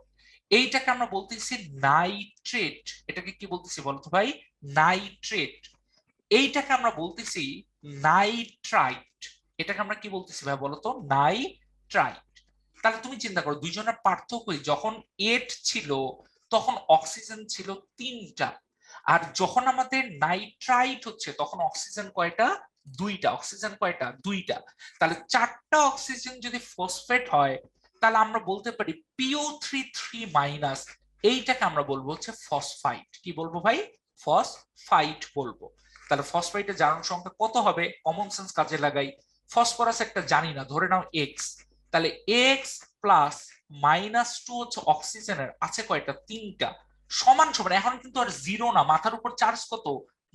এইটাকে আমরা বলতেছি নাইট্রেট। এটাকে কি বলতেছি বলতো ভাই? নাইট্রেট। এইটাকে আমরা বলতেছি নাইট্রাইট। এটাকে আমরা কি বলতেছি ভাই বলতো? নাইট্রাইট। তাহলে তুমি চিন্তা করো, দুইজনের পার্থক্য, যখন এট ছিল তখন অক্সিজেন ছিল 3টা, আর যখন আমাদের নাইট্রাইট হচ্ছে তখন অক্সিজেন কয়টা? 2টা। অক্সিজেন কয়টা? 2টা। তাহলে 4টা অক্সিজেন যদি ফসফেট হয়, তাহলে আমরা বলতে পারি PO3 3-, এইটাকে আমরা বলবো হচ্ছে ফসফাইট। কি বলবো ভাই? ফসফাইট বলবো। তাহলে ফসফাইটের জারণ সংখ্যা কত হবে? কমন সেন্স কাজে লাগাই, ফসফরাস একটা জানি না, ধরে নাও এক্স। তাহলে এক্স প্লাস -2 হচ্ছে অক্সিজেনের, আছে কয়টা? 3টা। সমান সমান, এখন কিন্তু আর জিরো না, মাথার উপর চার্জ কত?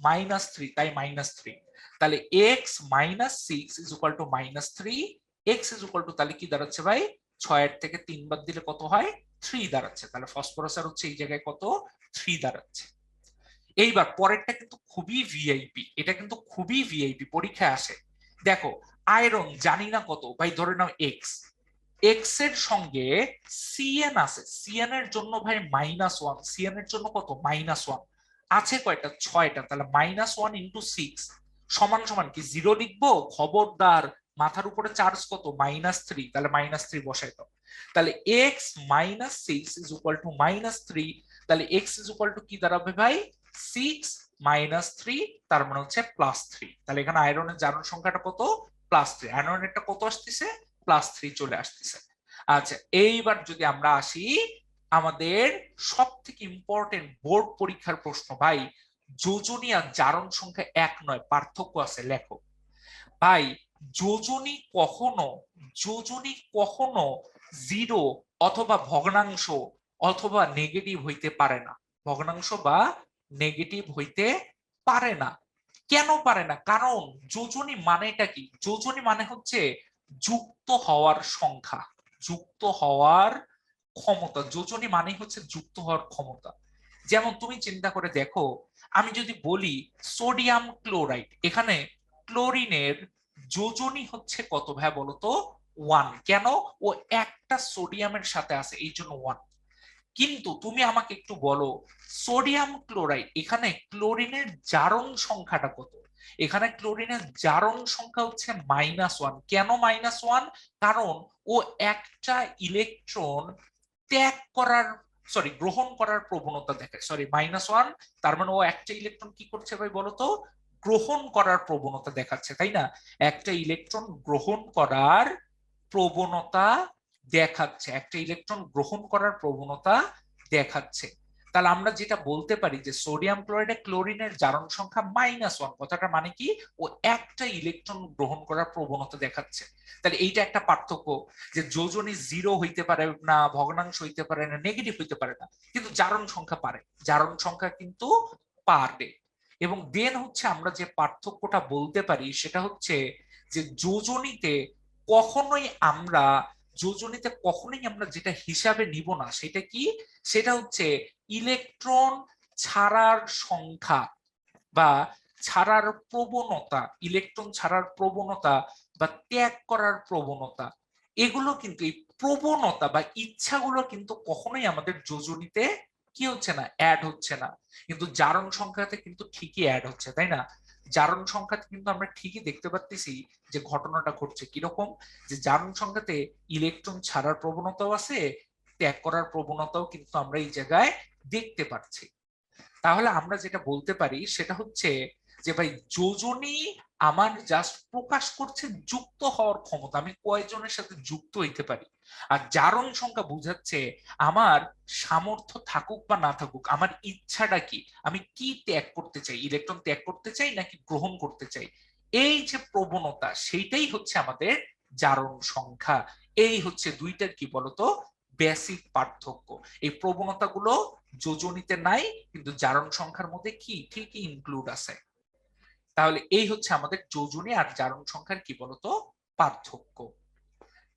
-3, তাই -3। তাহলে x -6 is equal to -3। X is equal to তাহলে কি দাঁড়াচ্ছে ভাই? 6 থেকে 3 বাদ দিলে কত হয়? 3 দাঁড়াচ্ছে। তাহলে ফসফরাসের হচ্ছে এই জায়গায় কত? 3 দাঁড়াচ্ছে। এইবার পরেরটা কিন্তু খুবই ভিআইপি, এটা কিন্তু খুবই ভিআইপি, পরীক্ষায় আসে। দেখো আয়রন জানি না কত ভাই, ধরে নাও এক্স। এক্স এর সঙ্গে সিএন আছে, সিএন এর জন্য ভাই -1, সিএন এর জন্য কত? -1। আছে কয়টা? 6টা। তাহলে -1 × 6 সমান সমান কি জিরো লিখবো? খবরদার, মাথার উপরে চার্জ কত? -3, তাহলে -3 বসাই দাও। তাহলে এক্স -6 ইজ ইকুয়াল টু -3। তাহলে এক্স ইজ ইকুয়াল টু কি দাঁড়াবে ভাই? 6 - 3, তার মানে হচ্ছে +3। তাহলে এখানে আয়রনের জারণ সংখ্যাটা কত? +3। আয়রনেরটা কত আসতেছে? +3 চলে আসতেছে। আচ্ছা, এইবার যদি আমরা আসি আমাদের সব থেকে ইম্পর্টেন্ট বোর্ড পরীক্ষার প্রশ্ন ভাই, যোজনী আর জারণ সংখ্যা এক নয়, পার্থক্য আছে, লেখো। ভাই যোজনী কখনো, যোজনী কখনো জিরো অথবা ভগ্নাংশ অথবা নেগেটিভ হইতে পারে না। ভগ্নাংশ বা নেগেটিভ হইতে পারে না। কেন পারে না? কারণ যোজনী মানেটা কি? যোজনী মানে হচ্ছে যুক্ত হওয়ার সংখ্যা, যুক্ত হওয়ার ক্ষমতা। যোজনী মানে হচ্ছে যুক্ত হওয়ার ক্ষমতা। যেমন তুমি চিন্তা করে দেখো, আমি যদি বলি সোডিয়াম ক্লোরাইড, এখানে ক্লোরিনের যোজনী হচ্ছে কত ভাই বলতো? 1। কেন? ও একটা সোডিয়ামের সাথে আছে এই জন্য 1। কিন্তু তুমি আমাকে একটু বলো সোডিয়াম ক্লোরাইড, এখানে ক্লোরিনের জারণ সংখ্যাটা কত? এখানে ক্লোরিনের জারণ সংখ্যা হচ্ছে -1। কেন -1? কারণ ও একটা ইলেকট্রন ত্যাগ করার, সরি গ্রহণ করার প্রবণতা দেখায়। সরি, -1, তার মানে ও একটা ইলেকট্রন কি করছে ভাই বলতো? গ্রহণ করার প্রবণতা দেখাচ্ছে, তাই না? একটা ইলেকট্রন গ্রহণ করার প্রবণতা দেখাচ্ছে, একটা ইলেকট্রন গ্রহণ করার প্রবণতা দেখাচ্ছে। তাহলে আমরা যেটা বলতে পারি যে সোডিয়াম ক্লোরাইডে ক্লোরিনের জারণ সংখ্যা -1, কথাটা মানে কি? ও একটা ইলেকট্রন গ্রহণ করার প্রবণতা দেখাচ্ছে। তাহলে এইটা একটা পার্থক্য, যে যোজনী 0 হইতে পারে না, ভগ্নাংশ হইতে পারে না, নেগেটিভ হইতে পারে না, কিন্তু জারণ সংখ্যা পারে, জারণ সংখ্যা কিন্তু পারে। এবং দেন হচ্ছে আমরা যে পার্থক্যটা বলতে পারি সেটা হচ্ছে যে আমরা কখনোই আমরা যেটা হিসাবে নিব না সেটা কি? সেটা হচ্ছে ইলেকট্রন ছাড়ার সংখ্যা বা ছাড়ার প্রবণতা, ইলেকট্রন ছাড়ার প্রবণতা বা ত্যাগ করার প্রবণতা। এগুলো কিন্তু, এই প্রবণতা বা ইচ্ছাগুলো কিন্তু কখনোই আমাদের যোজনীতে কি হচ্ছে না, অ্যাড হচ্ছে না। কিন্তু জারণ সংখ্যাতে কিন্তু ঠিকই অ্যাড হচ্ছে, তাই না? জারণ সংখ্যাতে কিন্তু আমরা ঠিকই দেখতে পাচ্ছি যে ঘটনাটা ঘটছে কিরকম, যে জারণ সংখ্যাতে ইলেকট্রন ছাড়ার প্রবণতাও আছে, ত্যাগ করার প্রবণতাও কিন্তু আমরা এই জায়গায় দেখতে পাচ্ছি। তাহলে আমরা যেটা বলতে পারি সেটা হচ্ছে যে ভাই যোজনী আমার জাস্ট প্রকাশ করছে যুক্ত হওয়ার ক্ষমতা, আমি কয়জনের সাথে যুক্ত হইতে পারি। আর জারণ সংখ্যা বুঝাচ্ছে আমার সামর্থ্য থাকুক বা না থাকুক, আমার ইচ্ছাটা কি, আমি কি ত্যাগ করতে চাই, ইলেকট্রন ত্যাগ করতে চাই নাকি গ্রহণ করতে চাই। এই যে প্রবণতা, সেইটাই হচ্ছে আমাদের জারণ সংখ্যা। এই হচ্ছে দুইটার কি বলতো বেসিক পার্থক্য। এই প্রবণতাগুলো যোজনীতে নাই, কিন্তু জারণ সংখ্যার মধ্যে কি ঠিকই ইনক্লুড আছে। তাহলে এই হচ্ছে আমাদের যোজনী আর জারণ সংখ্যার কি বলতো পার্থক্য।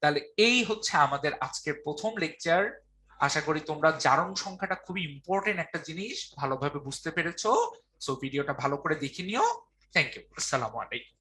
তাহলে এই হচ্ছে আমাদের আজকের প্রথম লেকচার। আশা করি তোমরা জারণ সংখ্যাটা খুবই ইম্পর্টেন্ট একটা জিনিস ভালোভাবে বুঝতে পেরেছো। সো ভিডিওটা ভালো করে দেখে নিও। Thank you. আসসালামু আলাইকুম।